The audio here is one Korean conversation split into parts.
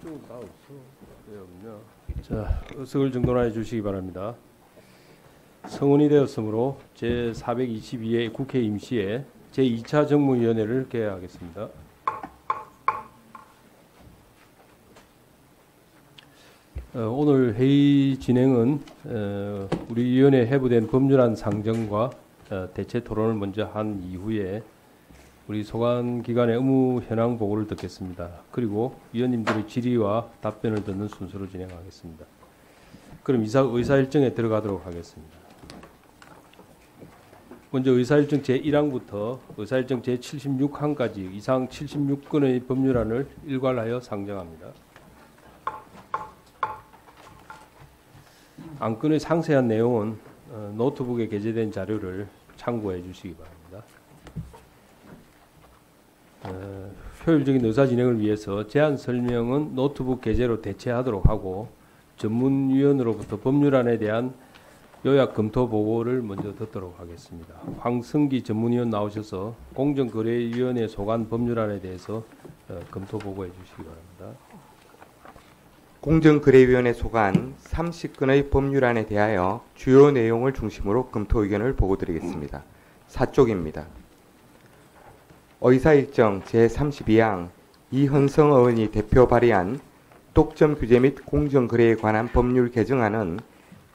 다 없어. 왜 없냐? 자, 의석을 정돈해 주시기 바랍니다. 성원이 되었으므로 제422회 국회 임시회 제2차 정무위원회를 개회하겠습니다. 오늘 회의 진행은 우리 위원회 해부된 법률안 상정과 대체 토론을 먼저 한 이후에 우리 소관기관의 의무 현황 보고를 듣겠습니다. 그리고 위원님들의 질의와 답변을 듣는 순서로 진행하겠습니다. 그럼 의사일정에 들어가도록 하겠습니다. 먼저 의사일정 제1항부터 의사일정 제76항까지 이상 76건의 법률안을 일괄하여 상정합니다. 안건의 상세한 내용은 노트북에 게재된 자료를 참고해 주시기 바랍니다. 효율적인 의사 진행을 위해서 제안 설명은 노트북 게재로 대체하도록 하고 전문위원으로부터 법률안에 대한 요약 검토 보고를 먼저 듣도록 하겠습니다. 황승기 전문위원 나오셔서 공정거래위원회 소관 법률안에 대해서 검토 보고해 주시기 바랍니다. 공정거래위원회 소관 30건의 법률안에 대하여 주요 내용을 중심으로 검토 의견을 보고드리겠습니다. 4쪽입니다. 의사일정 제32항 이현성 의원이 대표 발의한 독점 규제 및 공정거래에 관한 법률 개정안은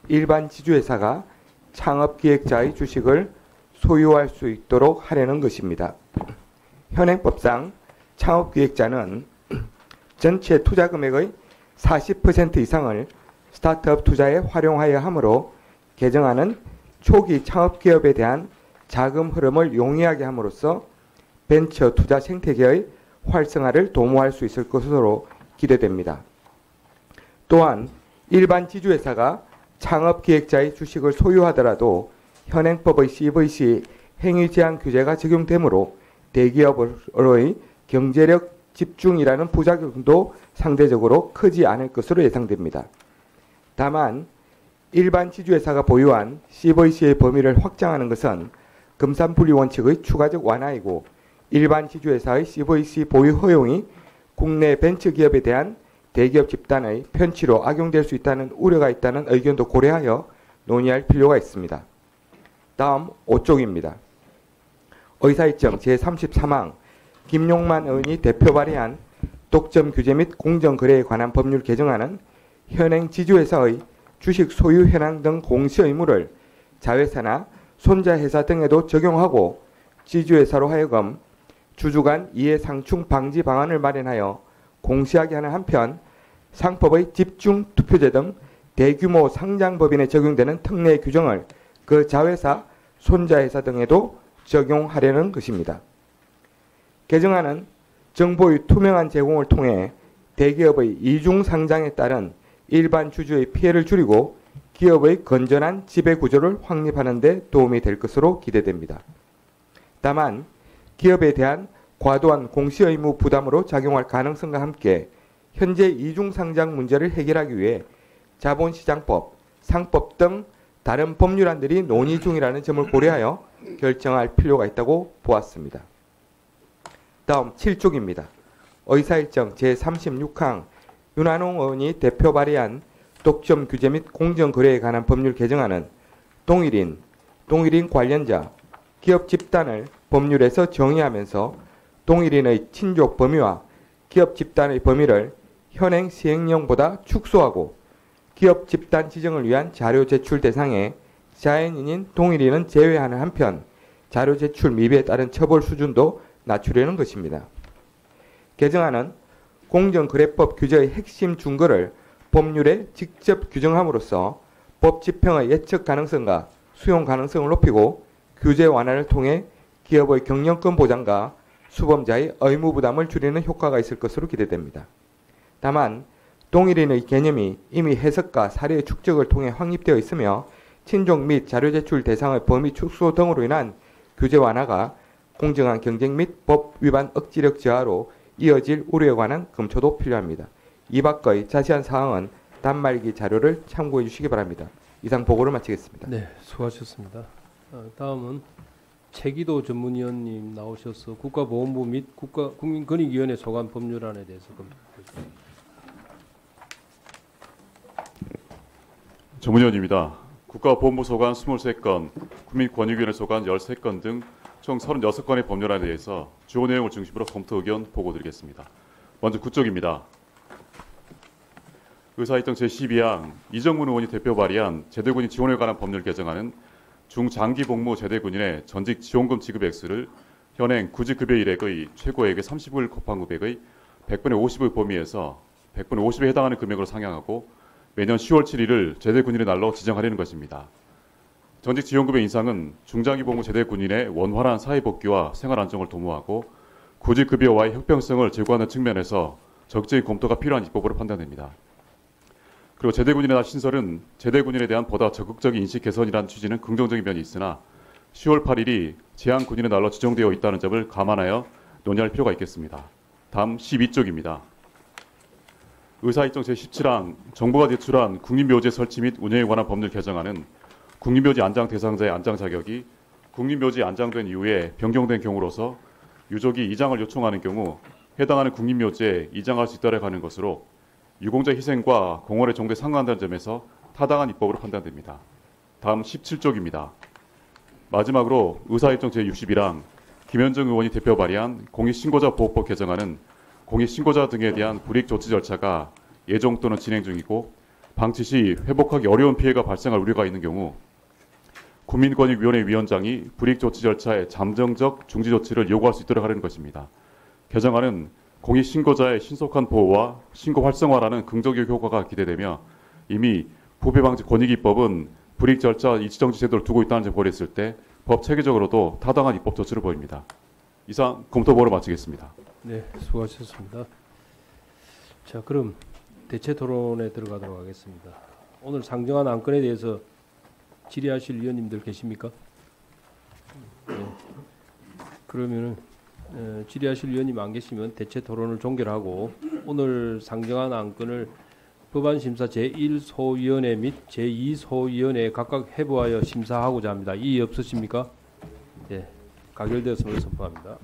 일반 지주회사가 창업기획자의 주식을 소유할 수 있도록 하려는 것입니다. 현행법상 창업기획자는 전체 투자 금액의 40% 이상을 스타트업 투자에 활용하여야 하므로 개정안은 초기 창업기업에 대한 자금 흐름을 용이하게 함으로써 벤처 투자 생태계의 활성화를 도모할 수 있을 것으로 기대됩니다. 또한 일반 지주회사가 창업기획자의 주식을 소유하더라도 현행법의 CVC 행위 제한 규제가 적용되므로 대기업으로의 경제력 집중이라는 부작용도 상대적으로 크지 않을 것으로 예상됩니다. 다만 일반 지주회사가 보유한 CVC의 범위를 확장하는 것은 금산분리 원칙의 추가적 완화이고 일반 지주회사의 CVC 보유 허용이 국내 벤처기업에 대한 대기업 집단의 편취로 악용될 수 있다는 우려가 있다는 의견도 고려하여 논의할 필요가 있습니다. 다음 5쪽입니다. 의사일정 제33항 김용만 의원이 대표 발의한 독점 규제 및 공정거래에 관한 법률 개정안은 현행 지주회사의 주식 소유 현황 등 공시 의무를 자회사나 손자회사 등에도 적용하고 지주회사로 하여금 주주 간 이해상충 방지 방안을 마련하여 공시하게 하는 한편 상법의 집중 투표제 등 대규모 상장법인에 적용되는 특례 규정을 그 자회사, 손자회사 등에도 적용하려는 것입니다. 개정안은 정보의 투명한 제공을 통해 대기업의 이중 상장에 따른 일반 주주의 피해를 줄이고 기업의 건전한 지배 구조를 확립하는 데 도움이 될 것으로 기대됩니다. 다만 기업에 대한 과도한 공시 의무 부담으로 작용할 가능성과 함께 현재 이중상장 문제를 해결하기 위해 자본시장법, 상법 등 다른 법률안들이 논의 중이라는 점을 고려하여 결정할 필요가 있다고 보았습니다. 다음 7쪽입니다. 의사일정 제36항 윤한홍 의원이 대표 발의한 독점 규제 및 공정거래에 관한 법률 개정안은 동일인 관련자, 기업 집단을 법률에서 정의하면서 동일인의 친족 범위와 기업 집단의 범위를 현행 시행령보다 축소하고 기업 집단 지정을 위한 자료 제출 대상에 자연인인 동일인은 제외하는 한편 자료 제출 미비에 따른 처벌 수준도 낮추려는 것입니다. 개정안은 공정거래법 규제의 핵심 준거를 법률에 직접 규정함으로써 법 집행의 예측 가능성과 수용 가능성을 높이고 규제 완화를 통해 기업의 경영권 보장과 수범자의 의무 부담을 줄이는 효과가 있을 것으로 기대됩니다. 다만 동일인의 개념이 이미 해석과 사례의 축적을 통해 확립되어 있으며 친족 및 자료 제출 대상의 범위 축소 등으로 인한 규제 완화가 공정한 경쟁 및 법 위반 억지력 저하로 이어질 우려에 관한 검토도 필요합니다. 이 밖의 자세한 사항은 단말기 자료를 참고해 주시기 바랍니다. 이상 보고를 마치겠습니다. 네, 수고하셨습니다. 다음은 최기도 전문위원님 나오셔서 국가보건부 및 국민권익위원회 소관 법률안에 대해서 검토하겠습니다. 정문현입니다. 국가보훈부 소관 23건, 국민권익위원회 소관 13건 등 총 36건의 법률안에 대해서 주요 내용을 중심으로 검토 의견 보고드리겠습니다. 먼저 구쪽입니다. 의사일정 제12항 이정문 의원이 대표 발의한 제대군인 지원에 관한 법률 개정안은 중장기 복무 제대군인의 전직 지원금 지급 액수를 현행 구직급여 일액의 최고액의 30을 곱한 금액의 100분의 50의 범위에서 100분의 50에 해당하는 금액으로 상향하고 매년 10월 7일을 제대군인의 날로 지정하려는 것입니다. 전직 지원금의 인상은 중장기 복무 제대군인의 원활한 사회복귀와 생활 안정을 도모하고 구직급여와의 형평성을 제고하는 측면에서 적극적인 검토가 필요한 입법으로 판단됩니다. 그리고 제대군인의 날 신설은 제대군인에 대한 보다 적극적인 인식 개선이라는 취지는 긍정적인 면이 있으나 10월 8일이 제한군인의 날로 지정되어 있다는 점을 감안하여 논의할 필요가 있겠습니다. 다음 12쪽입니다. 의사일정 제17항 정부가 제출한 국민묘지 설치 및 운영에 관한 법률 개정안은 국민묘지 안장 대상자의 안장 자격이 국민묘지에 안장된 이후에 변경된 경우로서 유족이 이장을 요청하는 경우 해당하는 국민묘지에 이장할 수 있도록 하는 것으로 유공자 희생과 공원의 정도에 상관한다는 점에서 타당한 입법으로 판단됩니다. 다음 17쪽입니다. 마지막으로 의사일정 제61항 김현정 의원이 대표 발의한 공익신고자 보호법 개정안은 공익신고자 등에 대한 불이익 조치 절차가 예정 또는 진행 중이고 방치 시 회복하기 어려운 피해가 발생할 우려가 있는 경우 국민권익위원회 위원장이 불이익 조치 절차의 잠정적 중지 조치를 요구할 수 있도록 하려는 것입니다. 개정안은 공익신고자의 신속한 보호와 신고 활성화라는 긍정적 효과가 기대되며 이미 부패방지 권익위법은 불이익 절차 이치정지 제도를 두고 있다는 점을 고려했을 때 법 체계적으로도 타당한 입법 조치를 보입니다. 이상 검토 보고를 마치겠습니다. 네, 수고하셨습니다. 자, 그럼 대체 토론에 들어가도록 하겠습니다. 오늘 상정한 안건에 대해서 질의하실 위원님들 계십니까? 네. 그러면은 질의하실 위원님 안 계시면 대체 토론을 종결하고 오늘 상정한 안건을 법안심사 제1소위원회 및 제2소위원회에 각각 회부하여 심사하고자 합니다. 이의 없으십니까? 네, 가결되었음을 선포합니다.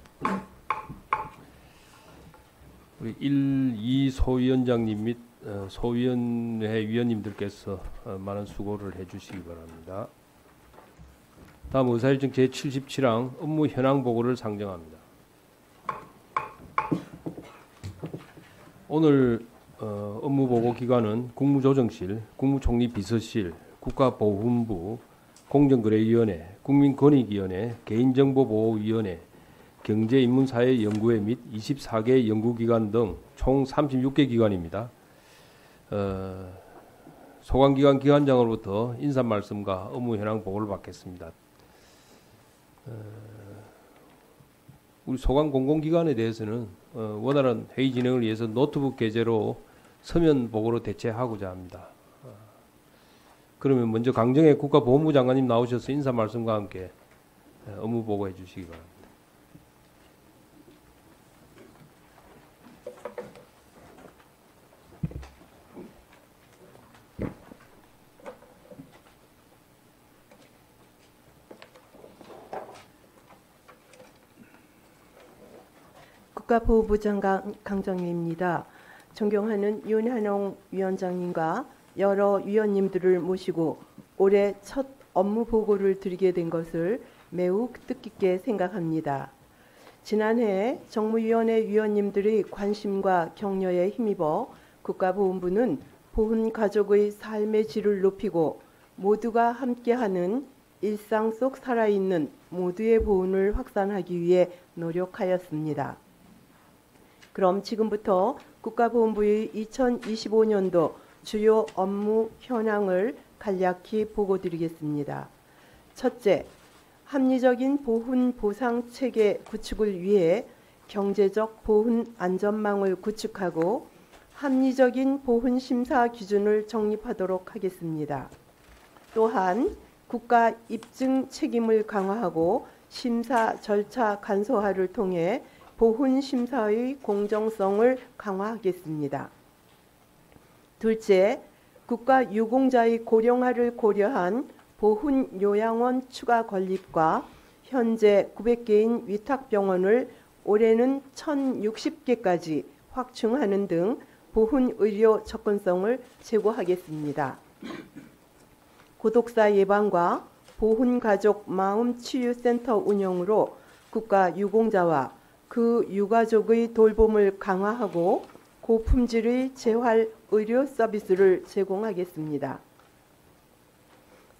우리 1, 2소위원장님 및 소위원회 위원님들께서 많은 수고를 해주시기 바랍니다. 다음 의사일정 제77항 업무 현황 보고를 상정합니다. 오늘 업무 보고 기관은 국무조정실, 국무총리 비서실, 국가보훈부, 공정거래위원회, 국민권익위원회, 개인정보보호위원회, 경제인문사회연구회 및 24개 연구기관 등 총 36개 기관입니다. 소관기관 기관장으로부터 인사 말씀과 업무 현황 보고를 받겠습니다. 우리 소관 공공기관에 대해서는 원활한 회의 진행을 위해서 노트북 게재로 서면 보고로 대체하고자 합니다. 그러면 먼저 강정혜 국가보훈부 장관님 나오셔서 인사 말씀과 함께 업무 보고해 주시기 바랍니다. 국가보훈부 장관 강정희입니다. 존경하는 윤한홍 위원장님과 여러 위원님들을 모시고 올해 첫 업무 보고를 드리게 된 것을 매우 뜻깊게 생각합니다. 지난해 정무위원회 위원님들의 관심과 격려에 힘입어 국가보훈부는 보훈 가족의 삶의 질을 높이고 모두가 함께하는 일상 속 살아있는 모두의 보훈을 확산하기 위해 노력하였습니다. 그럼 지금부터 국가보훈부의 2025년도 주요 업무 현황을 간략히 보고드리겠습니다. 첫째, 합리적인 보훈 보상 체계 구축을 위해 경제적 보훈 안전망을 구축하고 합리적인 보훈 심사 기준을 정립하도록 하겠습니다. 또한 국가 입증 책임을 강화하고 심사 절차 간소화를 통해 보훈 심사의 공정성을 강화하겠습니다. 둘째, 국가 유공자의 고령화를 고려한 보훈 요양원 추가 건립과 현재 900개인 위탁병원을 올해는 1060개까지 확충하는 등 보훈 의료 접근성을 제고하겠습니다. 고독사 예방과 보훈가족 마음치유센터 운영으로 국가 유공자와 그 유가족의 돌봄을 강화하고 고품질의 재활 의료 서비스를 제공하겠습니다.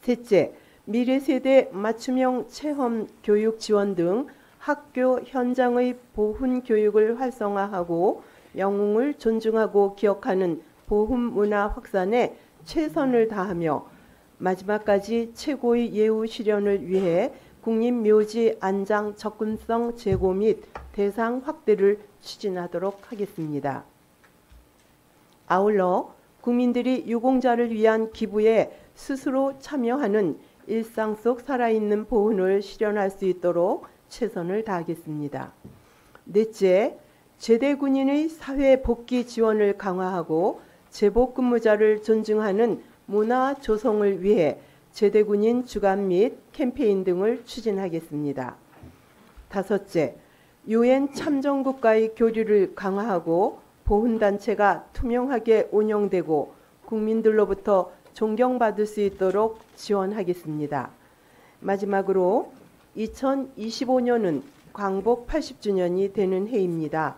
셋째, 미래세대 맞춤형 체험 교육 지원 등 학교 현장의 보훈 교육을 활성화하고 영웅을 존중하고 기억하는 보훈 문화 확산에 최선을 다하며 마지막까지 최고의 예우 실현을 위해 국립묘지 안장 접근성 제고 및 대상 확대를 추진하도록 하겠습니다. 아울러 국민들이 유공자를 위한 기부에 스스로 참여하는 일상 속 살아있는 보훈을 실현할 수 있도록 최선을 다하겠습니다. 넷째, 제대 군인의 사회 복귀 지원을 강화하고 제복 근무자를 존중하는 문화 조성을 위해 제대 군인 주간 및 캠페인 등을 추진하겠습니다. 다섯째, 유엔 참전국가의 교류를 강화하고 보훈단체가 투명하게 운영되고 국민들로부터 존경받을 수 있도록 지원하겠습니다. 마지막으로 2025년은 광복 80주년이 되는 해입니다.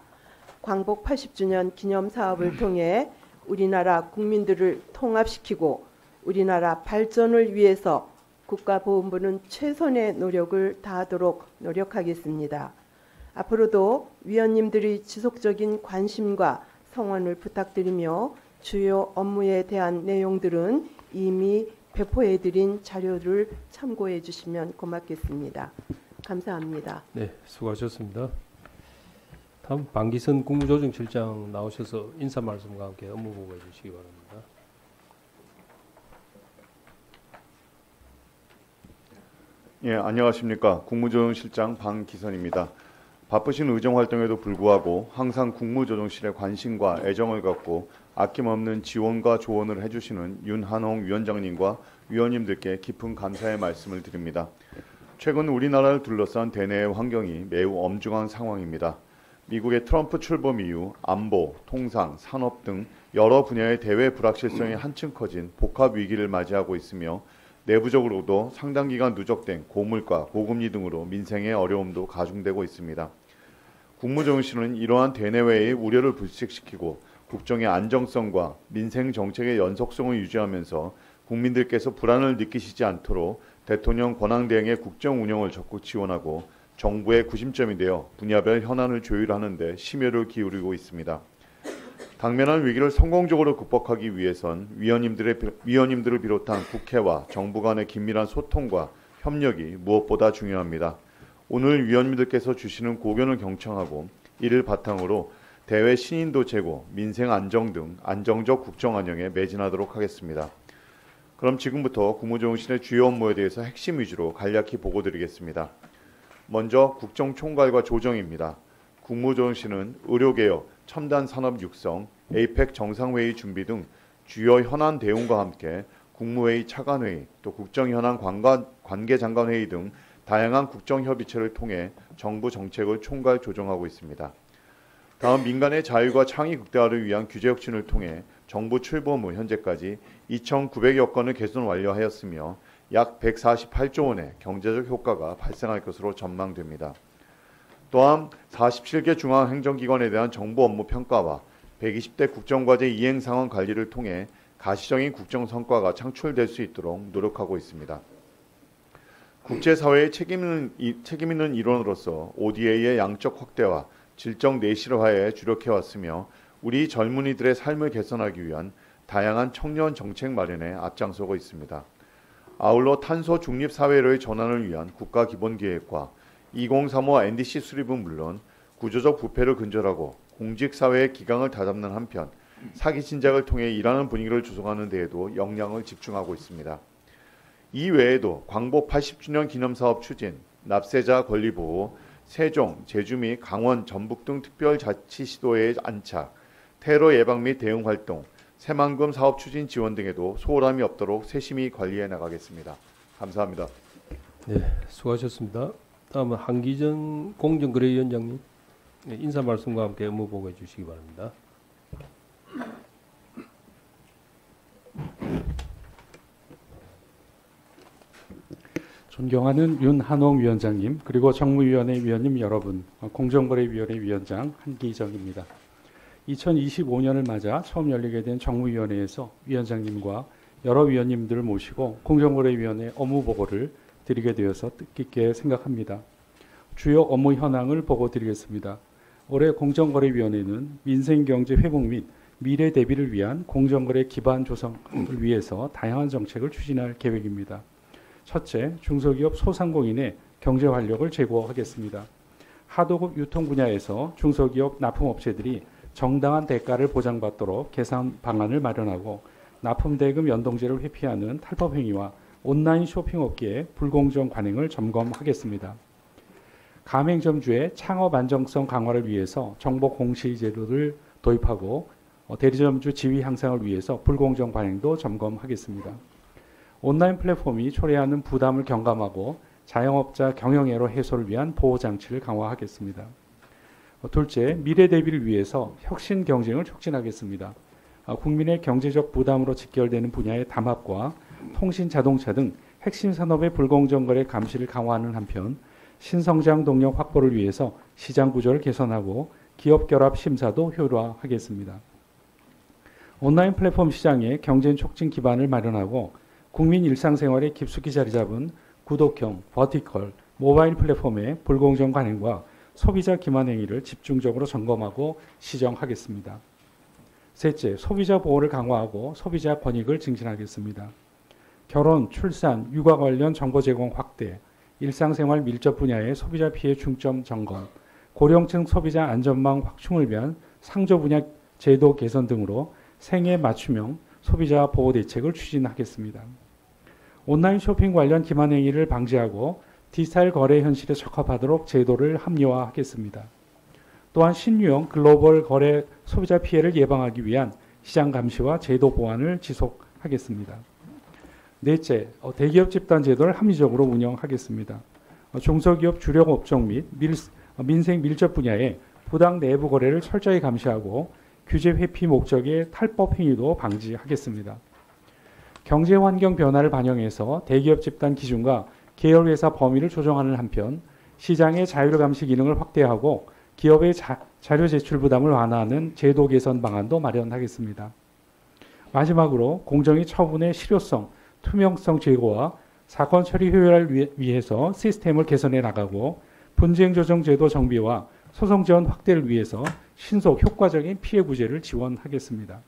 광복 80주년 기념사업을 통해 우리나라 국민들을 통합시키고 우리나라 발전을 위해서 국가보훈부는 최선의 노력을 다하도록 노력하겠습니다. 앞으로도 위원님들의 지속적인 관심과 성원을 부탁드리며 주요 업무에 대한 내용들은 이미 배포해드린 자료를 참고해 주시면 고맙겠습니다. 감사합니다. 네, 수고하셨습니다. 다음 방기선 국무조정실장 나오셔서 인사 말씀과 함께 업무 보고해 주시기 바랍니다. 예, 안녕하십니까. 국무조정실장 방기선입니다. 바쁘신 의정활동에도 불구하고 항상 국무조정실에 관심과 애정을 갖고 아낌없는 지원과 조언을 해주시는 윤한홍 위원장님과 위원님들께 깊은 감사의 말씀을 드립니다. 최근 우리나라를 둘러싼 대내의 환경이 매우 엄중한 상황입니다. 미국의 트럼프 출범 이후 안보, 통상, 산업 등 여러 분야의 대외 불확실성이 한층 커진 복합 위기를 맞이하고 있으며 내부적으로도 상당 기간 누적된 고물가, 고금리 등으로 민생의 어려움도 가중되고 있습니다. 국무조정실은 이러한 대내외의 우려를 불식시키고 국정의 안정성과 민생 정책의 연속성을 유지하면서 국민들께서 불안을 느끼시지 않도록 대통령 권한대행의 국정 운영을 적극 지원하고 정부의 구심점이 되어 분야별 현안을 조율하는 데 심혈을 기울이고 있습니다. 당면한 위기를 성공적으로 극복하기 위해선 위원님들을 비롯한 국회와 정부 간의 긴밀한 소통과 협력이 무엇보다 중요합니다. 오늘 위원님들께서 주시는 고견을 경청하고 이를 바탕으로 대외 신인도 제고, 민생 안정 등 안정적 국정 안녕에 매진하도록 하겠습니다. 그럼 지금부터 국무조정실의 주요 업무에 대해서 핵심 위주로 간략히 보고드리겠습니다. 먼저 국정총괄과 조정입니다. 국무조정실은 의료개혁, 첨단산업 육성, 에이펙 정상회의 준비 등 주요 현안 대응과 함께 국무회의 차관회의, 또 국정현안 관계장관회의 등 다양한 국정협의체를 통해 정부 정책을 총괄 조정하고 있습니다. 다음 민간의 자율과 창의 극대화를 위한 규제 혁신을 통해 정부 출범 후 현재까지 2,900여 건을 개선 완료하였으며 약 148조 원의 경제적 효과가 발생할 것으로 전망됩니다. 또한 47개 중앙행정기관에 대한 정부 업무 평가와 120대 국정과제 이행 상황 관리를 통해 가시적인 국정 성과가 창출될 수 있도록 노력하고 있습니다. 국제사회의 책임 있는 일원으로서 ODA의 양적 확대와 질적 내실화에 주력해왔으며 우리 젊은이들의 삶을 개선하기 위한 다양한 청년 정책 마련에 앞장서고 있습니다. 아울러 탄소 중립 사회로의 전환을 위한 국가 기본계획과 2035 NDC 수립은 물론 구조적 부패를 근절하고 공직사회의 기강을 다잡는 한편 사기 진작을 통해 일하는 분위기를 조성하는 데에도 역량을 집중하고 있습니다. 이 외에도 광복 80주년 기념사업 추진, 납세자 권리보호, 세종, 제주 및 강원, 전북 등 특별자치시도의 안착, 테러 예방 및 대응 활동, 새만금 사업 추진 지원 등에도 소홀함이 없도록 세심히 관리해 나가겠습니다. 감사합니다. 네, 수고하셨습니다. 다음은 한기전 공정거래위원장님 인사 말씀과 함께 업무 보고해 주시기 바랍니다. 존경하는 윤한홍 위원장님, 그리고 정무위원회 위원님 여러분, 공정거래위원회 위원장 한기정입니다. 2025년을 맞아 처음 열리게 된 정무위원회에서 위원장님과 여러 위원님들을 모시고 공정거래위원회 업무보고를 드리게 되어서 뜻깊게 생각합니다. 주요 업무 현황을 보고 드리겠습니다. 올해 공정거래위원회는 민생경제 회복 및 미래 대비를 위한 공정거래 기반 조성을 위해서 다양한 정책을 추진할 계획입니다. 첫째, 중소기업 소상공인의 경제 활력을 제고하겠습니다. 하도급 유통 분야에서 중소기업 납품업체들이 정당한 대가를 보장받도록 개선 방안을 마련하고 납품대금 연동제를 회피하는 탈법 행위와 온라인 쇼핑업계의 불공정 관행을 점검하겠습니다. 가맹점주의 창업 안정성 강화를 위해서 정보 공시 제도를 도입하고 대리점주 지위 향상을 위해서 불공정 관행도 점검하겠습니다. 온라인 플랫폼이 초래하는 부담을 경감하고 자영업자 경영애로 해소를 위한 보호장치를 강화하겠습니다. 둘째, 미래 대비를 위해서 혁신 경쟁을 촉진하겠습니다. 국민의 경제적 부담으로 직결되는 분야의 담합과 통신, 자동차 등 핵심 산업의 불공정 거래 감시를 강화하는 한편 신성장 동력 확보를 위해서 시장 구조를 개선하고 기업 결합 심사도 효율화하겠습니다. 온라인 플랫폼 시장의 경쟁 촉진 기반을 마련하고 국민 일상생활에 깊숙이 자리 잡은 구독형, 버티컬, 모바일 플랫폼의 불공정 관행과 소비자 기만 행위를 집중적으로 점검하고 시정하겠습니다. 셋째, 소비자 보호를 강화하고 소비자 권익을 증진하겠습니다. 결혼, 출산, 육아 관련 정보 제공 확대, 일상생활 밀접 분야의 소비자 피해 중점 점검, 고령층 소비자 안전망 확충을 위한 상조 분야 제도 개선 등으로 생애 맞춤형 소비자 보호 대책을 추진하겠습니다. 온라인 쇼핑 관련 기만 행위를 방지하고 디지털 거래 현실에 적합하도록 제도를 합리화하겠습니다. 또한 신유형 글로벌 거래 소비자 피해를 예방하기 위한 시장 감시와 제도 보완을 지속하겠습니다. 넷째, 대기업 집단 제도를 합리적으로 운영하겠습니다. 중소기업 주력 업종 및 민생 밀접 분야의 부당 내부 거래를 철저히 감시하고 규제 회피 목적의 탈법 행위도 방지하겠습니다. 경제 환경 변화를 반영해서 대기업 집단 기준과 계열회사 범위를 조정하는 한편 시장의 자율 감시 기능을 확대하고 기업의 자료 제출 부담을 완화하는 제도 개선 방안도 마련하겠습니다. 마지막으로 공정위 처분의 실효성, 투명성 제고와 사건 처리 효율화를 위해서 시스템을 개선해 나가고 분쟁 조정 제도 정비와 소송 지원 확대를 위해서 신속 효과적인 피해 구제를 지원하겠습니다.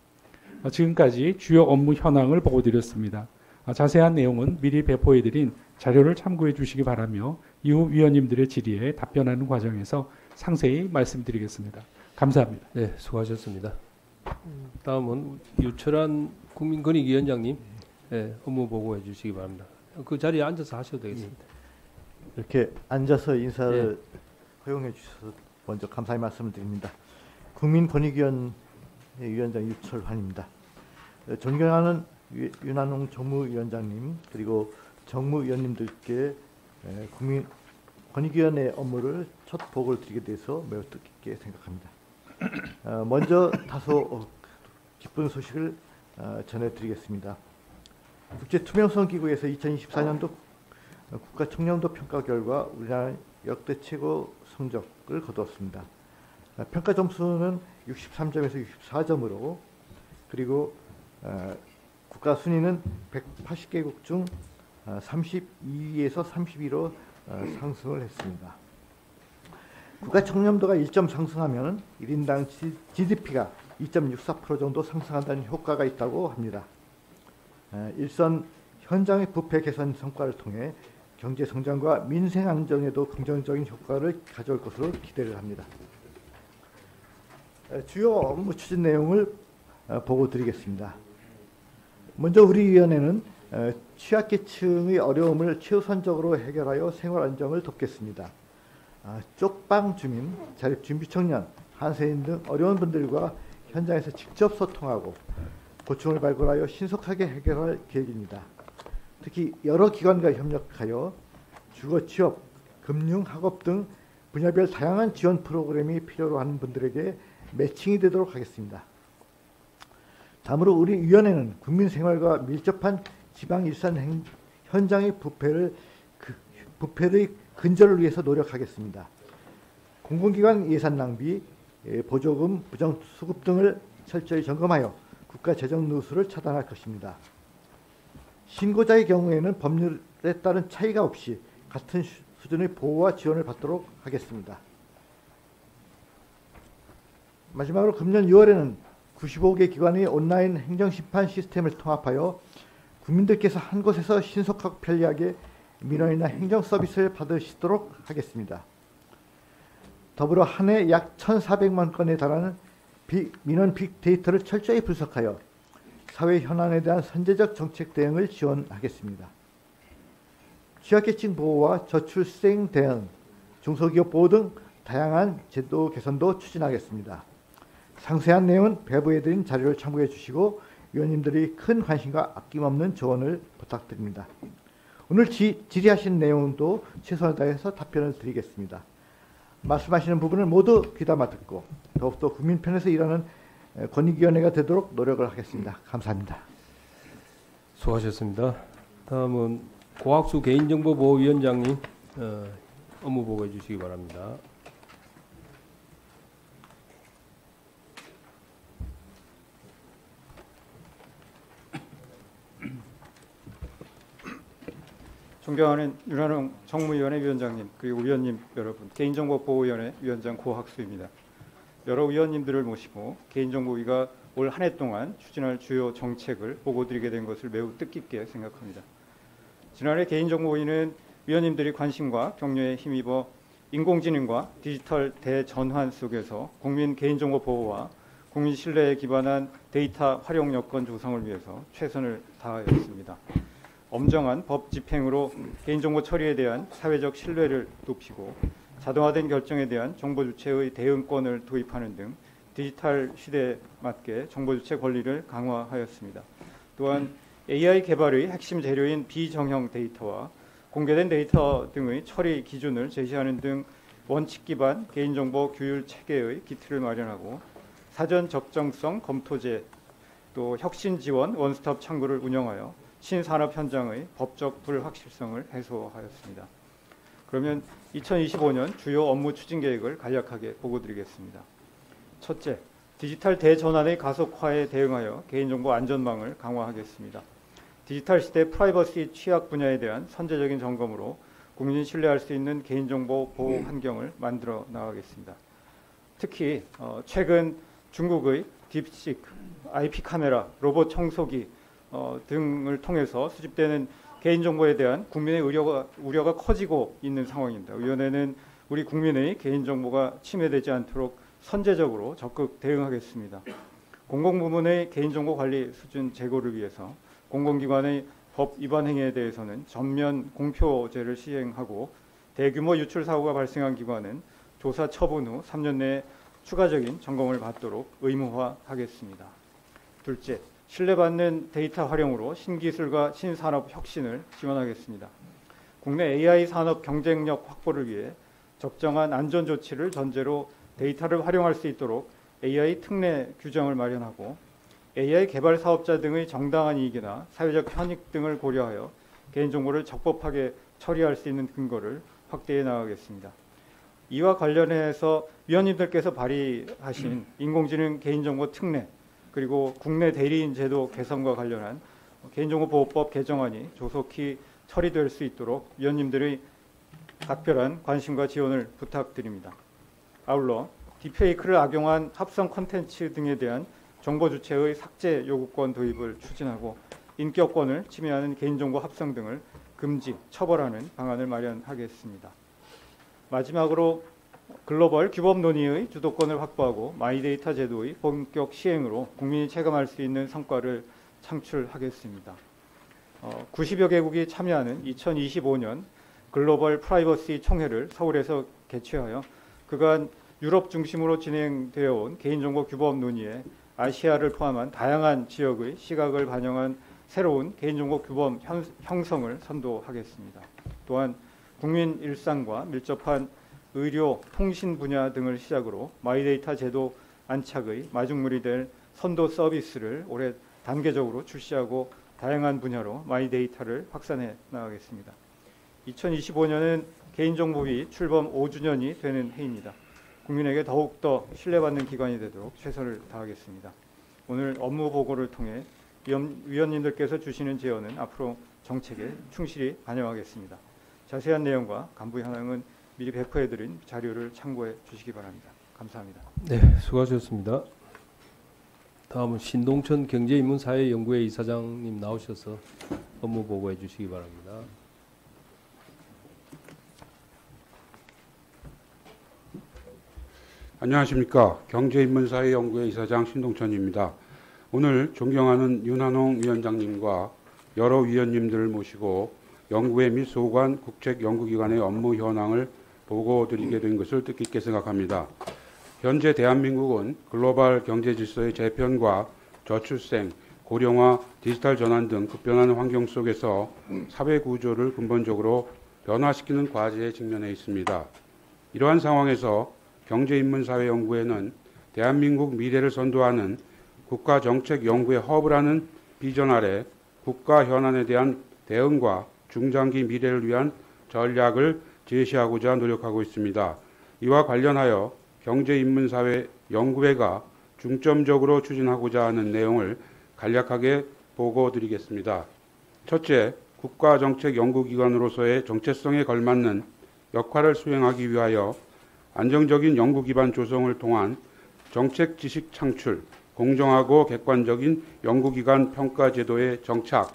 지금까지 주요 업무 현황을 보고드렸습니다. 자세한 내용은 미리 배포해드린 자료를 참고해 주시기 바라며 이후 위원님들의 질의에 답변하는 과정에서 상세히 말씀드리겠습니다. 감사합니다. 네, 수고하셨습니다. 다음은 유철한 국민권익위원장님 업무 보고해 주시기 바랍니다. 그 자리에 앉아서 하셔도 되겠습니다. 이렇게 앉아서 인사를 허용해 주셔서 먼저 감사의 말씀을 드립니다. 국민권익위원회 위원장 유철환입니다. 존경하는 윤한홍 정무위원장님 그리고 정무위원님들께 국민권익위원회 업무를 첫 보고를 드리게 돼서 매우 뜻깊게 생각합니다. 먼저 다소 기쁜 소식을 전해드리겠습니다. 국제투명성기구에서 2024년도 국가청렴도 평가 결과 우리나라 역대 최고 성적을 거두었습니다. 평가 점수는 63점에서 64점으로 그리고 국가 순위는 180개국 중 32위에서 32위로 상승을 했습니다. 국가 청렴도가 1점 상승하면 1인당 GDP가 2.64% 정도 상승한다는 효과가 있다고 합니다. 일선 현장의 부패 개선 성과를 통해 경제 성장과 민생 안정에도 긍정적인 효과를 가져올 것으로 기대를 합니다. 주요 업무 추진 내용을 보고 드리겠습니다. 먼저 우리 위원회는 취약계층의 어려움을 최우선적으로 해결하여 생활 안정을 돕겠습니다. 쪽방 주민, 자립준비 청년, 한세인 등 어려운 분들과 현장에서 직접 소통하고 고충을 발굴하여 신속하게 해결할 계획입니다. 특히 여러 기관과 협력하여 주거 취업, 금융, 학업 등 분야별 다양한 지원 프로그램이 필요로 하는 분들에게 매칭이 되도록 하겠습니다. 다음으로 우리 위원회는 국민 생활과 밀접한 지방 일선 현장의 부패를 부패의 근절을 위해서 노력하겠습니다. 공공기관 예산 낭비, 보조금 부정수급 등을 철저히 점검하여 국가 재정 누수를 차단할 것입니다. 신고자의 경우에는 법률에 따른 차이가 없이 같은 수준의 보호와 지원을 받도록 하겠습니다. 마지막으로 금년 6월에는 95개 기관의 온라인 행정심판 시스템을 통합하여 국민들께서 한 곳에서 신속하고 편리하게 민원이나 행정 서비스를 받으시도록 하겠습니다. 더불어 한 해 약 1,400만 건에 달하는 민원 빅데이터를 철저히 분석하여 사회 현안에 대한 선제적 정책 대응을 지원하겠습니다. 취약계층 보호와 저출생 대응, 중소기업 보호 등 다양한 제도 개선도 추진하겠습니다. 상세한 내용은 배부해드린 자료를 참고해 주시고 위원님들이 큰 관심과 아낌없는 조언을 부탁드립니다. 오늘 질의하신 내용도 최선을 다해서 답변을 드리겠습니다. 말씀하시는 부분을 모두 귀담아 듣고 더욱더 국민 편에서 일하는 권익위원회가 되도록 노력을 하겠습니다. 감사합니다. 수고하셨습니다. 다음은 고학수 개인정보보호위원장님 업무 보고해 주시기 바랍니다. 존경하는 윤한홍 정무위원회 위원장님 그리고 위원님 여러분, 개인정보보호위원회 위원장 고학수입니다. 여러 위원님들을 모시고 개인정보위가 올 한 해 동안 추진할 주요 정책을 보고드리게 된 것을 매우 뜻깊게 생각합니다. 지난해 개인정보위는 위원님들이 관심과 격려에 힘입어 인공지능과 디지털 대전환 속에서 국민 개인정보 보호와 국민 신뢰에 기반한 데이터 활용 여건 조성을 위해서 최선을 다하였습니다. 엄정한 법 집행으로 개인정보 처리에 대한 사회적 신뢰를 높이고 자동화된 결정에 대한 정보 주체의 대응권을 도입하는 등 디지털 시대에 맞게 정보 주체 권리를 강화하였습니다. 또한 AI 개발의 핵심 재료인 비정형 데이터와 공개된 데이터 등의 처리 기준을 제시하는 등 원칙 기반 개인정보 규율 체계의 기틀을 마련하고 사전 적정성 검토제 또 혁신 지원 원스톱 창구를 운영하여 신산업 현장의 법적 불확실성을 해소하였습니다. 그러면 2025년 주요 업무 추진 계획을 간략하게 보고드리겠습니다. 첫째, 디지털 대전환의 가속화에 대응하여 개인정보 안전망을 강화하겠습니다. 디지털 시대 프라이버시 취약 분야에 대한 선제적인 점검으로 국민이 신뢰할 수 있는 개인정보 보호 환경을 만들어 나가겠습니다. 특히 최근 중국의 딥시크, IP 카메라, 로봇 청소기 등을 통해서 수집되는 개인정보에 대한 국민의 우려가 커지고 있는 상황입니다. 위원회는 우리 국민의 개인정보가 침해되지 않도록 선제적으로 적극 대응하겠습니다. 공공부문의 개인정보 관리 수준 제고를 위해서 공공기관의 법 위반 행위에 대해서는 전면 공표제를 시행하고 대규모 유출 사고가 발생한 기관은 조사 처분 후 3년 내에 추가적인 점검을 받도록 의무화하겠습니다. 둘째, 신뢰받는 데이터 활용으로 신기술과 신산업 혁신을 지원하겠습니다. 국내 AI 산업 경쟁력 확보를 위해 적정한 안전 조치를 전제로 데이터를 활용할 수 있도록 AI 특례 규정을 마련하고 AI 개발 사업자 등의 정당한 이익이나 사회적 현익 등을 고려하여 개인정보를 적법하게 처리할 수 있는 근거를 확대해 나가겠습니다. 이와 관련해서 위원님들께서 발의하신 인공지능 개인정보 특례 그리고 국내 대리인 제도 개선과 관련한 개인정보보호법 개정안이 조속히 처리될 수 있도록 위원님들의 각별한 관심과 지원을 부탁드립니다. 아울러 딥페이크를 악용한 합성 콘텐츠 등에 대한 정보 주체의 삭제 요구권 도입을 추진하고 인격권을 침해하는 개인정보 합성 등을 금지, 처벌하는 방안을 마련하겠습니다. 마지막으로 글로벌 규범 논의의 주도권을 확보하고 마이데이터 제도의 본격 시행으로 국민이 체감할 수 있는 성과를 창출하겠습니다. 90여 개국이 참여하는 2025년 글로벌 프라이버시 총회를 서울에서 개최하여 그간 유럽 중심으로 진행되어 온 개인정보 규범 논의에 아시아를 포함한 다양한 지역의 시각을 반영한 새로운 개인정보 규범 형성을 선도하겠습니다. 또한 국민 일상과 밀접한 의료, 통신 분야 등을 시작으로 마이데이터 제도 안착의 마중물이 될 선도 서비스를 올해 단계적으로 출시하고 다양한 분야로 마이데이터를 확산해 나가겠습니다. 2025년은 개인정보위 출범 5주년이 되는 해입니다. 국민에게 더욱더 신뢰받는 기관이 되도록 최선을 다하겠습니다. 오늘 업무 보고를 통해 위원님들께서 주시는 제언은 앞으로 정책에 충실히 반영하겠습니다. 자세한 내용과 간부 현황은 미리 배포해드린 자료를 참고해 주시기 바랍니다. 감사합니다. 네, 수고하셨습니다. 다음은 신동천 경제인문사회연구회 이사장님 나오셔서 업무 보고해 주시기 바랍니다. 안녕하십니까. 경제인문사회연구회 이사장 신동천입니다. 오늘 존경하는 윤한홍 위원장님과 여러 위원님들을 모시고 연구회 및 소관 국책연구기관의 업무 현황을 보고드리게 된 것을 뜻깊게 생각합니다. 현재 대한민국은 글로벌 경제 질서의 재편과 저출생, 고령화, 디지털 전환 등 급변하는 환경 속에서 사회 구조를 근본적으로 변화시키는 과제에 직면해 있습니다. 이러한 상황에서 경제인문사회연구회는 대한민국 미래를 선도하는 국가정책연구의 허브라는 비전 아래 국가 현안에 대한 대응과 중장기 미래를 위한 전략을 제시하고자 노력하고 있습니다. 이와 관련하여 경제인문사회연구회가 중점적으로 추진하고자 하는 내용을 간략하게 보고드리겠습니다. 첫째, 국가정책연구기관으로서의 정체성에 걸맞는 역할을 수행하기 위하여 안정적인 연구 기반 조성을 통한 정책 지식 창출, 공정하고 객관적인 연구기관 평가 제도의 정착,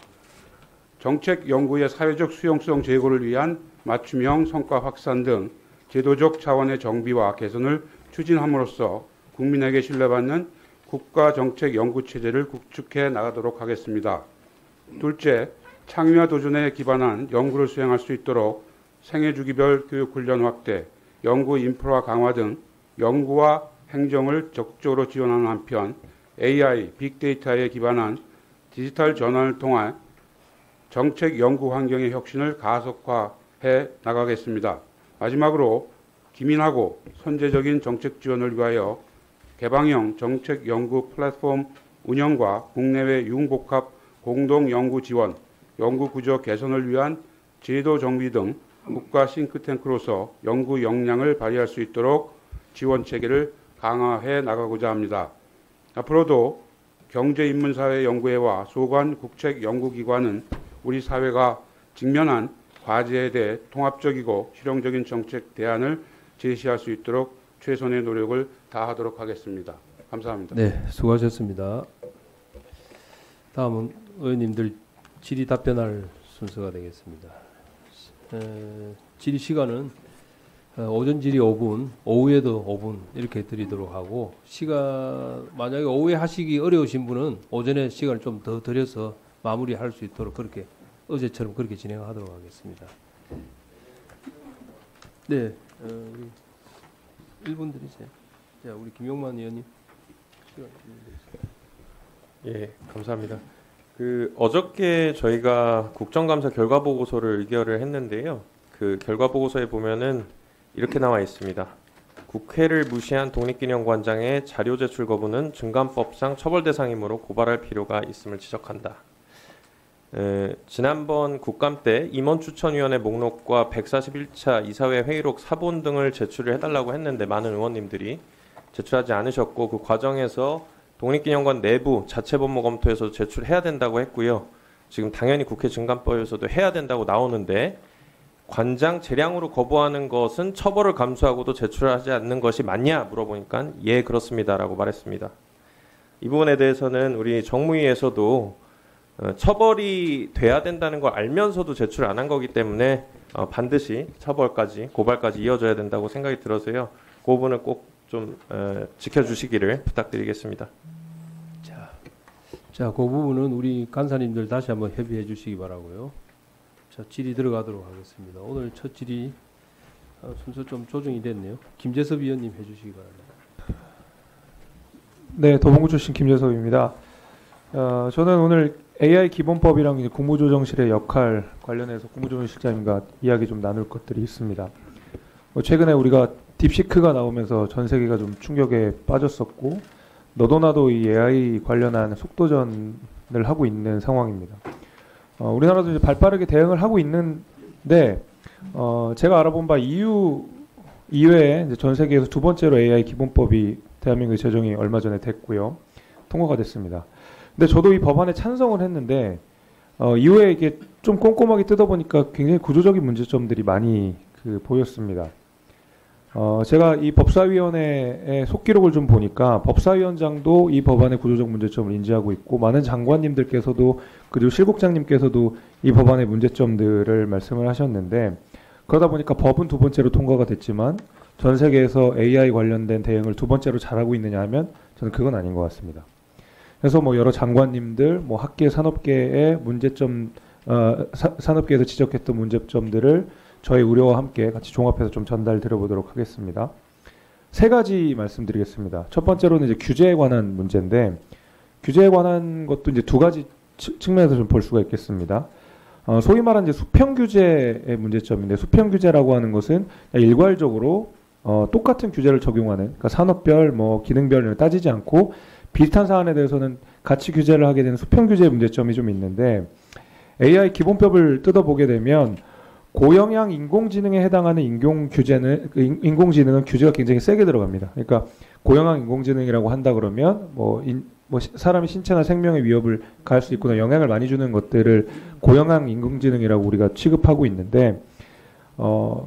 정책 연구의 사회적 수용성 제고를 위한 맞춤형 성과 확산 등 제도적 차원의 정비와 개선을 추진함으로써 국민에게 신뢰받는 국가정책 연구체제를 구축해 나가도록 하겠습니다. 둘째, 창의와 도전에 기반한 연구를 수행할 수 있도록 생애주기별 교육훈련 확대, 연구 인프라 강화 등 연구와 행정을 적극적으로 지원하는 한편 AI, 빅데이터에 기반한 디지털 전환을 통한 정책 연구 환경의 혁신을 가속화해 나가겠습니다. 마지막으로 기민하고 선제적인 정책 지원을 위하여 개방형 정책 연구 플랫폼 운영과 국내외 융복합 공동 연구 지원, 연구 구조 개선을 위한 제도 정비 등 국가 싱크탱크로서 연구 역량을 발휘할 수 있도록 지원 체계를 강화해 나가고자 합니다. 앞으로도 경제인문사회연구회와 소관 국책연구기관은 우리 사회가 직면한 과제에 대해 통합적이고 실용적인 정책 대안을 제시할 수 있도록 최선의 노력을 다하도록 하겠습니다. 감사합니다. 네, 수고하셨습니다. 다음은 의원님들 질의 답변할 순서가 되겠습니다. 질의 시간은 오전 질의 5분, 오후에도 5분 이렇게 드리도록 하고 만약에 오후에 하시기 어려우신 분은 오전에 시간을 좀 더 드려서 마무리할 수 있도록 그렇게 어제처럼 그렇게 진행하도록 하겠습니다. 네, 1분 드리세요. 자, 우리 김용만 의원님. 예, 감사합니다. 어저께 저희가 국정감사 결과 보고서를 의결을 했는데요. 그 결과 보고서에 보면은 이렇게 나와 있습니다. 국회를 무시한 독립기념관장의 자료 제출 거부는 증감법상 처벌 대상이므로 고발할 필요가 있음을 지적한다. 지난번 국감 때 임원추천위원회 목록과 141차 이사회 회의록 사본 등을 제출을 해달라고 했는데 많은 의원님들이 제출하지 않으셨고 그 과정에서 독립기념관 내부 자체 법무 검토에서 제출해야 된다고 했고요. 지금 당연히 국회 증감법에서도 해야 된다고 나오는데 관장 재량으로 거부하는 것은 처벌을 감수하고도 제출하지 않는 것이 맞냐 물어보니까 예 그렇습니다라고 말했습니다. 이 부분에 대해서는 우리 정무위에서도 처벌이 돼야 된다는 걸 알면서도 제출 안 한 거기 때문에 반드시 처벌까지 고발까지 이어져야 된다고 생각이 들어서요. 그 부분을 꼭 좀 지켜주시기를 부탁드리겠습니다. 자, 그 부분은 우리 간사님들 다시 한번 협의해 주시기 바라고요. 자, 질의 들어가도록 하겠습니다. 오늘 첫 질의 순서 좀 조정이 됐네요. 김재섭 위원님 해주시기 바랍니다. 네, 도봉구 출신 김재섭입니다. 저는 오늘 AI 기본법이랑 이제 국무조정실의 역할 관련해서 국무조정실장님과 이야기 좀 나눌 것들이 있습니다. 최근에 우리가 딥시크가 나오면서 전 세계가 좀 충격에 빠졌었고 너도 나도 이 AI 관련한 속도전을 하고 있는 상황입니다. 우리나라도 이제 발빠르게 대응을 하고 있는데 제가 알아본 바 EU 이외에 이제 전 세계에서 두 번째로 AI 기본법이 대한민국에 제정이 얼마 전에 됐고요. 통과가 됐습니다. 근데 저도 이 법안에 찬성을 했는데 이후에 이게 좀 꼼꼼하게 뜯어보니까 굉장히 구조적인 문제점들이 많이 보였습니다. 제가 이 법사위원회의 속기록을 좀 보니까 법사위원장도 이 법안의 구조적 문제점을 인지하고 있고 많은 장관님들께서도 그리고 실국장님께서도 이 법안의 문제점들을 말씀을 하셨는데 그러다 보니까 법은 두 번째로 통과가 됐지만 전 세계에서 AI 관련된 대응을 두 번째로 잘하고 있느냐 하면 저는 그건 아닌 것 같습니다. 그래서 뭐 여러 장관님들, 뭐 학계, 산업계의 문제점, 산업계에서 지적했던 문제점들을 저의 우려와 함께 같이 종합해서 좀 전달 드려보도록 하겠습니다. 세 가지 말씀드리겠습니다. 첫 번째로는 이제 규제에 관한 문제인데 규제에 관한 것도 이제 두 가지 측면에서 좀 볼 수가 있겠습니다. 소위 말하는 이제 수평 규제의 문제점인데 수평 규제라고 하는 것은 일괄적으로 똑같은 규제를 적용하는 그러니까 산업별, 뭐 기능별 따지지 않고 비슷한 사안에 대해서는 같이 규제를 하게 되는 수평 규제의 문제점이 좀 있는데 AI 기본법을 뜯어보게 되면 고영향 인공지능에 해당하는 인공지능은 규제가 굉장히 세게 들어갑니다. 그러니까 고영향 인공지능이라고 한다 그러면 뭐 사람의 신체나 생명의 위협을 가할 수 있거나 영향을 많이 주는 것들을 고영향 인공지능이라고 우리가 취급하고 있는데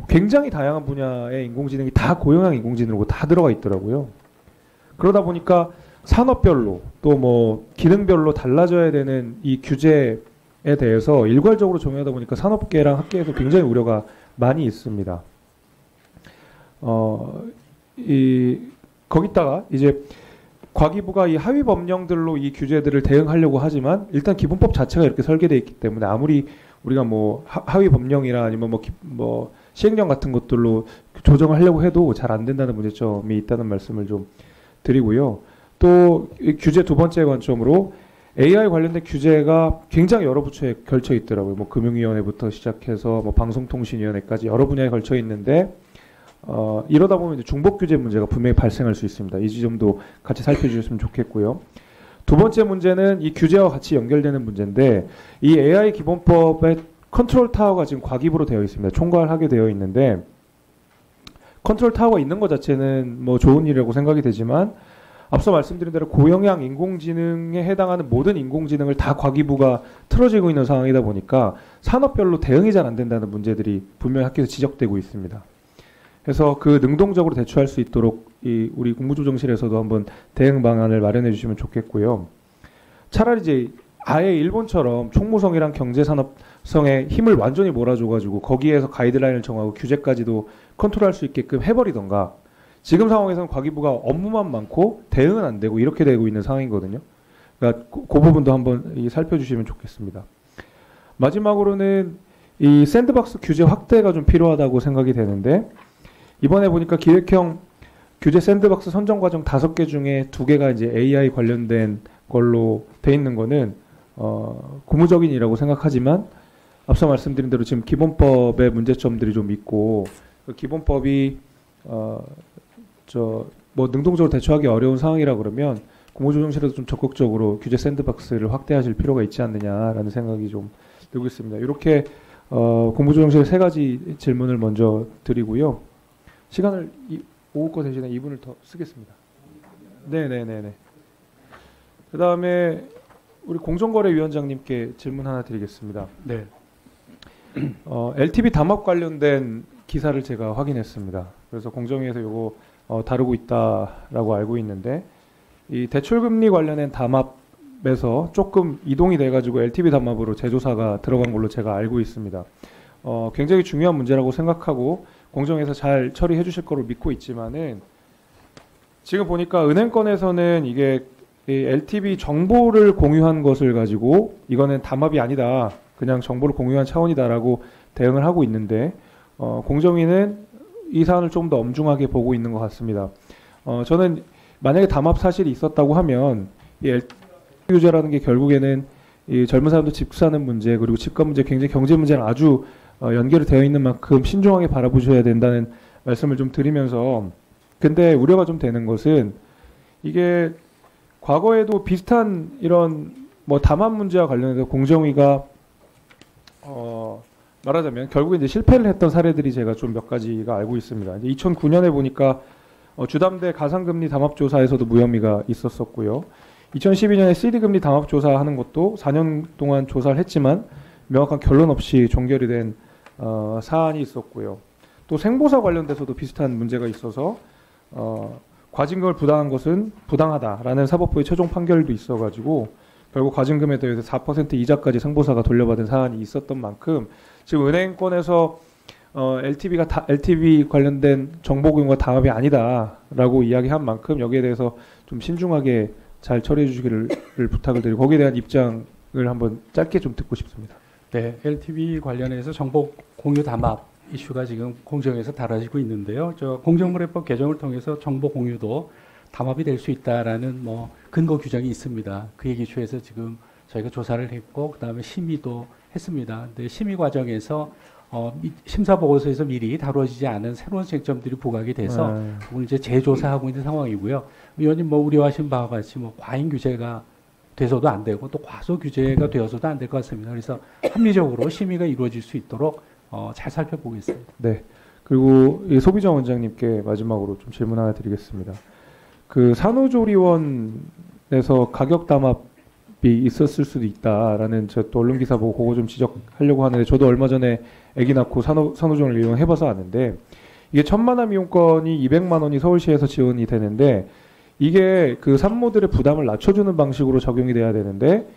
굉장히 다양한 분야의 인공지능이 다 고영향 인공지능으로 다 들어가 있더라고요. 그러다 보니까 산업별로 또 뭐 기능별로 달라져야 되는 이 규제에 대해서 일괄적으로 적용하다 보니까 산업계랑 학계에서 굉장히 우려가 많이 있습니다. 거기다가 이제 과기부가 이 하위 법령들로 이 규제들을 대응하려고 하지만 일단 기본법 자체가 이렇게 설계되어 있기 때문에 아무리 우리가 뭐 하위 법령이나 아니면 뭐 시행령 같은 것들로 조정하려고 해도 잘 안 된다는 문제점이 있다는 말씀을 좀 드리고요. 또 규제 두 번째 관점으로 AI 관련된 규제가 굉장히 여러 부처에 걸쳐 있더라고요. 뭐 금융위원회부터 시작해서 뭐 방송통신위원회까지 여러 분야에 걸쳐 있는데 이러다 보면 이제 중복 규제 문제가 분명히 발생할 수 있습니다. 이 지점도 같이 살펴주셨으면 좋겠고요. 두 번째 문제는 이 규제와 같이 연결되는 문제인데 이 AI 기본법의 컨트롤 타워가 지금 과기부로 되어 있습니다. 총괄하게 되어 있는데 컨트롤 타워가 있는 것 자체는 뭐 좋은 일이라고 생각이 되지만 앞서 말씀드린 대로 고영향 인공지능에 해당하는 모든 인공지능을 다 과기부가 틀어지고 있는 상황이다 보니까 산업별로 대응이 잘 안 된다는 문제들이 분명히 학계에서 지적되고 있습니다. 그래서 그 능동적으로 대처할 수 있도록 우리 국무조정실에서도 한번 대응 방안을 마련해 주시면 좋겠고요. 차라리 이제 아예 일본처럼 총무성이랑 경제산업성의 힘을 완전히 몰아줘가지고 거기에서 가이드라인을 정하고 규제까지도 컨트롤할 수 있게끔 해버리던가 지금 상황에서는 과기부가 업무만 많고 대응은 안 되고 이렇게 되고 있는 상황이거든요. 그러니까 그 부분도 한번 살펴주시면 좋겠습니다. 마지막으로는 이 샌드박스 규제 확대가 좀 필요하다고 생각이 되는데 이번에 보니까 기획형 규제 샌드박스 선정 과정 5개 중에 2개가 이제 AI 관련된 걸로 돼 있는 거는 고무적인 일이라고 생각하지만 앞서 말씀드린 대로 지금 기본법의 문제점들이 좀 있고 그 기본법이 뭐 능동적으로 대처하기 어려운 상황이라 그러면 국무조정실에서 좀 적극적으로 규제 샌드박스를 확대하실 필요가 있지 않느냐라는 생각이 좀 들고 있습니다. 이렇게 국무조정실 3가지 질문을 먼저 드리고요. 시간을 오후 거 대신에 2분을 더 쓰겠습니다. 네네네네. 그 다음에 우리 공정거래위원장님께 질문 하나 드리겠습니다. 네. LTV 담합 관련된 기사를 제가 확인했습니다. 그래서 공정위에서 이거 다루고 있다라고 알고 있는데 이 대출금리 관련된 담합에서 조금 이동이 돼가지고 LTV 담합으로 재조사가 들어간 걸로 제가 알고 있습니다. 굉장히 중요한 문제라고 생각하고 공정에서 잘 처리해 주실 거로 믿고 있지만은 지금 보니까 은행권에서는 이게 LTV 정보를 공유한 것을 가지고 이거는 담합이 아니다. 그냥 정보를 공유한 차원이다라고 대응을 하고 있는데 공정위는 이 사안을 좀 더 엄중하게 보고 있는 것 같습니다. 저는 만약에 담합 사실이 있었다고 하면 이 LTV 규제라는 게 결국에는 이 젊은 사람도 집 사는 문제 그리고 집값 문제 굉장히 경제 문제랑 아주 연결이 되어 있는 만큼 신중하게 바라보셔야 된다는 말씀을 좀 드리면서 근데 우려가 좀 되는 것은 이게 과거에도 비슷한 이런 뭐 담합 문제와 관련해서 공정위가 말하자면 결국에 이제 실패를 했던 사례들이 제가 좀 몇 가지가 알고 있습니다. 이제 2009년에 보니까 주담대 가상금리 담합조사에서도 무혐의가 있었었고요. 2012년에 CD금리 담합조사하는 것도 4년 동안 조사를 했지만 명확한 결론 없이 종결이 된 사안이 있었고요. 또 생보사 관련돼서도 비슷한 문제가 있어서 과징금을 부당한 것은 부당하다라는 사법부의 최종 판결도 있어가지고 결국 과징금에 대해서 4% 이자까지 생보사가 돌려받은 사안이 있었던 만큼 지금 은행권에서 LTV 관련된 정보 공유가 담합이 아니다라고 이야기한 만큼 여기에 대해서 좀 신중하게 잘 처리해 주시기를 부탁을 드리고 거기에 대한 입장을 한번 짧게 좀 듣고 싶습니다. 네, LTV 관련해서 정보 공유 담합 이슈가 지금 공정에서 다뤄지고 있는데요. 저 공정거래법 개정을 통해서 정보 공유도 담합이 될 수 있다라는 근거 규정이 있습니다. 그 얘기 이슈에서 지금 저희가 조사를 했고 그다음에 심의도 했습니다. 근데 심의 과정에서 심사 보고서에서 미리 다뤄지지 않은 새로운 쟁점들이 부각이 돼서 그걸 이제 재조사하고 있는 상황이고요. 의원님 우려하신 바와 같이 과잉 규제가 돼서도 안 되고 또 과소 규제가 되어서도 안 될 것 같습니다. 그래서 합리적으로 심의가 이루어질 수 있도록 잘 살펴보겠습니다. 네. 그리고 소비자 원장님께 마지막으로 좀 질문 하나 드리겠습니다. 그 산후조리원에서 가격 담합이 있었을 수도 있다라는 저 또 언론 기사 보고 그거 좀 지적하려고 하는데 저도 얼마 전에 아기 낳고 산후조리원 이용해봐서 아는데 이게 1,000만 원 이용권이 200만 원이 서울시에서 지원이 되는데 이게 그 산모들의 부담을 낮춰주는 방식으로 적용이 돼야 되는데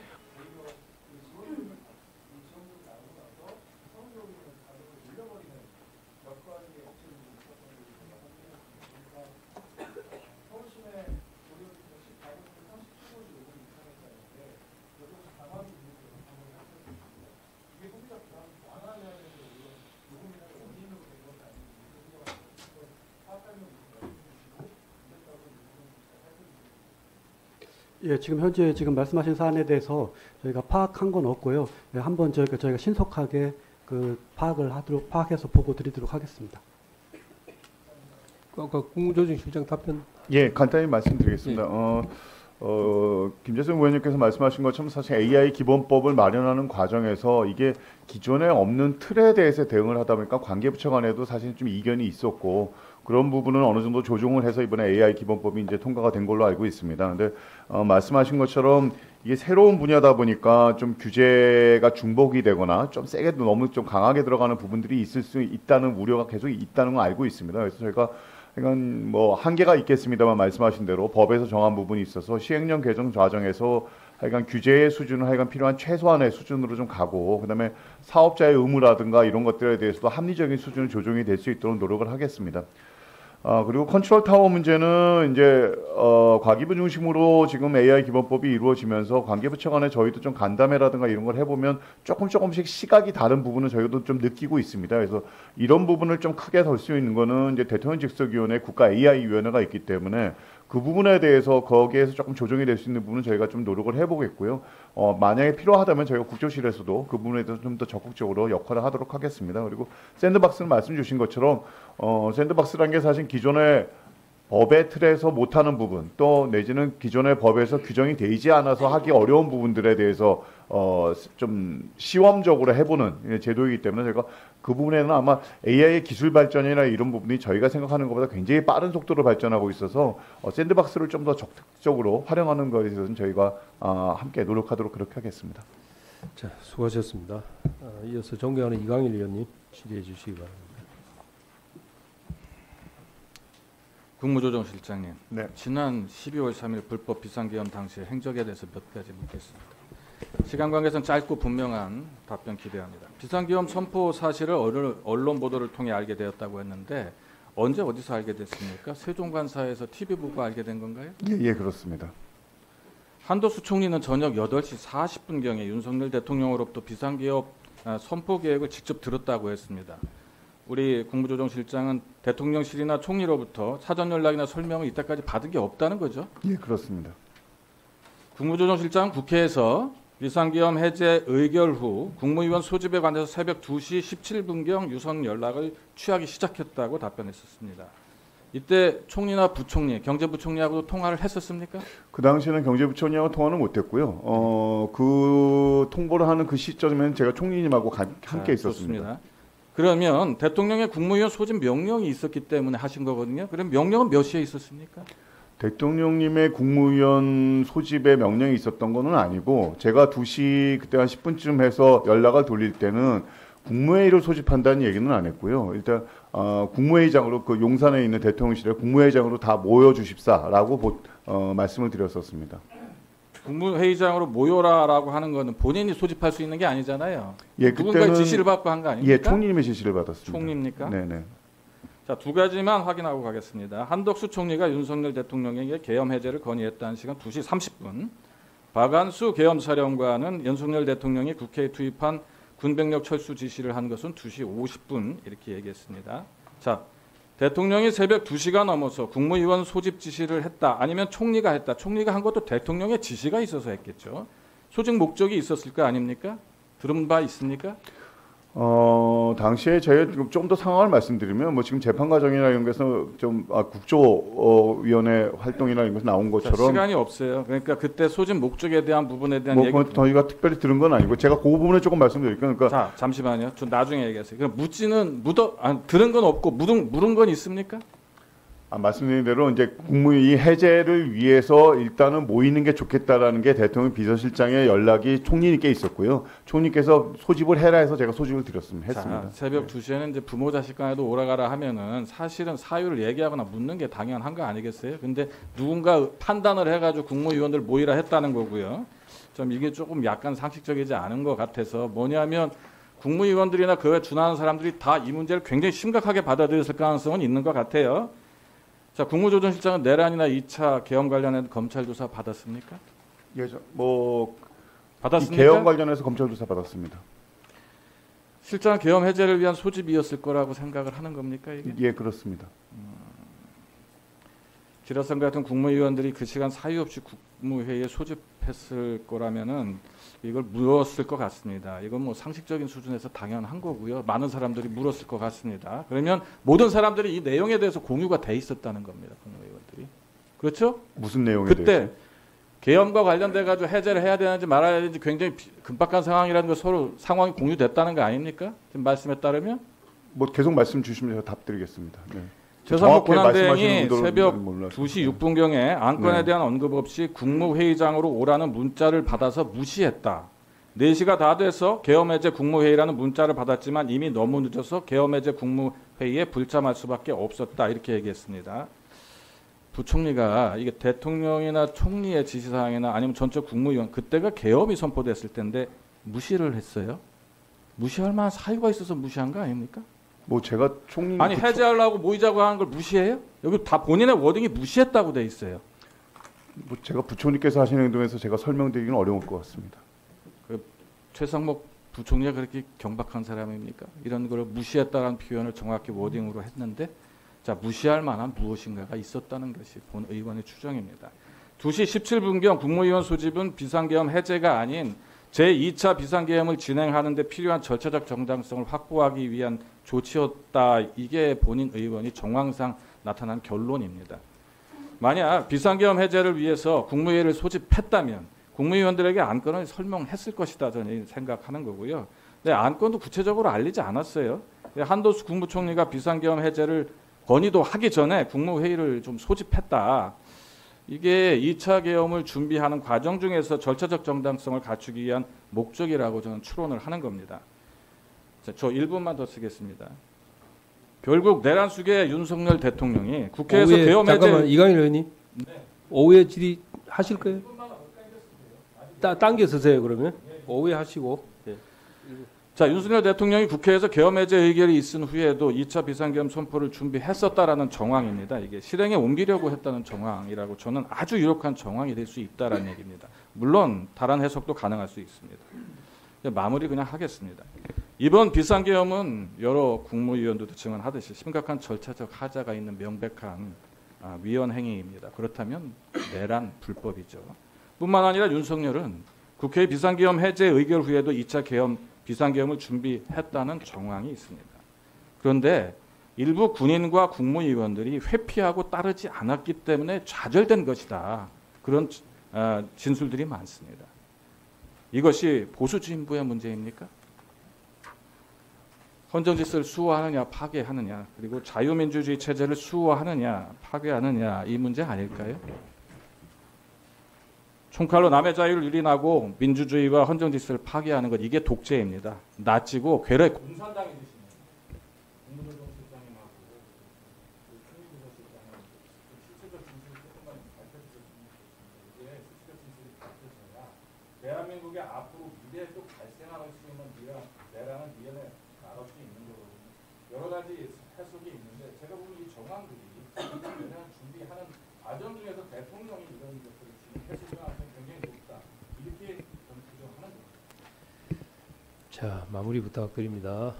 예, 지금 현재 말씀하신 사안에 대해서 저희가 파악한 건 없고요. 예, 한번 저희가 신속하게 파악해서 보고 드리도록 하겠습니다. 아까 국무조정실장 답변. 예, 간단히 말씀드리겠습니다. 김재성 의원님께서 말씀하신 것처럼 사실 AI 기본법을 마련하는 과정에서 이게 기존에 없는 틀에 대해서 대응을 하다 보니까 관계부처 간에도 사실 좀 이견이 있었고 그런 부분은 어느 정도 조정을 해서 이번에 AI 기본법이 이제 통과가 된 걸로 알고 있습니다. 근데 말씀하신 것처럼 이게 새로운 분야다 보니까 좀 규제가 중복이 되거나 좀 세게 너무 좀 강하게 들어가는 부분들이 있을 수 있다는 우려가 계속 있다는 걸 알고 있습니다. 그래서 저희가 그러니까 한계가 있겠습니다만 말씀하신 대로 법에서 정한 부분이 있어서 시행령 개정 과정에서 하여간 규제의 수준은 하여간 필요한 최소한의 수준으로 좀 가고 그다음에 사업자의 의무라든가 이런 것들에 대해서도 합리적인 수준 조정이 될 수 있도록 노력을 하겠습니다. 그리고 컨트롤 타워 문제는 이제 과기부 중심으로 지금 AI 기본법이 이루어지면서 관계부처 간에 저희도 좀 간담회라든가 이런 걸 해보면 조금씩 시각이 다른 부분은 저희도 좀 느끼고 있습니다. 그래서 이런 부분을 좀 크게 덜 수 있는 거는 이제 대통령 직속위원회 국가 AI 위원회가 있기 때문에 그 부분에 대해서 거기에서 조금 조정이 될 수 있는 부분은 저희가 좀 노력을 해보겠고요. 만약에 필요하다면 저희가 국조실에서도 그 부분에 대해서 좀 더 적극적으로 역할을 하도록 하겠습니다. 그리고 샌드박스는 말씀 주신 것처럼 샌드박스라는 게 사실 기존의 법의 틀에서 못하는 부분 또 내지는 기존의 법에서 규정이 되지 않아서 하기 어려운 부분들에 대해서 좀 시험적으로 해보는 제도이기 때문에 저희가 그 부분에는 아마 AI의 기술 발전이나 이런 부분이 저희가 생각하는 것보다 굉장히 빠른 속도로 발전하고 있어서 샌드박스를 좀 더 적극적으로 활용하는 것에 대해서는 저희가 함께 노력하도록 그렇게 하겠습니다. 자, 수고하셨습니다. 이어서 존경하는 이강일 의원님 질의해 주시기 바랍니다. 국무조정실장님, 네. 지난 12월 3일 불법 비상계엄 당시의 행적에 대해서 몇 가지 묻겠습니다. 시간 관계상 짧고 분명한 답변 기대합니다. 비상계엄 선포 사실을 언론 보도를 통해 알게 되었다고 했는데 언제 어디서 알게 됐습니까? 세종관사에서 TV 보고 알게 된 건가요? 예, 그렇습니다. 한도수 총리는 저녁 8시 40분경에 윤석열 대통령으로부터 비상계엄 선포 계획을 직접 들었다고 했습니다. 우리 국무조정실장은 대통령실이나 총리로부터 사전 연락이나 설명을 이때까지 받은 게 없다는 거죠? 예, 그렇습니다. 국무조정실장은 국회에서 비상계엄 해제 의결 후 국무위원 소집에 관해서 새벽 2시 17분경 유선 연락을 취하기 시작했다고 답변했었습니다. 이때 총리나 부총리, 경제부총리하고도 통화를 했었습니까? 그 당시에는 경제부총리하고 통화는 못했고요. 그 통보를 하는 그 시점에는 제가 총리님하고 함께 있었습니다. 좋습니다. 그러면 대통령의 국무위원 소집 명령이 있었기 때문에 하신 거거든요. 그럼 명령은 몇 시에 있었습니까? 대통령님의 국무위원 소집의 명령이 있었던 거는 아니고 제가 2시 그때 한 10분쯤 해서 연락을 돌릴 때는 국무회의를 소집한다는 얘기는 안 했고요. 일단 국무회의장으로 그 용산에 있는 대통령실에 국무회의장으로 다 모여 주십사라고 말씀을 드렸었습니다. 국무회의장으로 모여라라고 하는 거는 본인이 소집할 수 있는 게 아니잖아요. 예, 누군가의 그때는 지시를 받고 한 거 아닙니까? 예, 총리님의 지시를 받았습니다. 총리입니까? 네네. 자, 두 가지만 확인하고 가겠습니다. 한덕수 총리가 윤석열 대통령에게 계엄 해제를 건의했다는 시간 2시 30분. 박안수 계엄사령관은 윤석열 대통령이 국회에 투입한 군병력 철수 지시를 한 것은 2시 50분 이렇게 얘기했습니다. 자, 대통령이 새벽 2시가 넘어서 국무위원 소집 지시를 했다. 아니면 총리가 했다. 총리가 한 것도 대통령의 지시가 있어서 했겠죠. 소집 목적이 있었을 거 아닙니까? 들은 바 있습니까? 당시에 저희가 좀 더 상황을 말씀드리면 뭐 지금 재판 과정이나 이런 것에서 좀 국조위원회 활동이나 이런 것이 나온 것처럼 자, 시간이 없어요. 그러니까 그때 소집 목적에 대한 부분에 대한 뭐 얘기. 저희가 특별히 들은 건 아니고 제가 그 부분에 조금 말씀드릴게요. 그러니까 자, 잠시만요. 좀 나중에 얘기하세요. 그럼 들은 건 없고 물은 건 있습니까? 말씀드린 대로 이제 국무회의 해제를 위해서 일단은 모이는 게 좋겠다라는 게 대통령 비서실장의 연락이 총리님께 있었고요. 총리께서 소집을 해라 해서 제가 소집을 했습니다. 자, 새벽 2시에는 이제 부모 자식 간에도 오라가라 하면은 사실은 사유를 얘기하거나 묻는 게 당연한 거 아니겠어요? 근데 누군가 판단을 해가지고 국무위원들 모이라 했다는 거고요. 좀 이게 조금 약간 상식적이지 않은 것 같아서 뭐냐면 국무위원들이나 그에 준하는 사람들이 다 이 문제를 굉장히 심각하게 받아들였을 가능성은 있는 것 같아요. 자, 국무조정실장은 내란이나 2차 계엄 관련해 검찰 조사 받았습니까? 예, 뭐 받았습니까? 계엄 관련해서 검찰 조사 받았습니다. 실장 계엄 해제를 위한 소집이었을 거라고 생각을 하는 겁니까 이게? 예, 그렇습니다. 지라성 같은 국무위원들이 그 시간 사유 없이 국무회의에 소집했을 거라면은 이걸 물었을 것 같습니다. 이건 뭐 상식적인 수준에서 당연한 거고요. 많은 사람들이 물었을 것 같습니다. 그러면 모든 사람들이 이 내용에 대해서 공유가 돼 있었다는 겁니다. 국무위원들이. 그렇죠? 무슨 내용에 그때 대해서? 계엄과 관련돼 가지고 해제를 해야 되는지 말아야 되는지 굉장히 급박한 상황이라는 거 서로 상황이 공유됐다는 거 아닙니까? 지금 말씀에 따르면? 뭐 계속 말씀 주시면 제가 답드리겠습니다. 네. 최상목 권한대행이 새벽 몰랐습니다. 2시 6분경에 안건에 네. 대한 언급 없이 국무회의장으로 오라는 문자를 받아서 무시했다. 4시가 다 돼서 계엄해제 국무회의라는 문자를 받았지만 이미 너무 늦어서 계엄해제 국무회의에 불참할 수밖에 없었다. 이렇게 얘기했습니다. 부총리가 이게 대통령이나 총리의 지시사항이나 아니면 전체 국무위원 그때가 계엄이 선포됐을 때인데 무시를 했어요. 무시할 만한 사유가 있어서 무시한 거 아닙니까? 뭐 제가 총리 아니 해제하려고 모이자고 하는 걸 무시해요? 여기 다 본인의 워딩이 무시했다고 돼 있어요. 뭐 제가 부총리께서 하시는 행동에서 제가 설명드리기는 어려울 것 같습니다. 최상목 부총리가 그렇게 경박한 사람입니까? 이런 걸 무시했다라는 표현을 정확히 워딩으로 했는데 자 무시할 만한 무엇인가가 있었다는 것이 본 의원의 추정입니다. 2시 17분경 국무위원 소집은 비상계엄 해제가 아닌 제2차 비상계엄을 진행하는 데 필요한 절차적 정당성을 확보하기 위한 조치였다. 이게 본인 의원이 정황상 나타난 결론입니다. 만약 비상계엄 해제를 위해서 국무회의를 소집했다면 국무위원들에게 안건을 설명했을 것이다. 저는 생각하는 거고요. 근데 안건도 구체적으로 알리지 않았어요. 한도수 국무총리가 비상계엄 해제를 건의도 하기 전에 국무회의를 좀 소집했다. 이게 2차 계엄을 준비하는 과정 중에서 절차적 정당성을 갖추기 위한 목적이라고 저는 추론을 하는 겁니다. 자, 저 1분만 더 쓰겠습니다. 결국 내란 속의 윤석열 대통령이 국회에서 계엄 해제 잠깐만 이강일 의원님 오후에 질의하실 거예요? 당겨 쓰세요 그러면 오후에 하시고. 네. 자, 윤석열 대통령이 국회에서 계엄 해제 의결이 있은 후에도 2차 비상계엄 선포를 준비했었다라는 정황입니다. 이게 실행에 옮기려고 했다는 정황이라고 저는 아주 유력한 정황이 될 수 있다라는 얘기입니다. 물론 다른 해석도 가능할 수 있습니다. 마무리 그냥 하겠습니다. 이번 비상계엄은 여러 국무위원들도 증언하듯이 심각한 절차적 하자가 있는 명백한 위헌 행위입니다. 그렇다면 내란 불법이죠. 뿐만 아니라 윤석열은 국회 비상계엄 해제 의결 후에도 2차 비상계엄을 준비했다는 정황이 있습니다. 그런데 일부 군인과 국무위원들이 회피하고 따르지 않았기 때문에 좌절된 것이다. 그런 진술들이 많습니다. 이것이 보수 진보의 문제입니까? 헌정질서를 수호하느냐 파괴하느냐, 그리고 자유민주주의 체제를 수호하느냐 파괴하느냐, 이 문제 아닐까요? 총칼로 남의 자유를 유린하고 민주주의와 헌정질서를 파괴하는 것, 이게 독재입니다. 낯지고 괴뢰 공산당이 되시는 국무조정 실장님하고 추미애 실장님 실체적 진술을 조금만 밝혀주셨으면 좋겠습니다. 이게 실체적 진술이 밝혀져야 대한민국의 앞으로 미래에 또 발생할 수 있는 내라는 미연에 나올 수 있는 거거든요. 여러 가지 해석이 있는데 제가 보면 이 정황들이 준비하는 과정 중에서 대통령이 이런 것들을 지금 해석을 하는 굉장히 높다, 이렇게 저는 규정하는 겁니다. 자, 마무리 부탁드립니다.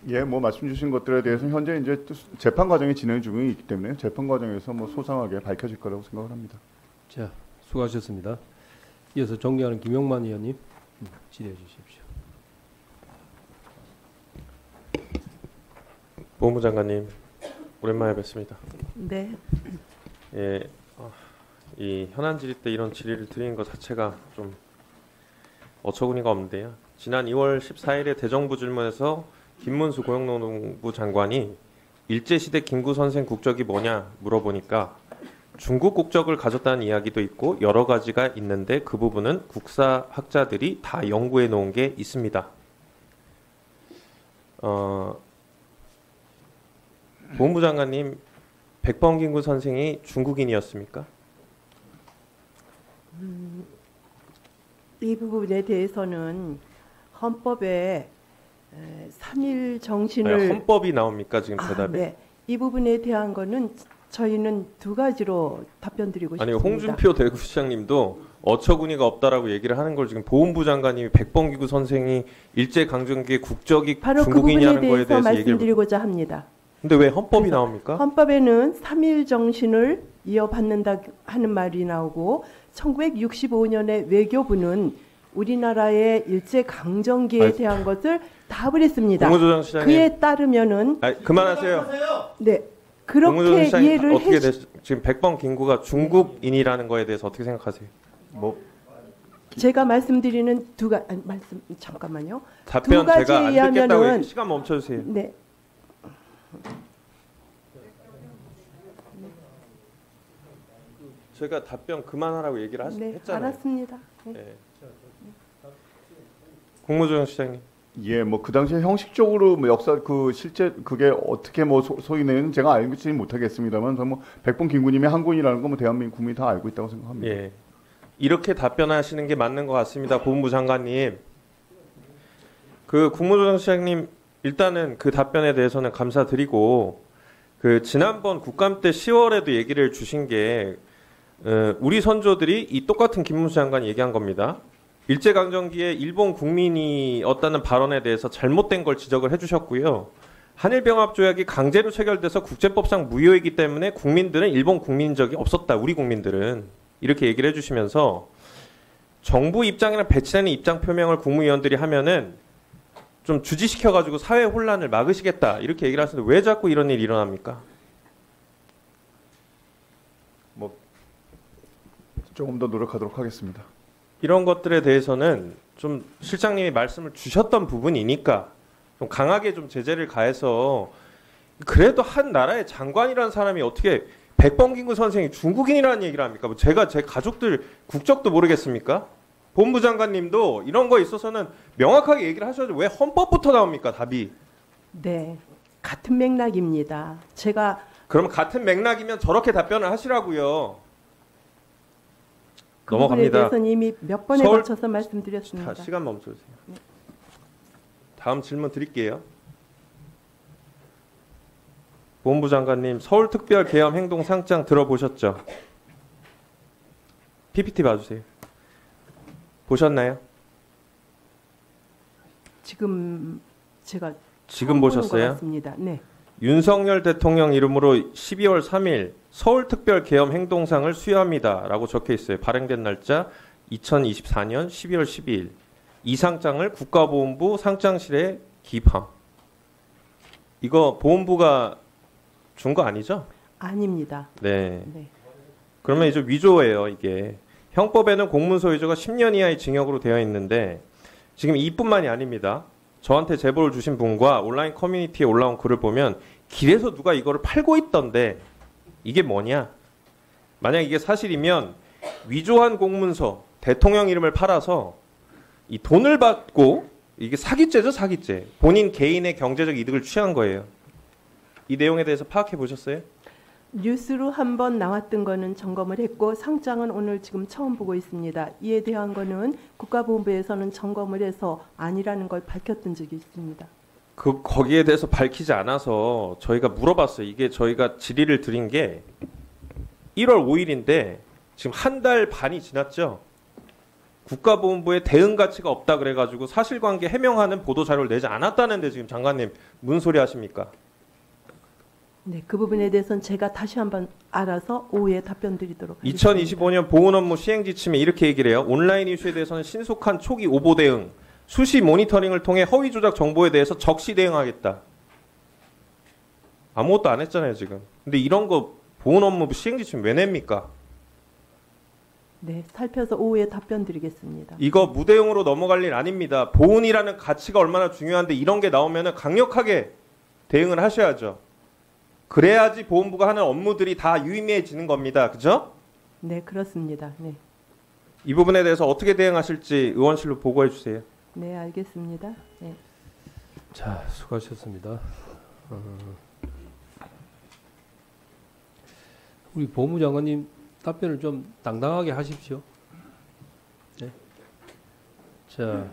예, 뭐 말씀 주신 것들에 대해서 현재 이제 재판 과정이 진행 중이기 때문에 재판 과정에서 뭐 소상하게 밝혀질 거라고 생각을 합니다. 자, 수고하셨습니다. 이어서 정리하는 김용만 의원님 질의해 주십시오. 법무부 장관님, 오랜만에 뵙습니다. 네. 예, 이 현안 질의 때 이런 질의를 드리는 것 자체가 좀 어처구니가 없는데요. 지난 2월 14일에 대정부 질문에서 김문수 고용노동부 장관이 일제시대 김구 선생 국적이 뭐냐 물어보니까 중국 국적을 가졌다는 이야기도 있고 여러 가지가 있는데 그 부분은 국사학자들이 다 연구해 놓은 게 있습니다. 법무부 장관님, 백범김구 선생이 중국인이었습니까? 이 부분에 대해서는 헌법에 3일 정신을 아니, 헌법이 나옵니까 지금 대답에? 네. 이 부분에 대한 거는 저희는 두 가지로 답변드리고 아니, 싶습니다. 홍준표 대구시장님도 어처구니가 없다라고 얘기를 하는 걸 지금 보훈부 장관님이 백범기구 선생이 일제 강점기의 국적이 바로 그 중국인이라는 부분에 거에 대해서 대해서 얘기를. 말씀드리고자 합니다. 근데 왜 헌법이 나옵니까? 헌법에는 3일 정신을 이어받는다 하는 말이 나오고 1965년에 외교부는 우리나라의 일제 강점기에 대한 것을 답을 했습니다. 공무조정 시장님. 그에 따르면은 그만하세요. 네. 공무조정 그렇게 시장님, 이해를 어떻게 지금 백범김구가 중국인이라는 거에 대해서 어떻게 생각하세요? 제가 말씀드리는 잠깐만요. 답변 두 가지에 제가 안 듣겠다고 의하면은 시간 멈춰주세요. 네. 제가 답변 그만하라고 얘기를 네, 했잖아요. 알았습니다. 네. 네. 국무조정 시장님. 예, 뭐 그 당시에 형식적으로 뭐 역사 그 실제 그게 어떻게 뭐 소위 내는 제가 알지는 못하겠습니다만, 뭐 백범김구님이 한국인이라는 거 뭐 대한민국 국민이 다 알고 있다고 생각합니다. 예, 이렇게 답변하시는 게 맞는 것 같습니다, 법무부 장관님. 그 국무조정 시장님, 일단은 그 답변에 대해서는 감사드리고, 그 지난번 국감 때 10월에도 얘기를 주신 게 우리 선조들이 이 똑같은 김문수 장관이 얘기한 겁니다. 일제강점기에 일본 국민이었다는 발언에 대해서 잘못된 걸 지적을 해주셨고요. 한일병합조약이 강제로 체결돼서 국제법상 무효이기 때문에 국민들은 일본 국민인 적이 없었다. 우리 국민들은. 이렇게 얘기를 해주시면서 정부 입장이나 배치되는 입장 표명을 국무위원들이 하면은 좀 주지시켜가지고 사회 혼란을 막으시겠다. 이렇게 얘기를 하시는데 왜 자꾸 이런 일이 일어납니까? 뭐 조금 더 노력하도록 하겠습니다. 이런 것들에 대해서는 좀 실장님이 말씀을 주셨던 부분이니까 좀 강하게 좀 제재를 가해서, 그래도 한 나라의 장관이라는 사람이 어떻게 백범김구 선생이 중국인이라는 얘기를 합니까? 뭐 제가 제 가족들 국적도 모르겠습니까? 본부 장관님도 이런 거에 있어서는 명확하게 얘기를 하셔야죠. 왜 헌법부터 나옵니까? 답이. 네, 같은 맥락입니다. 제가 그럼 같은 맥락이면 저렇게 답변을 하시라고요. 그 부분에 넘어갑니다. 대해서는 이미 몇 번에 걸쳐서 말씀드렸습니다. 시간 멈춰주세요. 네. 다음 질문 드릴게요. 보훈부 장관님, 서울특별계엄행동상장 들어보셨죠? PPT 봐주세요. 보셨나요? 지금 제가 지금 보셨어요? 같습니다. 네. 윤석열 대통령 이름으로 12월 3일 서울특별계엄행동상을 수여합니다라고 적혀 있어요. 발행된 날짜 2024년 12월 12일. 이 상장을 국가보훈부 상장실에 기입함. 이거 보훈부가 준 거 아니죠? 아닙니다. 네. 네. 그러면 이제 위조예요, 이게. 형법에는 공문서 위조가 10년 이하의 징역으로 되어 있는데 지금 이뿐만이 아닙니다. 저한테 제보를 주신 분과 온라인 커뮤니티에 올라온 글을 보면 길에서 누가 이거를 팔고 있던데 이게 뭐냐? 만약 이게 사실이면 위조한 공문서, 대통령 이름을 팔아서 이 돈을 받고 이게 사기죄죠, 사기죄. 본인 개인의 경제적 이득을 취한 거예요. 이 내용에 대해서 파악해 보셨어요? 뉴스로 한번 나왔던 거는 점검을 했고 상장은 오늘 지금 처음 보고 있습니다. 이에 대한 거는 국가보훈부에서는 점검을 해서 아니라는 걸 밝혔던 적이 있습니다. 거기에 대해서 밝히지 않아서 저희가 물어봤어요. 이게 저희가 질의를 드린 게 1월 5일인데 지금 한 달 반이 지났죠. 국가보훈부에 대응 가치가 없다 그래가지고 사실관계 해명하는 보도자료를 내지 않았다는데 지금 장관님 무슨 소리 하십니까? 네, 그 부분에 대해서는 제가 다시 한번 알아서 오후에 답변 드리도록 하겠습니다. 2025년 보훈 업무 시행 지침에 이렇게 얘기를 해요. 온라인 이슈에 대해서는 신속한 초기 오보 대응, 수시 모니터링을 통해 허위 조작 정보에 대해서 적시 대응하겠다. 아무것도 안 했잖아요, 지금. 근데 이런 거 보훈 업무 시행 지침 왜 냅니까? 네, 살펴서 오후에 답변 드리겠습니다. 이거 무대응으로 넘어갈 일 아닙니다. 보훈이라는 가치가 얼마나 중요한데 이런 게 나오면은 강력하게 대응을 하셔야죠. 그래야지 보훈부가 하는 업무들이 다 유의미해지는 겁니다. 그죠? 네, 그렇습니다. 네. 이 부분에 대해서 어떻게 대응하실지 의원실로 보고해 주세요. 네, 알겠습니다. 네. 자, 수고하셨습니다. 우리 법무장관님 답변을 좀 당당하게 하십시오. 네. 자,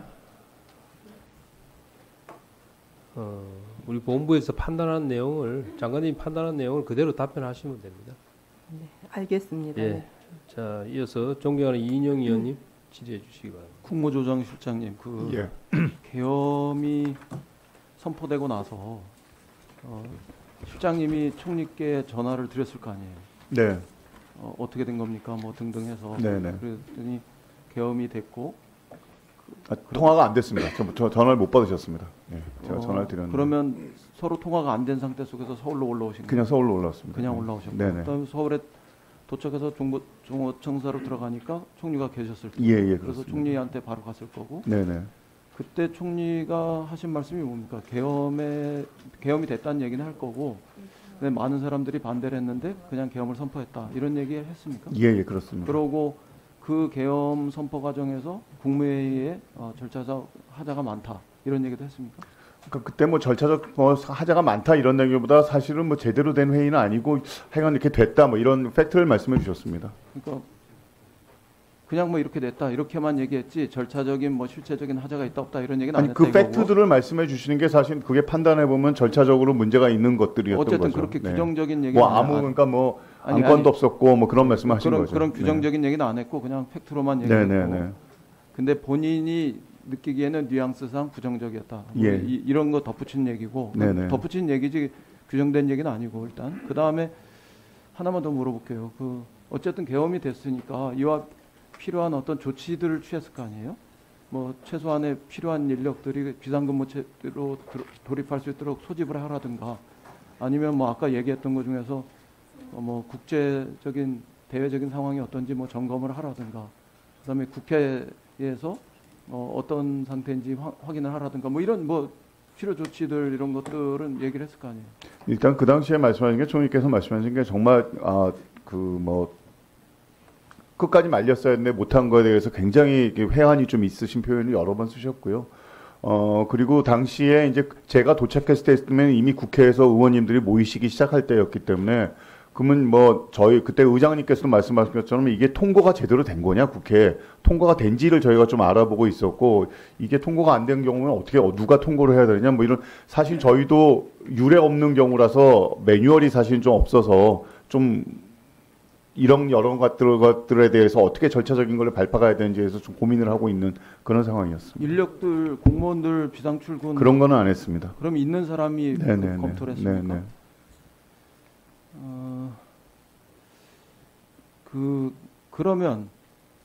우리 본부에서 판단한 내용을 장관님 판단한 내용을 그대로 답변하시면 됩니다. 네, 알겠습니다. 예. 네. 자, 이어서 존경하는 이인영 의원님 질의해 주시기 바랍니다. 국무조정실장님, 예. 계엄이 선포되고 나서 실장님이 총리께 전화를 드렸을 거 아니에요. 네. 어떻게 된 겁니까? 뭐 등등 해서. 네네. 그랬더니 계엄이 됐고. 통화가 안 됐습니다. 저 전화를 못 받으셨습니다. 예, 제가 전화를 드렸는데. 그러면 서로 통화가 안 된 상태 속에서 서울로 올라오신 거예요? 그냥 서울로 올라왔습니다. 그냥 네. 올라오셨고. 네네. 그다음에 서울에 도착해서 종호청사로 들어가니까 총리가 계셨을 거고. 예, 그래서 그렇습니다. 총리한테 바로 갔을 거고. 네네. 그때 총리가 하신 말씀이 뭡니까? 계엄이 됐다는 얘기는 할 거고. 근데 많은 사람들이 반대를 했는데 그냥 계엄을 선포했다. 이런 얘기를 했습니까? 예, 그렇습니다. 그러고 그 계엄 선포 과정에서 국무회의에 절차적 하자가 많다. 이런 얘기도 했습니까? 그러니까 그때 뭐 절차적 하자가 많다 이런 얘기보다 사실은 뭐 제대로 된 회의는 아니고 하여간 이렇게 됐다 뭐 이런 팩트를 말씀해 주셨습니다. 그러니까 그냥 뭐 이렇게 됐다 이렇게만 얘기했지 절차적인 뭐 실체적인 하자가 있다 없다 이런 얘기는 안 아니 했다. 그 팩트들을 말씀해 주시는 게 사실 그게 판단해 보면 절차적으로 문제가 있는 것들이었던 어쨌든 거죠. 그렇게 네. 규정적인 얘기는 뭐 아무 그러니까 뭐 안건도 없었고 뭐 그런 말씀하신 거죠. 그런 네. 규정적인 얘기는 안 했고 그냥 팩트로만 얘기했고. 네네네. 근데 본인이 느끼기에는 뉘앙스상 부정적이었다. 예. 이런 거 덧붙인 얘기고 네네. 덧붙인 얘기지 규정된 얘기는 아니고 일단 그 다음에 하나만 더 물어볼게요. 그 어쨌든 계엄이 됐으니까 이와 필요한 어떤 조치들을 취했을 거 아니에요? 뭐 최소한의 필요한 인력들이 비상근무체로 돌입할 수 있도록 소집을 하라든가 아니면 뭐 아까 얘기했던 것 중에서 뭐 국제적인 대외적인 상황이 어떤지 뭐 점검을 하라든가 그다음에 국회에서 어떤 상태인지 확인을 하라든가 뭐 이런 뭐 필요 조치들 이런 것들은 얘기를 했을 거 아니에요. 일단 그 당시에 말씀하신 게 총리께서 말씀하신 게 정말 그 뭐 끝까지 말렸어야 했는데 못한 거에 대해서 굉장히 회한이 좀 있으신 표현을 여러 번 쓰셨고요. 그리고 당시에 이제 제가 도착했을 때면 이미 국회에서 의원님들이 모이시기 시작할 때였기 때문에 그러면 뭐 저희 그때 의장님께서도 말씀하신 것처럼 이게 통과가 제대로 된 거냐 국회에 통과가 된지를 저희가 좀 알아보고 있었고 이게 통과가 안 된 경우는 어떻게 누가 통과를 해야 되느냐 뭐 이런 사실 저희도 유례 없는 경우라서 매뉴얼이 사실 좀 없어서 좀 이런 여러 것들에 대해서 어떻게 절차적인 걸 밟아가야 되는지에서 좀 고민을 하고 있는 그런 상황이었습니다. 인력들 공무원들 비상 출근 그런 거는 안 했습니다. 그럼 있는 사람이 검토를 했습니까? 네네. 그러면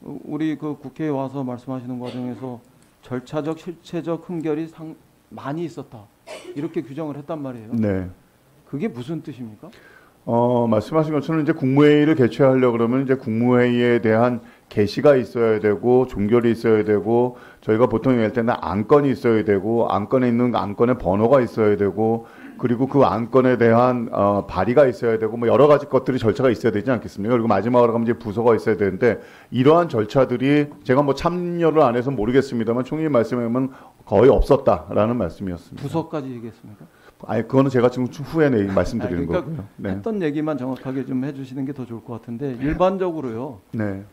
우리 그 국회에 와서 말씀하시는 과정에서 절차적 실체적 흠결이 많이 있었다 이렇게 규정을 했단 말이에요. 네. 그게 무슨 뜻입니까? 말씀하신 것처럼 이제 국무회의를 개최하려고 그러면 이제 국무회의에 대한 개시가 있어야 되고 종결이 있어야 되고 저희가 보통 얘기할 때는 안건이 있어야 되고 안건에 있는 안건의 번호가 있어야 되고 그리고 그 안건에 대한 발의가 있어야 되고 뭐 여러 가지 것들이 절차가 있어야 되지 않겠습니까? 그리고 마지막으로 가면 이제 부서가 있어야 되는데 이러한 절차들이 제가 뭐 참여를 안 해서 모르겠습니다만 총리님 말씀에 보면 거의 없었다라는 말씀이었습니다. 부서까지 얘기했습니까? 아니 그거는 제가 지금 후에 말씀드리는 그러니까 거고요. 네. 했던 얘기만 정확하게 좀 해주시는 게 더 좋을 것 같은데 일반적으로요. 네.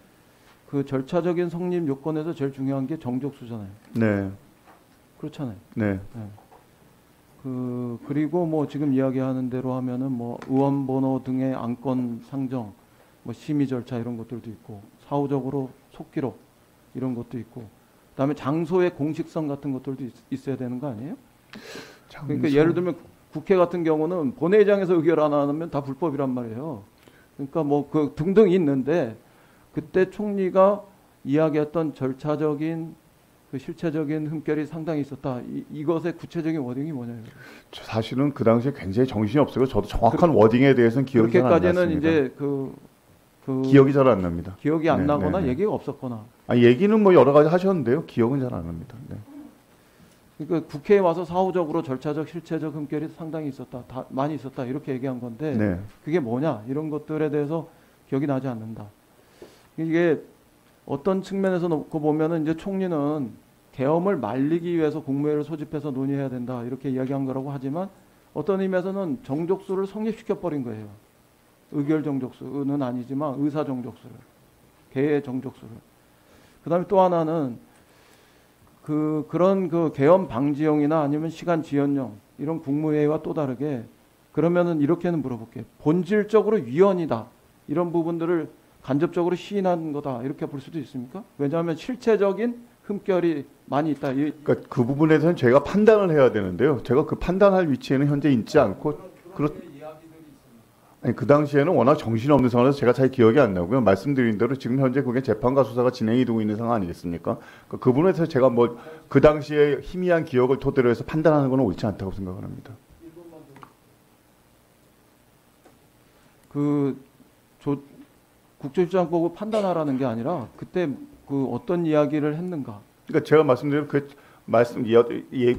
그 절차적인 성립 요건에서 제일 중요한 게 정족수잖아요. 네. 그렇잖아요. 네. 네. 그리고 뭐 지금 이야기하는 대로 하면은 뭐 의원 번호 등의 안건 상정, 뭐 심의 절차 이런 것들도 있고 사후적으로 속기록 이런 것도 있고 그다음에 장소의 공식성 같은 것들도 있어야 되는 거 아니에요? 그러니까 예를 들면 국회 같은 경우는 본회의장에서 의결 안 하면 다 불법이란 말이에요. 그러니까 뭐 그 등등 있는데 그때 총리가 이야기했던 절차적인 그 실체적인 흠결이 상당히 있었다. 이것의 구체적인 워딩이 뭐냐요? 사실은 그 당시에 굉장히 정신이 없어요. 저도 정확한 워딩에 대해서는 기억이 잘 안 납니다. 그렇게까지는 이제 기억이 잘 안 납니다. 기억이 안 네, 나거나 네, 네. 얘기가 없었거나. 얘기는 뭐 여러 가지 하셨는데요. 기억은 잘 안 납니다. 네. 그러니까 국회에 와서 사후적으로 절차적 실체적 흠결이 상당히 있었다. 많이 있었다. 이렇게 얘기한 건데 네. 그게 뭐냐? 이런 것들에 대해서 기억이 나지 않는다. 이게 어떤 측면에서 놓고 보면은 이제 총리는 계엄을 말리기 위해서 국무회의를 소집해서 논의해야 된다 이렇게 이야기한 거라고 하지만 어떤 의미에서는 정족수를 성립시켜 버린 거예요. 의결 정족수는 아니지만 의사 정족수를, 개의 정족수를. 그다음에 또 하나는 그런 계엄 방지용이나 아니면 시간 지연용 이런 국무회의와 또 다르게 그러면은 이렇게는 물어볼게요. 본질적으로 위헌이다 이런 부분들을 간접적으로 시인한 거다 이렇게 볼 수도 있습니까? 왜냐하면 실체적인 흠결이 많이 있다. 그러니까 그 부분에서는 제가 판단을 해야 되는데요. 제가 그 판단할 위치에는 현재 있지 않고 아니, 그 당시에는 워낙 정신이 없는 상황에서 제가 잘 기억이 안 나고요. 말씀드린 대로 지금 현재 그게 재판과 수사가 진행이 되고 있는 상황 아니겠습니까? 그 부분에서 제가 뭐 그 당시에 희미한 기억을 토대로 해서 판단하는 건 옳지 않다고 생각을 합니다. 국정실장 보고 판단하라는 게 아니라 그때 어떤 이야기를 했는가. 그러니까 제가 말씀드린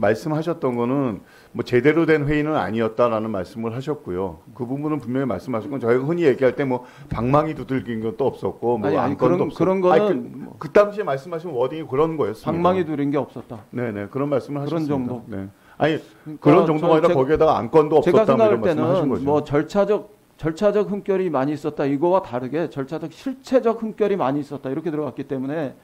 말씀하셨던 거는 뭐 제대로 된 회의는 아니었다라는 말씀을 하셨고요. 그 부분은 분명히 말씀하셨고 저희가 흔히 얘기할 때 뭐 방망이 두들긴 것도 없었고 뭐 안건도 없었고 그런 거는 그 당시에 말씀하신 워딩이 그런 거였습니다. 방망이 두른 게 없었다. 네네 그런 말씀을 그런 하셨습니다. 정도. 네. 아니 그러니까 그런 정도가 아니라 거기에다가 안건도 없었다. 제가 생각할 이런 말씀을 하신 때는 거죠. 뭐 절차적 흠결이 많이 있었다. 이거와 다르게 절차적 실체적 흠결이 많이 있었다. 이렇게 들어갔기 때문에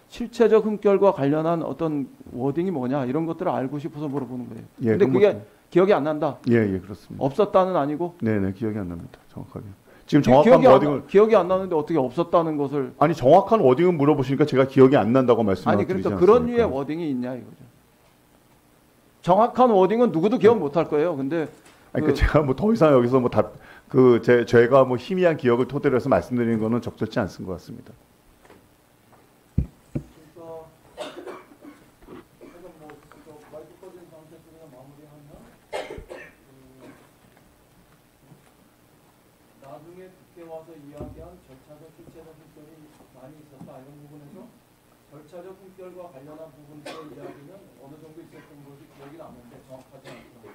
실체적 흠결과 관련한 어떤 워딩이 뭐냐 이런 것들을 알고 싶어서 물어보는 거예요. 예, 근데 그게 기억이 안 난다. 예, 그렇습니다. 없었다는 아니고? 네네 기억이 안 납니다. 정확하게. 지금 정확한 워딩을 기억이 안 나는데 어떻게 없었다는 것을 아니 정확한 워딩을 물어보시니까 제가 기억이 안 난다고 말씀드리지 그러니까 않습니까? 그런 류의 워딩이 있냐 이거죠. 정확한 워딩은 누구도 기억 못 할 거예요. 근데 그러니까 제가 뭐 더 이상 여기서 뭐 제가 뭐 희미한 기억을 토대로 해서 말씀드리는 거는 적절치 않은 것 같습니다. 나중에 국회 와서 이야기한 절차적 실체적 흠결이 많이 있었다 이런 부분에서 절차적 흠결과 관련한 부분들의 이야기는 어느 정도 있었던 것이 기억이 나는데 정확하지 않습니다.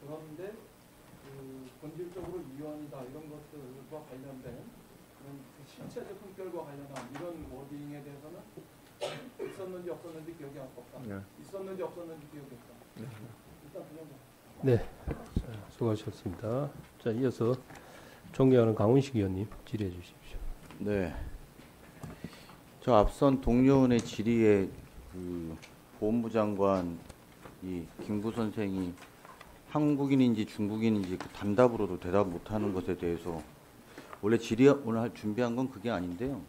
그런데 본질적으로 위헌이다 이런 것들과 관련된 실체적 흠결과 관련한 이런 워딩에 대해서는 있었는지 없었는지 기억이 없다. 있었는지 없었는지 기억이 없다. 일단 그 정도. 네, 수고하셨습니다. 자, 이어서 존경하는 강훈식 의원님 질의해 주십시오. 네. 저 앞선 동료원의 질의에 보훈부 장관 김구 선생이 한국인인지 중국인인지 단답으로도 대답 못하는 것에 대해서 원래 질의 오늘 준비한 건 그게 아닌데요.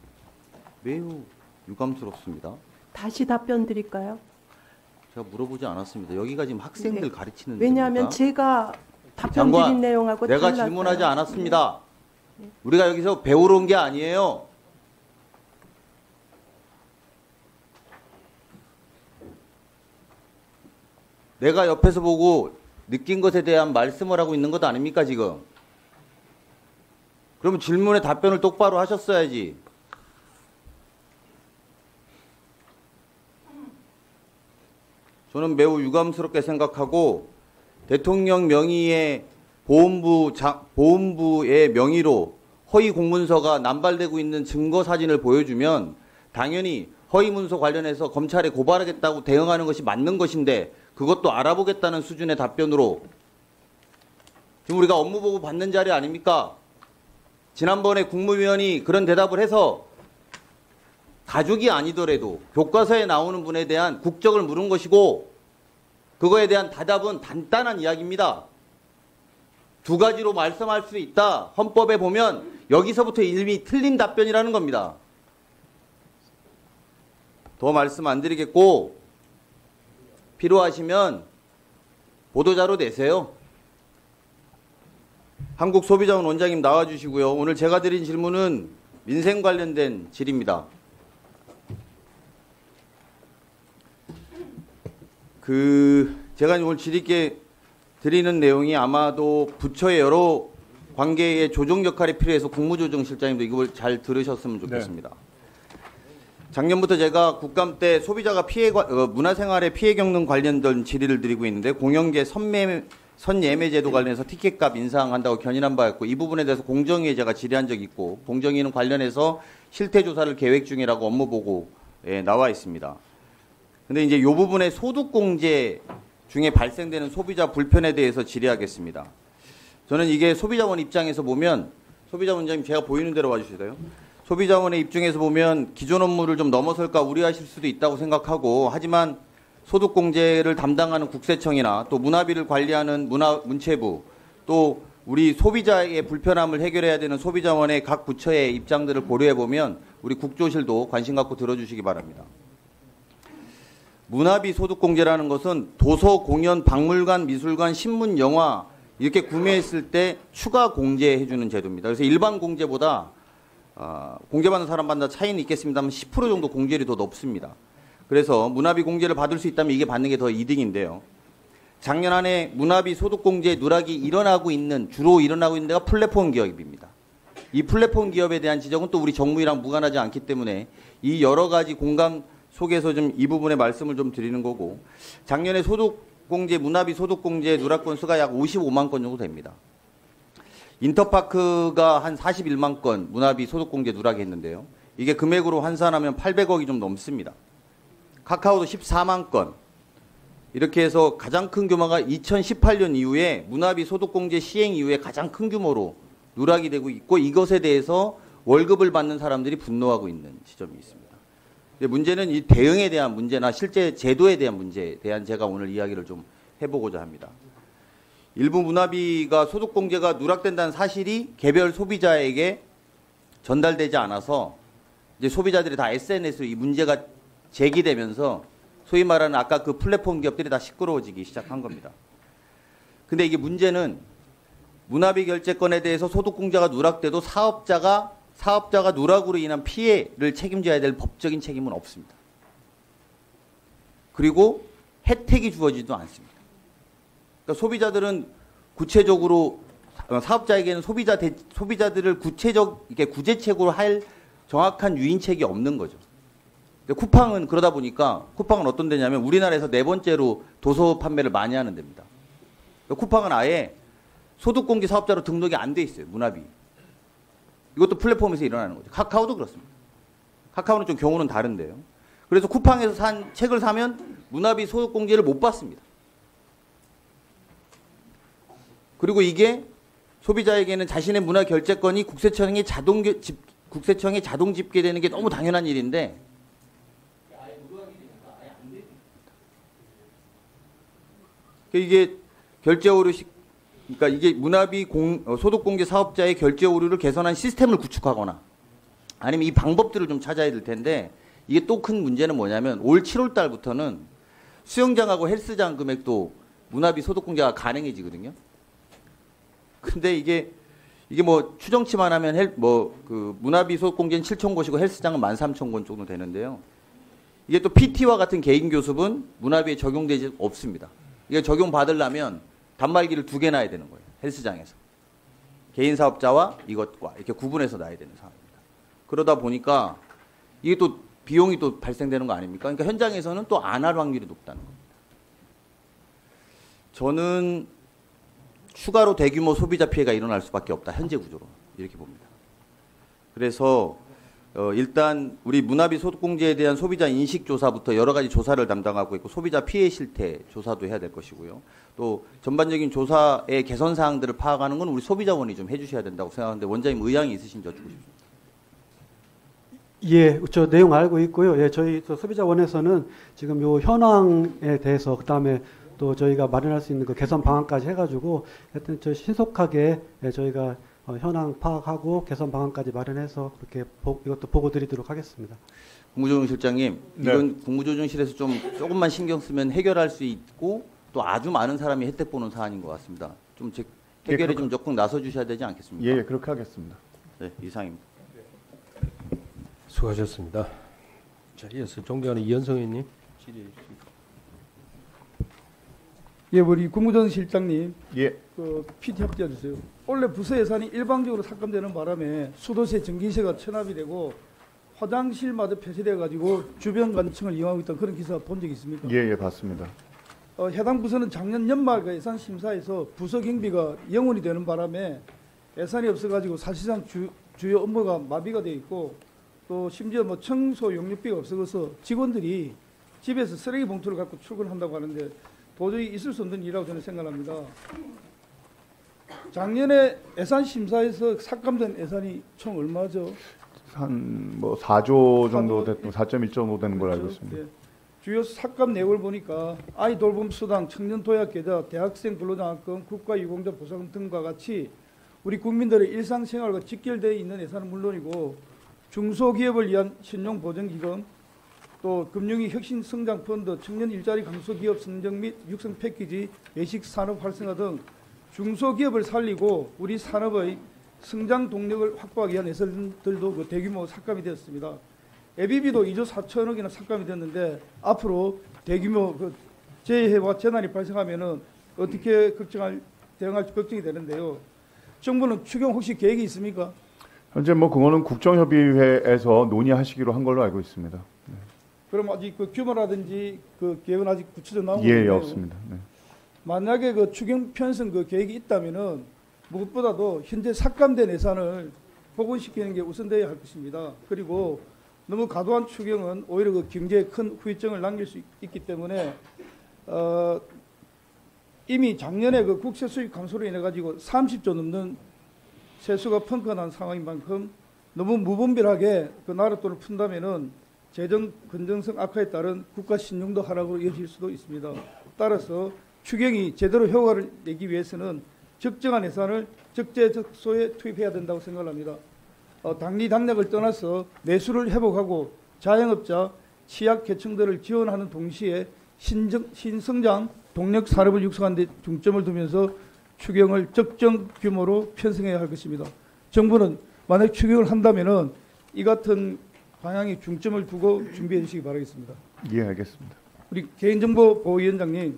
매우 유감스럽습니다. 다시 답변 드릴까요? 제가 물어보지 않았습니다. 여기가 지금 학생들 가르치는 왜냐하면 데입니까? 제가 답변 장관, 드린 내용하고 내가 달랐어요. 질문하지 않았습니다. 우리가 여기서 배우러 온 게 아니에요. 내가 옆에서 보고 느낀 것에 대한 말씀을 하고 있는 것 아닙니까 지금? 그러면 질문에 답변을 똑바로 하셨어야지. 저는 매우 유감스럽게 생각하고 대통령 명의의 보훈부의 명의로 허위 공문서가 남발되고 있는 증거 사진을 보여주면 당연히 허위 문서 관련해서 검찰에 고발하겠다고 대응하는 것이 맞는 것인데 그것도 알아보겠다는 수준의 답변으로 지금 우리가 업무보고 받는 자리 아닙니까? 지난번에 국무위원이 그런 대답을 해서 가족이 아니더라도 교과서에 나오는 분에 대한 국적을 물은 것이고 그거에 대한 대답은 간단한 이야기입니다. 두 가지로 말씀할 수 있다. 헌법에 보면 여기서부터 이미 틀린 답변이라는 겁니다. 더 말씀 안 드리겠고 필요하시면 보도자료 내세요. 한국소비자원 원장님 나와주시고요. 오늘 제가 드린 질문은 민생 관련된 질입니다. 제가 오늘 드리는 내용이 아마도 부처의 여러 관계의 조정 역할이 필요해서 국무조정실장님도 이걸 잘 들으셨으면 좋겠습니다. 네. 작년부터 제가 국감 때 소비자가 문화생활에 피해 겪는 관련된 질의를 드리고 있는데 공연계 선예매 제도 관련해서 티켓값 인상한다고 견인한 바 있고 이 부분에 대해서 공정위에 제가 질의한 적이 있고 공정위는 관련해서 실태조사를 계획 중이라고 업무보고에 나와 있습니다. 근데 이제 이 부분에 소득공제 중에 발생되는 소비자 불편에 대해서 질의하겠습니다. 저는 이게 소비자원 입장에서 보면 소비자원장님 제가 보이는 대로 와주실까요? 소비자원의 입장에서 보면 기존 업무를 좀 넘어설까 우려하실 수도 있다고 생각하고 하지만 소득공제를 담당하는 국세청이나 또 문화비를 관리하는 문체부 또 우리 소비자의 불편함을 해결해야 되는 소비자원의 각 부처의 입장들을 고려해 보면 우리 국조실도 관심 갖고 들어주시기 바랍니다. 문화비 소득공제라는 것은 도서, 공연, 박물관, 미술관, 신문, 영화 이렇게 구매했을 때 추가 공제해주는 제도입니다. 그래서 일반 공제보다 공제받는 사람마다 차이는 있겠습니다만 10% 정도 공제율이 더 높습니다. 그래서 문화비 공제를 받을 수 있다면 이게 받는 게 더 이득인데요. 작년 한 해 문화비 소득공제 누락이 주로 일어나고 있는 데가 플랫폼 기업입니다. 이 플랫폼 기업에 대한 지적은 또 우리 정무위랑 무관하지 않기 때문에 이 여러 가지 공감 속에서 좀 이 부분에 말씀을 좀 드리는 거고 작년에 문화비 소득공제 누락 건수가 약 55만 건 정도 됩니다. 인터파크가 한 41만 건 문화비 소득공제 누락이 했는데요. 이게 금액으로 환산하면 800억이 좀 넘습니다. 카카오도 14만 건. 이렇게 해서 가장 큰 규모가 2018년 이후에 문화비 소득공제 시행 이후에 가장 큰 규모로 누락이 되고 있고 이것에 대해서 월급을 받는 사람들이 분노하고 있는 지점이 있습니다. 문제는 이 대응에 대한 문제나 실제 제도에 대한 문제에 대한 제가 오늘 이야기를 좀 해보고자 합니다. 일부 문화비가 소득공제가 누락된다는 사실이 개별 소비자에게 전달되지 않아서 이제 소비자들이 다 SNS로 이 문제가 제기되면서 소위 말하는 아까 그 플랫폼 기업들이 다 시끄러워지기 시작한 겁니다. 근데 이게 문제는 문화비 결제권에 대해서 소득공제가 누락돼도 사업자가 누락으로 인한 피해를 책임져야 될 법적인 책임은 없습니다. 그리고 혜택이 주어지지도 않습니다. 그러니까 소비자들은 구체적으로 사업자에게는 소비자들을 구제책으로 할 정확한 유인책이 없는 거죠. 쿠팡은 그러다 보니까 쿠팡은 어떤 데냐면 우리나라에서 4번째로 도서 판매를 많이 하는 데입니다. 쿠팡은 아예 소득공제 사업자로 등록이 안 돼 있어요. 문화비. 이것도 플랫폼에서 일어나는 거죠. 카카오도 그렇습니다. 카카오는 좀 경우는 다른데요. 그래서 쿠팡에서 산 책을 사면 문화비 소득공제를 못 받습니다. 그리고 이게 소비자에게는 자신의 문화 결제권이 국세청에 자동 집계되는 게 너무 당연한 일인데 이게 결제 오류 그러니까 이게 문화비 소득공제 사업자의 결제 오류를 개선한 시스템을 구축하거나 아니면 이 방법들을 좀 찾아야 될 텐데 이게 또 큰 문제는 뭐냐면 올 7월 달부터는 수영장하고 헬스장 금액도 문화비 소득공제가 가능해지거든요. 근데 이게 뭐 추정치만 하면 문화비 소득공제는 7,000곳이고 헬스장은 13,000곳 정도 되는데요. 이게 또 PT와 같은 개인 교습은 문화비에 적용되지 없습니다. 이게 적용받으려면 단말기를 2개 놔야 되는 거예요. 헬스장에서. 개인 사업자와 이것과 이렇게 구분해서 놔야 되는 상황입니다. 그러다 보니까 이게 또 비용이 또 발생되는 거 아닙니까? 그러니까 현장에서는 또 안 할 확률이 높다는 겁니다. 저는 추가로 대규모 소비자 피해가 일어날 수밖에 없다. 현재 구조로 이렇게 봅니다. 그래서 일단 우리 문화비 소득공제에 대한 소비자 인식 조사부터 여러 가지 조사를 담당하고 있고 소비자 피해 실태 조사도 해야 될 것이고요. 또 전반적인 조사의 개선 사항들을 파악하는 건 우리 소비자원이 좀 해주셔야 된다고 생각하는데 원장님 의향이 있으신지 여쭙고 싶습니다. 예, 저 내용 알고 있고요. 예, 저희 소비자원에서는 지금 요 현황에 대해서 그다음에 또 저희가 마련할 수 있는 그 개선 방안까지 해가지고 하여튼 저 신속하게 예, 저희가 현황 파악하고 개선 방안까지 마련해서 그렇게 이것도 보고 드리도록 하겠습니다. 국무조정실장님, 네. 이건 국무조정실에서 조금만 신경 쓰면 해결할 수 있고 또 아주 많은 사람이 혜택 보는 사안인 것 같습니다. 좀 해결에 좀 적극 나서 주셔야 되지 않겠습니까? 예, 그렇게 하겠습니다. 네, 이상입니다. 수고하셨습니다. 자, 이어서 존경하는 이현성 의원님 질의해 주십시오. 예, 우리 국무조정 실장님, 예, 그 PT 협조해 주세요. 원래 부서 예산이 일방적으로 삭감되는 바람에 수도세, 전기세가 체납이 되고 화장실마저 폐쇄돼 가지고 주변 관청을 이용하고 있다는 그런 기사 본 적 있습니까? 예, 봤습니다. 해당 부서는 작년 연말 그 예산 심사에서 부서 경비가 0원이 되는 바람에 예산이 없어 가지고 사실상 주요 업무가 마비가 돼 있고 또 심지어 뭐 청소 용역비가 없어서 직원들이 집에서 쓰레기 봉투를 갖고 출근한다고 하는데 도저히 있을 수 없는 일이라고 저는 생각합니다. 작년에 예산 심사에서 삭감된 예산이 총 얼마죠? 한 뭐 4조 정도 됐고 4.1 정도 되는 걸 알고 있습니다. 예. 주요 삭감 내용을 보니까 아이 돌봄 수당, 청년 도약 계좌, 대학생 근로장학금, 국가유공자 보상 등과 같이 우리 국민들의 일상생활과 직결되어 있는 예산은 물론이고 중소기업을 위한 신용보전기금, 또 금융위 혁신성장펀드, 청년 일자리 강소기업 선정 및 육성 패키지, 외식산업 활성화 등 중소기업을 살리고 우리 산업의 성장 동력을 확보하기 위한 예산들도 그 대규모 삭감이 되었습니다. ABB도 2조 4천억이나 삭감이 됐는데 앞으로 대규모 그 재해와 재난이 발생하면은 어떻게 대응할지 걱정이 되는데요. 정부는 추경 혹시 계획이 있습니까? 현재 뭐 그거는 국정협의회에서 논의하시기로 한 걸로 알고 있습니다. 네. 그럼 아직 그 규모라든지 그 계획은 아직 구체적으로 나온 예, 건가요? 없습니다. 네. 만약에 그 추경 편성 그 계획이 있다면은 무엇보다도 현재 삭감된 예산을 복원시키는 게 우선되어야 할 것입니다. 그리고 너무 과도한 추경은 오히려 그 경제에 큰 후유증을 남길 수 있기 때문에 이미 작년에 그 국세 수입 감소로 인해 가지고 30조 넘는 세수가 펑크난 상황인 만큼 너무 무분별하게 그 나라 돈을 푼다면은 재정 건전성 악화에 따른 국가 신용도 하락으로 이어질 수도 있습니다. 따라서 추경이 제대로 효과를 내기 위해서는 적정한 예산을 적재적소에 투입해야 된다고 생각합니다. 당리당략을 떠나서 내수를 회복하고 자영업자, 취약계층들을 지원하는 동시에 신성장 동력 산업을 육성하는 데 중점을 두면서 추경을 적정 규모로 편성해야 할 것입니다. 정부는 만약 추경을 한다면은 이 같은 방향에 중점을 두고 준비해 주시기 바라겠습니다. 예, 알겠습니다. 우리 개인정보보호위원장님,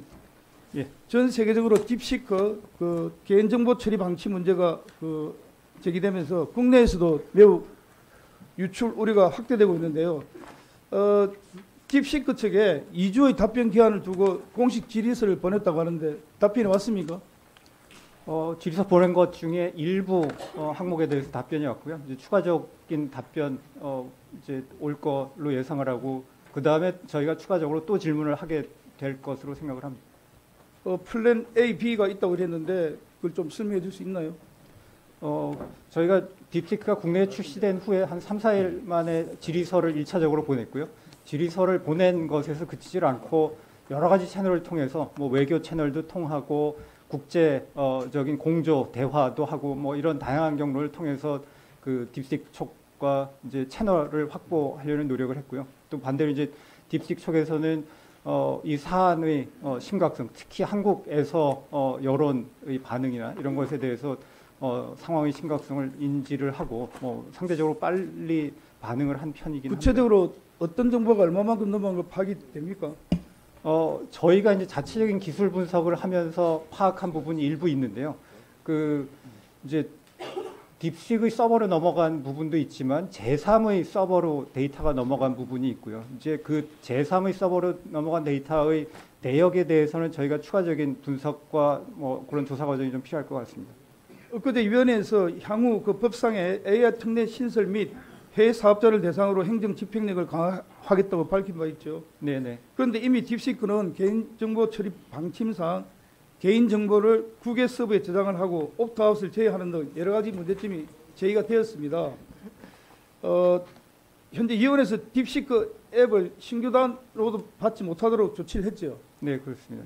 예, 전 세계적으로 딥시크 그 개인정보 처리 방치 문제가 그 제기되면서 국내에서도 매우 유출 우려가 확대되고 있는데요. 딥시크 측에 2주의 답변 기한을 두고 공식 질의서를 보냈다고 하는데 답변이 왔습니까? 질의서 보낸 것 중에 일부 항목에 대해서 답변이 왔고요. 이제 추가적인 답변 이제 올 걸로 예상을 하고 그 다음에 저희가 추가적으로 또 질문을 하게 될 것으로 생각을 합니다. 플랜 A, B가 있다고 그랬는데 그걸 좀 설명해 줄 수 있나요? 저희가 딥시크가 국내에 출시된 후에 한 3, 4일 만에 질의서를 1차적으로 보냈고요. 질의서를 보낸 것에서 그치질 않고 여러 가지 채널을 통해서 뭐 외교 채널도 통하고 국제적인 공조 대화도 하고 뭐 이런 다양한 경로를 통해서 그 딥시크 촉과 이제 채널을 확보하려는 노력을 했고요. 또 반대로 이제 딥시크 촉에서는 이 사안의 심각성, 특히 한국에서 여론의 반응이나 이런 것에 대해서 상황의 심각성을 인지를 하고 상대적으로 빨리 반응을 한 편이긴 합니다. 구체적으로 어떤 정보가 얼마만큼 넘어간 걸 파악이 됩니까? 저희가 이제 자체적인 기술 분석을 하면서 파악한 부분이 일부 있는데요. 이제 딥식의 서버로 넘어간 부분도 있지만 제3의 서버로 데이터가 넘어간 부분이 있고요. 이제 그 제3의 서버로 넘어간 데이터의 내역에 대해서는 저희가 추가적인 분석과 뭐 그런 조사 과정이 좀 필요할 것 같습니다. 엊그제 위원회에서 향후 그 법상의 AI 특례 신설 및 해외 사업자를 대상으로 행정 집행력을 강화하겠다고 밝힌 바 있죠. 네네. 그런데 이미 딥시크는 개인정보 처리 방침상 개인정보를 국외 서버에 저장을 하고 옵트아웃을 제외하는 등 여러 가지 문제점이 제기가 되었습니다. 현재 위원회에서 딥시크 앱을 신규 다운로드 받지 못하도록 조치를 했죠. 네, 그렇습니다.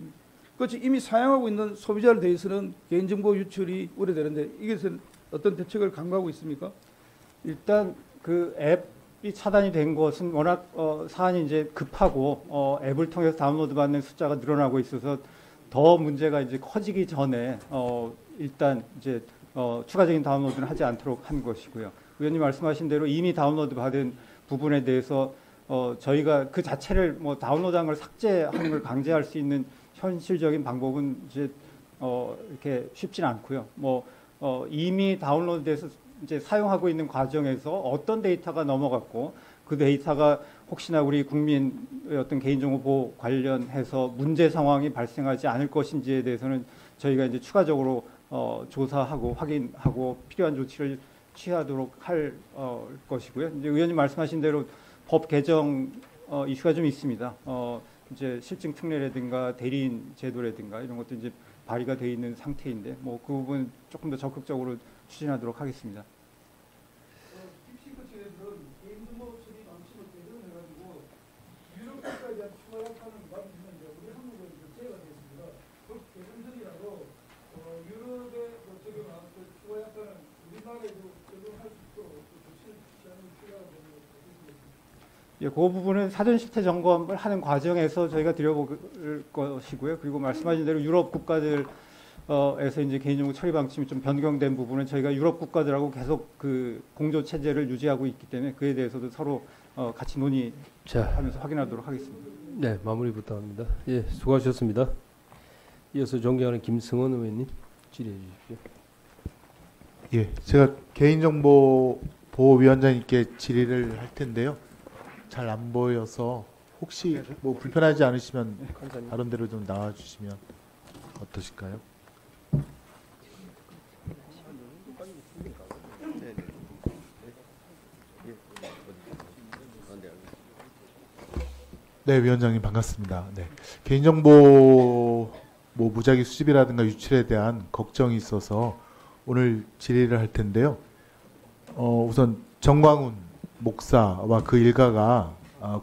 그렇지 이미 사용하고 있는 소비자를 대해서는 개인정보 유출이 우려되는데 이것은 어떤 대책을 강구하고 있습니까? 일단 그 앱이 차단이 된 것은 워낙 사안이 이제 급하고 앱을 통해서 다운로드 받는 숫자가 늘어나고 있어서 더 문제가 이제 커지기 전에 일단 이제 추가적인 다운로드는 하지 않도록 한 것이고요. 의원님 말씀하신 대로 이미 다운로드 받은 부분에 대해서 저희가 그 자체를 뭐 다운로드한 걸 삭제하는 걸 강제할 수 있는 현실적인 방법은 이제 이렇게 쉽지는 않고요. 이미 다운로드돼서 이제 사용하고 있는 과정에서 어떤 데이터가 넘어갔고 그 데이터가 혹시나 우리 국민의 어떤 개인정보 보호 관련해서 문제 상황이 발생하지 않을 것인지에 대해서는 저희가 이제 추가적으로 조사하고 확인하고 필요한 조치를 취하도록 할 것이고요. 이제 의원님 말씀하신 대로 법 개정 이슈가 좀 있습니다. 이제 실증 특례라든가 대리인 제도라든가 이런 것도 이제 발의가 돼 있는 상태인데 그 부분 조금 더 적극적으로 추진하도록 하겠습니다. 그 부분은 사전 실태 점검을 하는 과정에서 저희가 들여볼 것이고요. 그리고 말씀하신 대로 유럽 국가들에서 이제 개인정보 처리 방침이 좀 변경된 부분은 저희가 유럽 국가들하고 계속 그 공조 체제를 유지하고 있기 때문에 그에 대해서도 서로 같이 논의하면서 확인하도록 하겠습니다. 네, 마무리 부탁합니다. 예, 수고하셨습니다. 이어서 존경하는 김승원 의원님 질의해 주십시오. 예, 제가 개인정보 보호위원장님께 질의를 할 텐데요. 잘 안 보여서 혹시 뭐 불편하지 않으시면 다른 데로 좀 나와 주시면 어떠실까요? 네, 위원장님 반갑습니다. 네, 개인정보 뭐 무작위 수집이라든가 유출에 대한 걱정이 있어서 오늘 질의를 할 텐데요. 우선 정광훈 목사와 그 일가가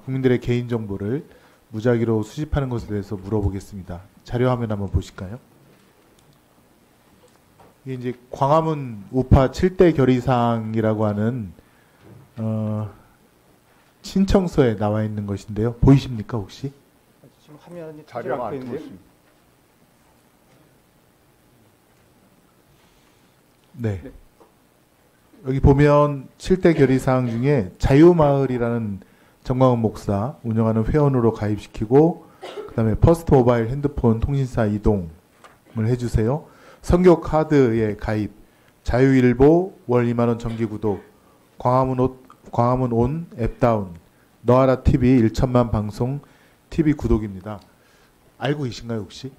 국민들의 개인정보를 무작위로 수집하는 것에 대해서 물어보겠습니다. 자료화면 한번 보실까요? 이게 이제 광화문 우파 7대 결의사항이라고 하는 신청서에 나와 있는 것인데요. 보이십니까 혹시? 지금 화면이 자료가 안 있는데요. 보였습니다. 네. 여기 보면 7대 결의사항 중에 자유마을이라는 정광훈 목사 운영하는 회원으로 가입시키고 그다음에 퍼스트 모바일 핸드폰 통신사 이동을 해주세요. 선교 카드에 가입, 자유일보 월 2만 원 정기 구독, 광화문 온 앱다운, 너하라 TV 1천만 방송 TV 구독입니다. 알고 계신가요 혹시?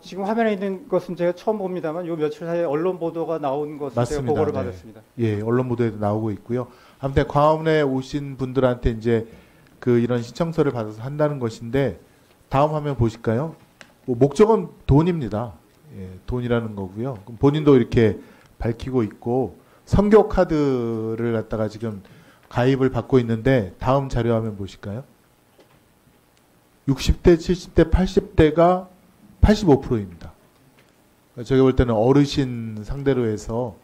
지금 화면에 있는 것은 제가 처음 봅니다만 요 며칠 사이에 언론 보도가 나온 것을 제가 보고를 네. 받았습니다. 예, 언론 보도에도 나오고 있고요. 아무튼 광화문에 오신 분들한테 이제 이런 신청서를 받아서 한다는 것인데 다음 화면 보실까요? 목적은 돈입니다. 예, 돈이라는 거고요. 그럼 본인도 이렇게 밝히고 있고 선교 카드를 갖다가 지금 가입을 받고 있는데 다음 자료 화면 보실까요? 60대, 70대, 80대가 85%입니다. 제가 볼 때는 어르신 상대로 해서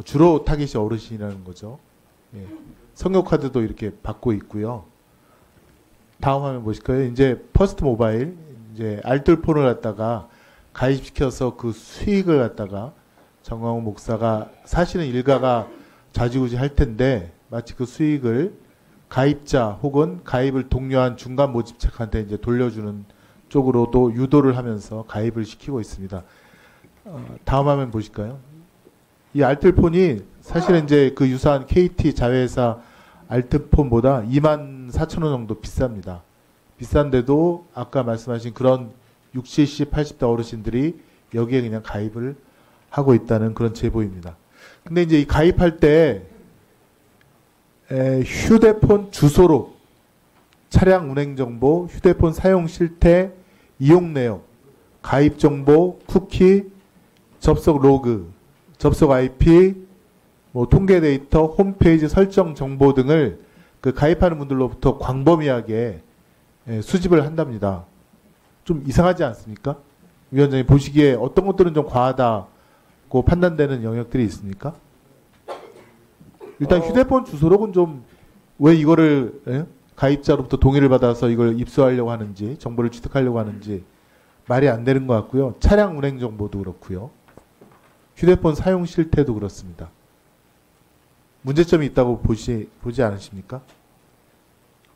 주로 타깃이 어르신이라는 거죠. 예. 선교카드도 이렇게 받고 있고요. 다음 화면 보실까요? 이제 퍼스트 모바일, 이제 알뜰폰을 갖다가 가입시켜서 그 수익을 갖다가 정광훈 목사가 사실은 일가가 좌지우지 할 텐데 마치 그 수익을 가입자 혹은 가입을 독려한 중간 모집책한테 이제 돌려주는 쪽으로도 유도를 하면서 가입을 시키고 있습니다. 다음 화면 보실까요? 이 알뜰폰이 사실은 이제 그 유사한 KT 자회사 알뜰폰보다 24,000원 정도 비쌉니다. 비싼데도 아까 말씀하신 그런 60, 70, 80대 어르신들이 여기에 그냥 가입을 하고 있다는 그런 제보입니다. 근데 이제 이 가입할 때 휴대폰 주소록, 차량 운행 정보, 휴대폰 사용 실태, 이용 내역, 가입 정보, 쿠키, 접속 로그, 접속 IP, 뭐 통계 데이터, 홈페이지 설정 정보 등을 그 가입하는 분들로부터 광범위하게 수집을 한답니다. 좀 이상하지 않습니까? 위원장님 보시기에 어떤 것들은 좀 과하다고 판단되는 영역들이 있습니까? 일단 휴대폰 주소록은 좀 왜 이거를 가입자로부터 동의를 받아서 이걸 입수하려고 하는지, 정보를 취득하려고 하는지 말이 안 되는 것 같고요. 차량 운행 정보도 그렇고요. 휴대폰 사용 실태도 그렇습니다. 문제점이 있다고 보지 않으십니까?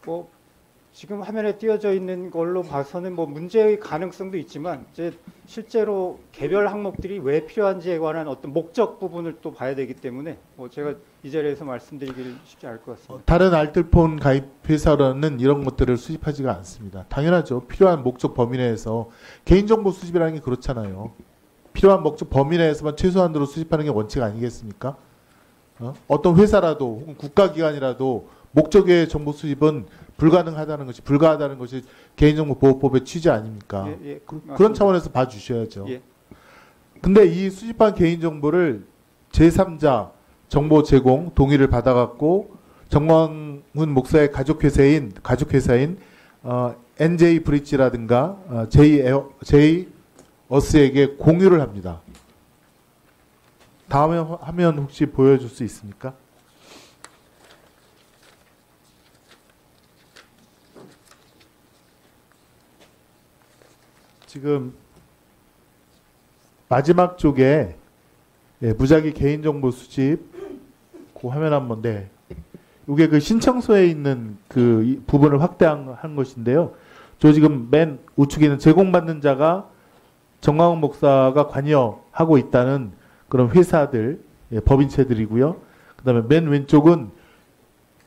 뭐 지금 화면에 띄어져 있는 걸로 봐서는 뭐 문제의 가능성도 있지만 이제 실제로 개별 항목들이 왜 필요한지에 관한 어떤 목적 부분을 또 봐야 되기 때문에 뭐 제가 이 자리에서 말씀드리기를 쉽지 않을 것 같습니다. 다른 알뜰폰 가입 회사로는 이런 것들을 수집하지가 않습니다. 당연하죠. 필요한 목적 범위 내에서 개인정보 수집이라는 게 그렇잖아요. 필요한 목적 범위 내에서만 최소한으로 수집하는 게 원칙 아니겠습니까? 어떤 회사라도 혹은 국가기관이라도 목적의 정보 수집은 불가하다는 것이 개인정보보호법의 취지 아닙니까? 그런 차원에서 봐주셔야죠. 근데 이 수집한 개인정보를 제3자 정보 제공 동의를 받아갖고 정광훈 목사의 가족회사인 NJ 브릿지라든가 J 어스에게 공유를 합니다. 다음에 화면 혹시 보여줄 수 있습니까? 지금 마지막 쪽에 무작위 개인정보 수집 그 화면 한번 이게 그 신청서에 있는 그 부분을 확대한 것인데요. 저 지금 맨 우측에 있는 제공받는 자가 정광훈 목사가 관여하고 있다는 그런 회사들, 법인체들이고요. 그다음에 맨 왼쪽은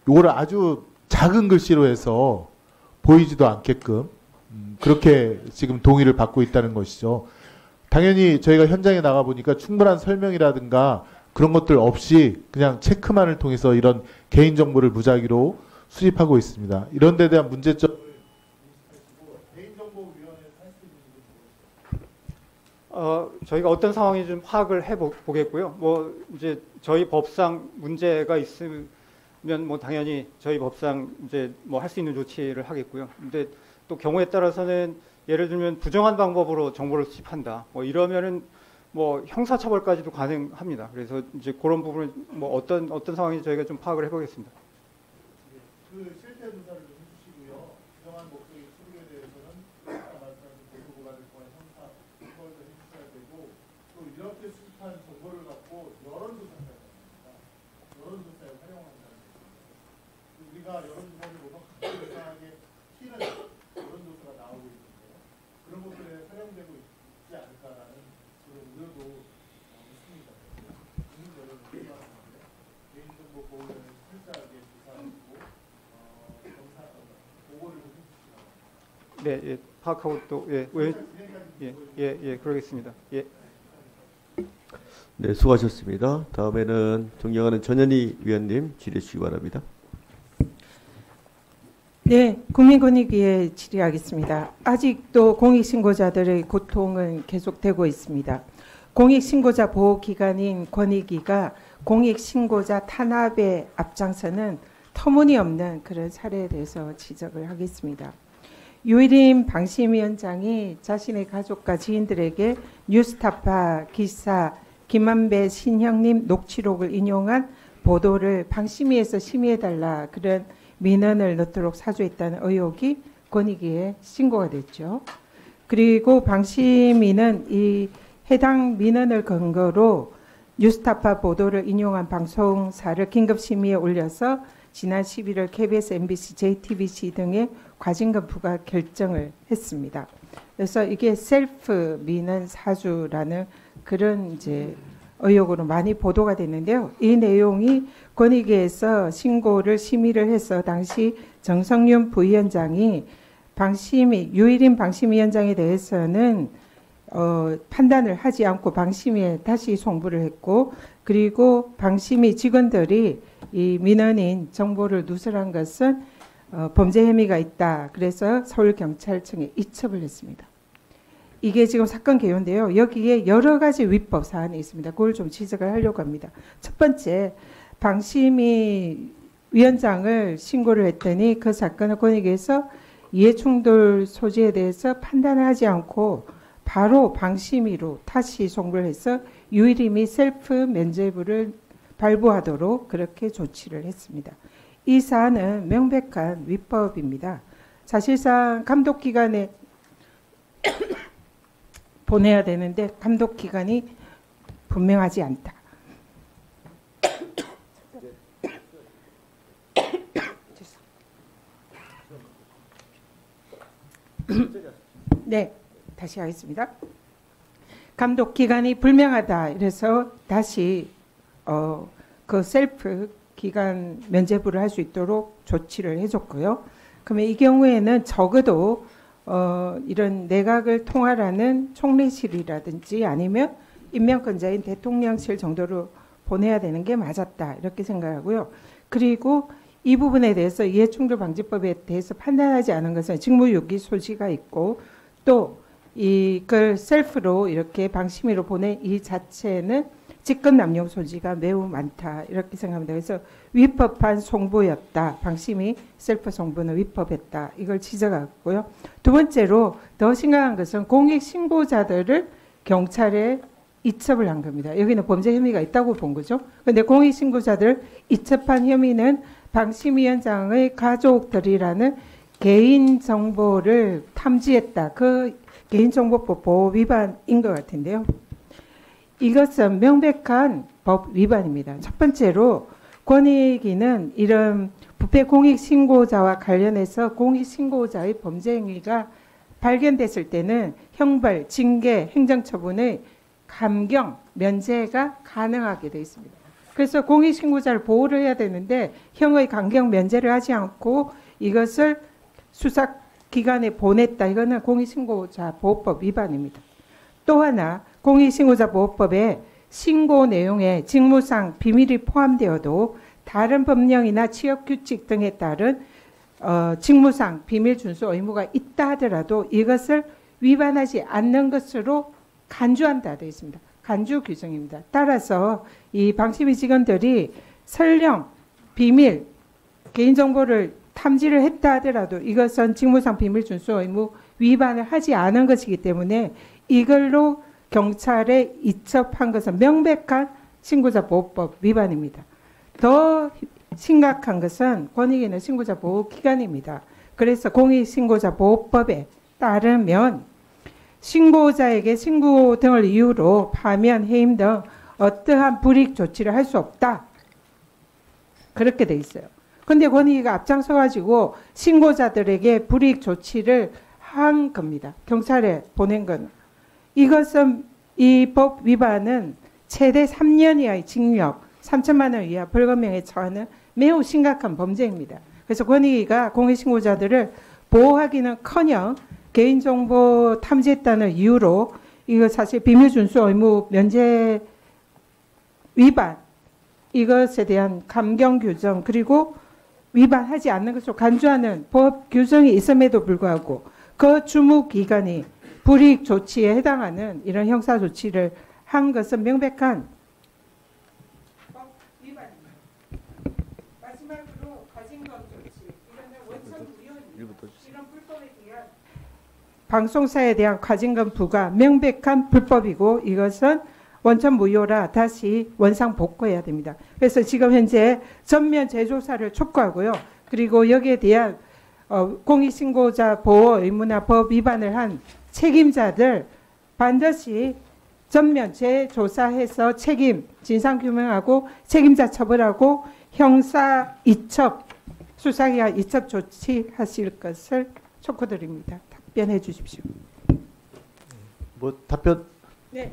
이거를 아주 작은 글씨로 해서 보이지도 않게끔 그렇게 지금 동의를 받고 있다는 것이죠. 당연히 저희가 현장에 나가 보니까 충분한 설명이라든가 그런 것들 없이 그냥 체크만을 통해서 이런 개인정보를 무작위로 수집하고 있습니다. 이런 데 대한 문제점 저희가 어떤 상황인지 좀 파악을 해보겠고요. 뭐 이제 저희 법상 문제가 있으면 뭐 당연히 저희 법상 이제 뭐 할 수 있는 조치를 하겠고요. 근데 또 경우에 따라서는 예를 들면 부정한 방법으로 정보를 수집한다. 뭐 이러면은 뭐 형사처벌까지도 가능합니다. 그래서 이제 그런 부분은 뭐 어떤 상황인지 저희가 좀 파악을 해보겠습니다. 그 실태 조사를 좀 해주시고요. 부정한 목적의 수립에 대해서는 아까 말씀하신 보도보관을 통한 형사 처벌도 해주셔야 되고 또 이렇게 수집한 정보를 갖고 여론조사까지 합니다. 여론조사에 활용한다는 거죠. 우리가 여론조사를 보면 각종 이상하게 튀는 여론조사가 나오고 있는데요. 그런 것들에 활용되고 있지 않을까라는 그런 우려도 있습니다. 국민 여론을 조사하는데 개인정보 보호를 철저하게 조사하고 보고를 해주시기 바랍니다. 네, 파악하고 또 그러겠습니다. 네, 수고하셨습니다. 다음에는 존경하는 전현희 위원님 질의해 주시기 바랍니다. 네, 국민권익위에 질의하겠습니다. 아직도 공익신고자들의 고통은 계속되고 있습니다. 공익신고자 보호기관인 권익위가 공익신고자 탄압에 앞장서는 터무니없는 그런 사례에 대해서 지적을 하겠습니다. 유일인 방심위원장이 자신의 가족과 지인들에게 뉴스타파 기사 김만배 신형님 녹취록을 인용한 보도를 방심위에서 심의해달라 그런 민원을 넣도록 사주했다는 의혹이 권익위에 신고가 됐죠. 그리고 방심위는 이 해당 민원을 근거로 뉴스타파 보도를 인용한 방송사를 긴급심의에 올려서 지난 11월 KBS, MBC, JTBC 등의 과징금 부과 결정을 했습니다. 그래서 이게 셀프 민원 사주라는 그런 이제 의혹으로 많이 보도가 됐는데요. 이 내용이 권익위에서 신고를 심의를 해서 당시 정성윤 부위원장이 유일인 방심위원장에 대해서는 판단을 하지 않고 방심위에 다시 송부를 했고, 그리고 방심위 직원들이 이 민원인 정보를 누설한 것은 범죄 혐의가 있다. 그래서 서울경찰청에 이첩을 했습니다. 이게 지금 사건 개요인데요. 여기에 여러 가지 위법 사안이 있습니다. 그걸 좀 지적을 하려고 합니다. 첫 번째, 방심위 위원장을 신고를 했더니 그 사건을 권익위에서 이해충돌 소지에 대해서 판단을 하지 않고 바로 방심위로 다시 송부를 해서 유일이 및 셀프 면죄부를 발부하도록 그렇게 조치를 했습니다. 이 사안은 명백한 위법입니다. 사실상 감독기관에 보내야 되는데 감독기관이 분명하지 않다. 네, 다시 하겠습니다. 감독기관이 불명하다. 이래서 다시 그 셀프 기관 면죄부를 할 수 있도록 조치를 해줬고요. 그러면 이 경우에는 적어도 이런 내각을 통할하는 총리실이라든지 아니면 임명권자인 대통령실 정도로 보내야 되는 게 맞았다. 이렇게 생각하고요. 그리고 이 부분에 대해서 이해충돌방지법에 대해서 판단하지 않은 것은 직무유기 소지가 있고 또 이걸 셀프로 이렇게 방심위로 보낸 이 자체는 직권남용 소지가 매우 많다. 이렇게 생각합니다. 그래서 위법한 송부였다. 방심위 셀프 송부는 위법했다. 이걸 지적하고요. 두 번째로 더 심각한 것은 공익신고자들을 경찰에 이첩을 한 겁니다. 여기는 범죄 혐의가 있다고 본 거죠. 그런데 공익신고자들을 이첩한 혐의는 방심위원장의 가족들이라는 개인정보를 탐지했다. 그 개인정보법 보호 위반인 것 같은데요. 이것은 명백한 법 위반입니다. 첫 번째로 권익위는 이런 부패 공익신고자와 관련해서 공익신고자의 범죄 행위가 발견됐을 때는 형벌, 징계, 행정처분의 감경, 면제가 가능하게 되어 있습니다. 그래서 공익신고자를 보호를 해야 되는데 형의 감경, 면제를 하지 않고 이것을 수사기관에 보냈다. 이거는 공익신고자 보호법 위반입니다. 또 하나 공익신고자 보호법에 신고 내용에 직무상 비밀이 포함되어도 다른 법령이나 취업규칙 등에 따른 직무상 비밀 준수 의무가 있다 하더라도 이것을 위반하지 않는 것으로 간주한다 되어 있습니다. 간주 규정입니다. 따라서 이 방심위 직원들이 설령 비밀, 개인정보를 탐지를 했다 하더라도 이것은 직무상 비밀 준수 의무 위반을 하지 않은 것이기 때문에 이걸로 경찰에 이첩한 것은 명백한 신고자 보호법 위반입니다. 더 심각한 것은 권익위는 신고자 보호 기관입니다. 그래서 공익신고자 보호법에 따르면 신고자에게 신고 등을 이유로 파면, 해임 등 어떠한 불이익 조치를 할 수 없다. 그렇게 돼 있어요. 그런데 권익위가 앞장서 가지고 신고자들에게 불이익 조치를 한 겁니다. 경찰에 보낸 건. 이것은 이 법 위반은 최대 3년 이하의 징역, 3천만 원 이하 벌금형에 처하는 매우 심각한 범죄입니다. 그래서 권익위가 공익신고자들을 보호하기는커녕 개인정보 탐지했다는 이유로 이거 사실 비밀준수 의무 면제 위반, 이것에 대한 감경 규정 그리고 위반하지 않는 것으로 간주하는 법 규정이 있음에도 불구하고 그 주무기관이 불이익 조치에 해당하는 이런 형사 조치를 한 것은 명백한 법 위반입니다. 마지막으로 과징금 조치, 이거는 원천 무효입니다. 이런 불법에 대한 방송사에 대한 과징금 부과 명백한 불법이고 이것은 원천 무효라 다시 원상 복구해야 됩니다. 그래서 지금 현재 전면 재조사를 촉구하고요. 그리고 여기에 대한 공익신고자 보호 의무나 법 위반을 한 책임자들 반드시 전면 재조사해서 책임 진상규명하고 책임자 처벌하고 형사 이첩 수사기관 이첩 조치하실 것을 촉구드립니다. 답변해 주십시오. 뭐 답변? 네.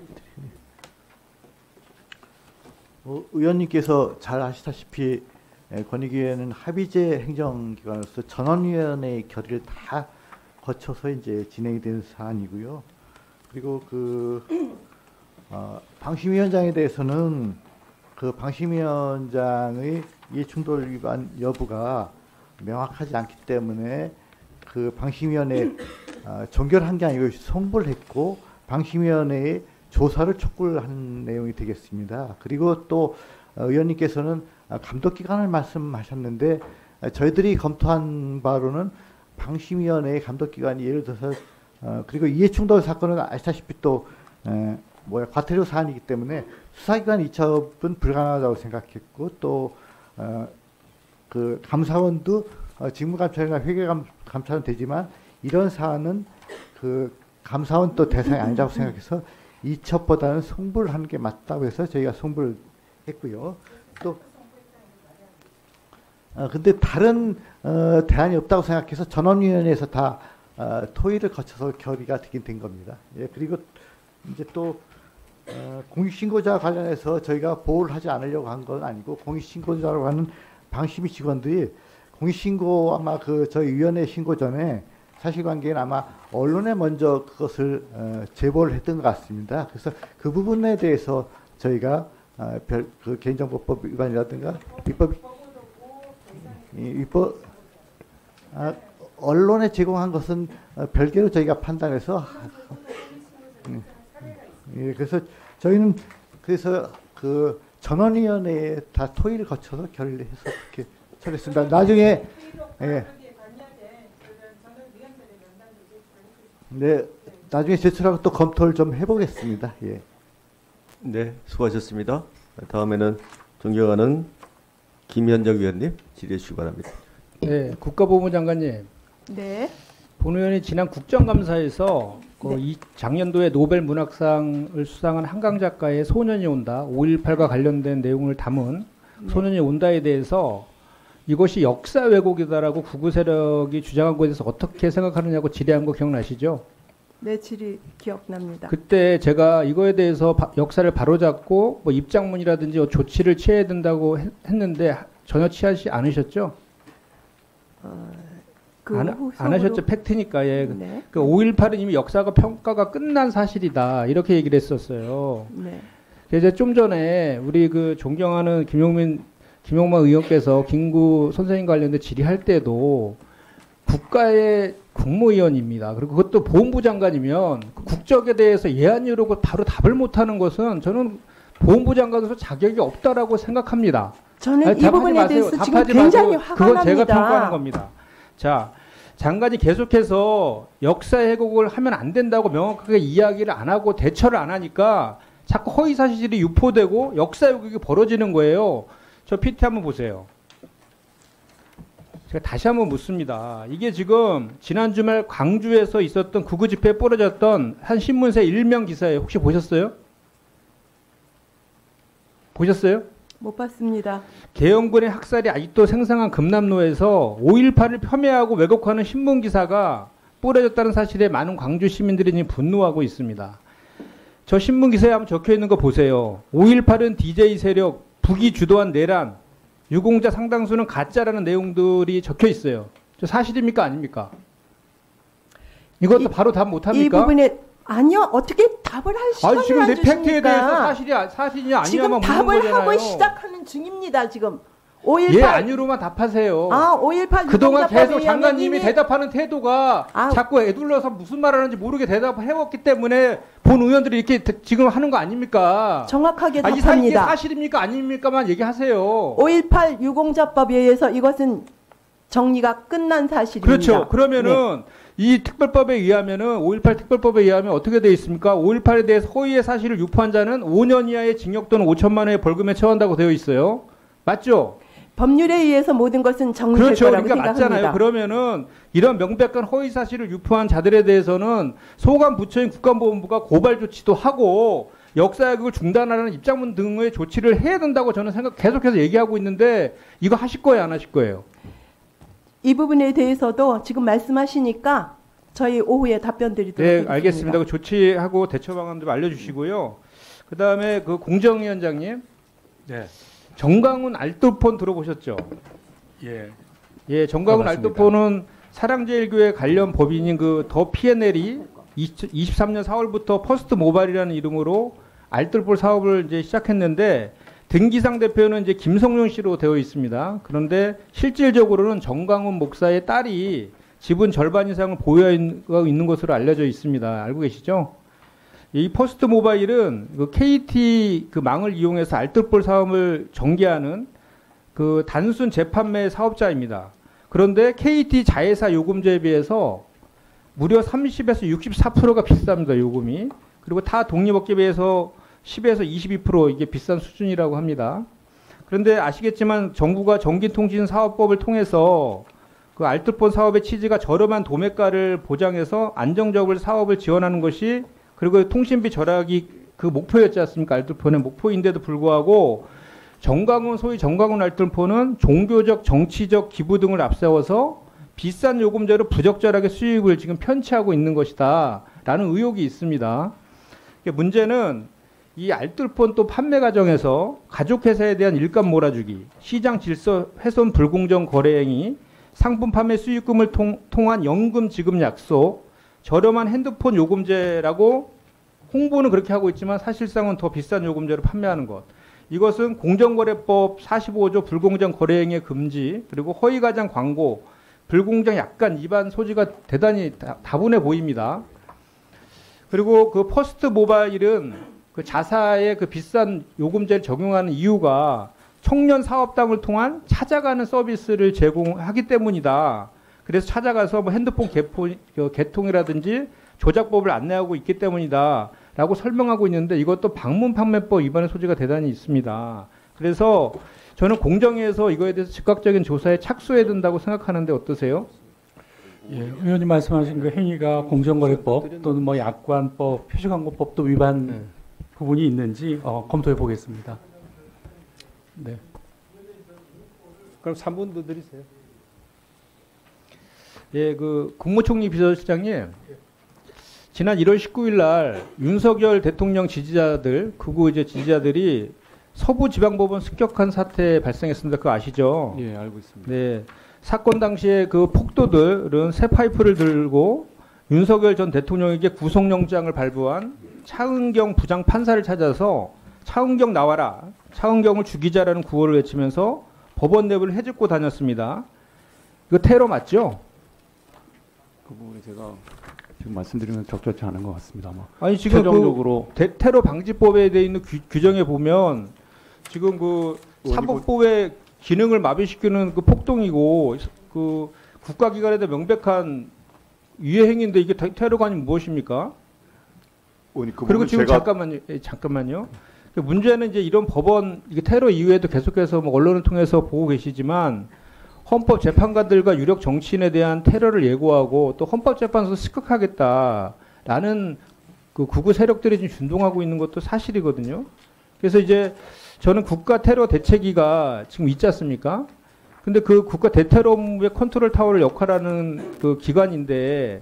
의원님께서 잘 아시다시피 권익위원회는 합의제 행정기관으로서 전원위원회의 결의를 다 거쳐서 이제 진행이 되는 사안이고요. 그리고 방심위원장에 대해서는 그 방심위원장의 이해충돌 위반 여부가 명확하지 않기 때문에 그 방심위원회 종결한 게 아니고 송부를 했고 방심위원회의 조사를 촉구를 한 내용이 되겠습니다. 그리고 또 의원님께서는 감독기관을 말씀하셨는데 저희들이 검토한 바로는 방심위원회의 감독기관이 예를 들어서 그리고 이해충돌 사건은 아시다시피 또 과태료 사안이기 때문에 수사기관 이첩은 불가능하다고 생각했고 또 그 감사원도 직무감찰이나 회계감찰은 되지만 이런 사안은 그 감사원 또 대상이 아니라고 생각해서 이첩보다는 송부를 하는 게 맞다고 해서 저희가 송부를 했고요. 또 근데 다른 대안이 없다고 생각해서 전원위원회에서 다 토의를 거쳐서 결의가 되긴 된 겁니다. 예, 그리고 이제 또 공익신고자 관련해서 저희가 보호를 하지 않으려고 한 건 아니고 공익신고자라고 하는 방심위 직원들이 공익신고 아마 그 저희 위원회 신고 전에 사실관계는 아마 언론에 먼저 그것을 제보를 했던 것 같습니다. 그래서 그 부분에 대해서 저희가 그 개인정보법 위반이라든가 언론에 제공한 것은 별개로 저희가 판단해서 그래서 저희는 그래서 그 전원위원회에 다 토의를 거쳐서 결의를 해서 그렇게 처리했습니다. 나중에 네, 나중에 제출하고 또 검토를 좀 해보겠습니다. 예. 네, 수고하셨습니다. 다음에는 존경하는 김현정 위원님 질의해 주시기 바랍니다. 네, 국가보훈 장관님. 네. 본 의원이 지난 국정감사에서 이 작년도에 노벨 문학상을 수상한 한강 작가의 소년이 온다, 5.18과 관련된 내용을 담은 소년이 온다에 대해서 이것이 역사 왜곡이다라고 구구 세력이 주장한 것에 대해서 어떻게 생각하느냐고 질의한 거 기억나시죠? 네, 질의 기억납니다. 그때 제가 이거에 대해서 역사를 바로잡고 뭐 입장문이라든지 조치를 취해야 된다고 했는데 전혀 취하지 않으셨죠? 안 하셨죠. 팩트니까. 예. 네. 그 5.18은 이미 역사가 평가가 끝난 사실이다. 이렇게 얘기를 했었어요. 네. 그래서 좀 전에 우리 그 존경하는 김용만 의원께서 김구 선생님 관련된 질의할 때도 국가의 국무위원입니다. 그리고 그것도 보훈부 장관이면 그 국적에 대해서 예안 이러고 바로 답을 못하는 것은 저는 보훈부 장관으로서 자격이 없다라고 생각합니다. 저는 이 부분에 대해서 지금 굉장히 화가 그건 납니다. 제가 평가하는 겁니다. 자, 장관이 계속해서 역사 왜곡을 하면 안 된다고 명확하게 이야기를 안 하고 대처를 안 하니까 자꾸 허위 사실이 유포되고 역사 왜곡이 벌어지는 거예요. 저 PT 한번 보세요. 제가 다시 한번 묻습니다. 이게 지금 지난 주말 광주에서 있었던 구구 집회에 벌어졌던 한 신문사 일명 기사예요. 혹시 보셨어요? 보셨어요? 못 봤습니다. 계엄군의 학살이 아직도 생생한 금남로에서 5.18을 폄훼하고 왜곡하는 신문 기사가 뿌려졌다는 사실에 많은 광주 시민들이 분노하고 있습니다. 저 신문 기사에 한번 적혀 있는 거 보세요. 5.18은 DJ 세력, 북이 주도한 내란, 유공자 상당수는 가짜라는 내용들이 적혀 있어요. 저 사실입니까 아닙니까? 이것도 바로 답 못합니까? 이 부분에 아니요. 어떻게 답을 할 시간을 지금 안 내 팩트에 주십니까? 대해서 사실이냐 지금 아니냐만 묻는 답을 거잖아요. 하고 시작하는 중입니다. 지금 5.18 예, 아니로만 답하세요. 5.18 그동안 계속 유공자법에 장관님이 의하면 대답하는 태도가 자꾸 애둘러서 무슨 말 하는지 모르게 대답을 해왔기 때문에 본 의원들이 이렇게 지금 하는 거 아닙니까? 정확하게 이게 답합니다. 사실입니까 아닙니까만 얘기하세요. 5.18 유공자법에 의해서 이것은 정리가 끝난 사실입니다. 그렇죠. 그러면은 이 특별법에 의하면은 5.18 특별법에 의하면 어떻게 되어 있습니까? 5.18에 대해서 허위의 사실을 유포한 자는 5년 이하의 징역 또는 5천만 원의 벌금에 처한다고 되어 있어요. 맞죠? 법률에 의해서 모든 것은 정리될 그렇죠. 거라고 그러니까 생각합니다. 맞잖아요. 그러면은 이런 명백한 허위 사실을 유포한 자들에 대해서는 소관 부처인 국가보훈부가 고발 조치도 하고 역사교육을 중단하라는 입장문 등의 조치를 해야 된다고 저는 계속해서 얘기하고 있는데 이거 하실 거예요, 안 하실 거예요? 이 부분에 대해서도 지금 말씀하시니까 저희 오후에 답변 드리도록 네, 하겠습니다. 알겠습니다. 그 조치하고 대처 방안 좀 알려주시고요. 그 다음에 그 공정위원장님, 네. 정강훈 알뜰폰 들어보셨죠? 예. 예, 정강훈 맞습니다. 알뜰폰은 사랑제일교회 관련 법인인 그 더 P&L이 23년 4월부터 퍼스트 모바일이라는 이름으로 알뜰폰 사업을 이제 시작했는데 등기상 대표는 이제 김성룡 씨로 되어 있습니다. 그런데 실질적으로는 정강훈 목사의 딸이 지분 절반 이상을 보유하고 있는 것으로 알려져 있습니다. 알고 계시죠? 이 퍼스트 모바일은 그 KT 그 망을 이용해서 알뜰폰 사업을 전개하는 그 단순 재판매 사업자입니다. 그런데 KT 자회사 요금제에 비해서 무려 30에서 64%가 비쌉니다. 요금이. 그리고 타 독립업계에 비해서 10에서 22% 이게 비싼 수준이라고 합니다. 그런데 아시겠지만 정부가 전기통신사업법을 통해서 그 알뜰폰 사업의 취지가 저렴한 도매가를 보장해서 안정적으로 사업을 지원하는 것이 그리고 통신비 절약이 그 목표였지 않습니까? 알뜰폰의 목표인데도 불구하고 정강훈 소위 정강훈 알뜰폰은 종교적 정치적 기부 등을 앞세워서 비싼 요금제로 부적절하게 수익을 지금 편취하고 있는 것이다 라는 의혹이 있습니다. 문제는 이 알뜰폰 또 판매 과정에서 가족회사에 대한 일감 몰아주기, 시장 질서 훼손 불공정 거래 행위, 상품 판매 수익금을 통한 연금 지급 약속, 저렴한 핸드폰 요금제라고 홍보는 그렇게 하고 있지만 사실상은 더 비싼 요금제로 판매하는 것. 이것은 공정거래법 45조 불공정 거래행위 금지, 그리고 허위가장 광고, 불공정 약관 위반 소지가 대단히 다분해 보입니다. 그리고 그 퍼스트 모바일은 그 자사의 그 비싼 요금제를 적용하는 이유가 청년 사업당을 통한 찾아가는 서비스를 제공하기 때문이다. 그래서 찾아가서 뭐 핸드폰 개통이라든지 조작법을 안내하고 있기 때문이다. 라고 설명하고 있는데 이것도 방문 판매법 위반의 소지가 대단히 있습니다. 그래서 저는 공정위에서 이거에 대해서 즉각적인 조사에 착수해야 된다고 생각하는데 어떠세요? 예, 의원님 말씀하신 그 행위가 공정거래법 또는 뭐 약관법, 표시광고법도 위반 부분이 있는지 검토해 보겠습니다. 네. 그럼 3분 더 드리세요. 예, 그 국무총리 비서실장님, 지난 1월 19일 날 윤석열 대통령 지지자들, 극우 이제 지지자들이 서부지방법원 습격한 사태 발생했습니다. 그거 아시죠? 예, 알고 있습니다. 네. 사건 당시에 그 폭도들은 새 파이프를 들고 윤석열 전 대통령에게 구속영장을 발부한 차은경 부장 판사를 찾아서 차은경 나와라, 차은경을 죽이자라는 구호를 외치면서 법원 내부를 헤집고 다녔습니다. 이거 테러 맞죠? 그 부분에 제가 지금 말씀드리면 적절치 않은 것 같습니다. 아마. 아니 지금 최종적으로 그 테러 방지법에 되어 있는 규정에 보면 지금 그 사법부의 기능을 마비시키는 그 폭동이고 그 국가기관에 대한 명백한 위해 행위인데 이게 테러가 아니면 무엇입니까? 그리고 지금 잠깐만요. 문제는 이제 이런 법원 이게 테러 이후에도 계속해서 뭐 언론을 통해서 보고 계시지만 헌법 재판관들과 유력 정치인에 대한 테러를 예고하고 또 헌법재판소 습격하겠다라는 그 극우 세력들이 지금 준동하고 있는 것도 사실이거든요. 그래서 이제 저는 국가 테러 대책위가 지금 있지 않습니까? 근데 그 국가 대테러의 컨트롤 타워를 역할하는 그 기관인데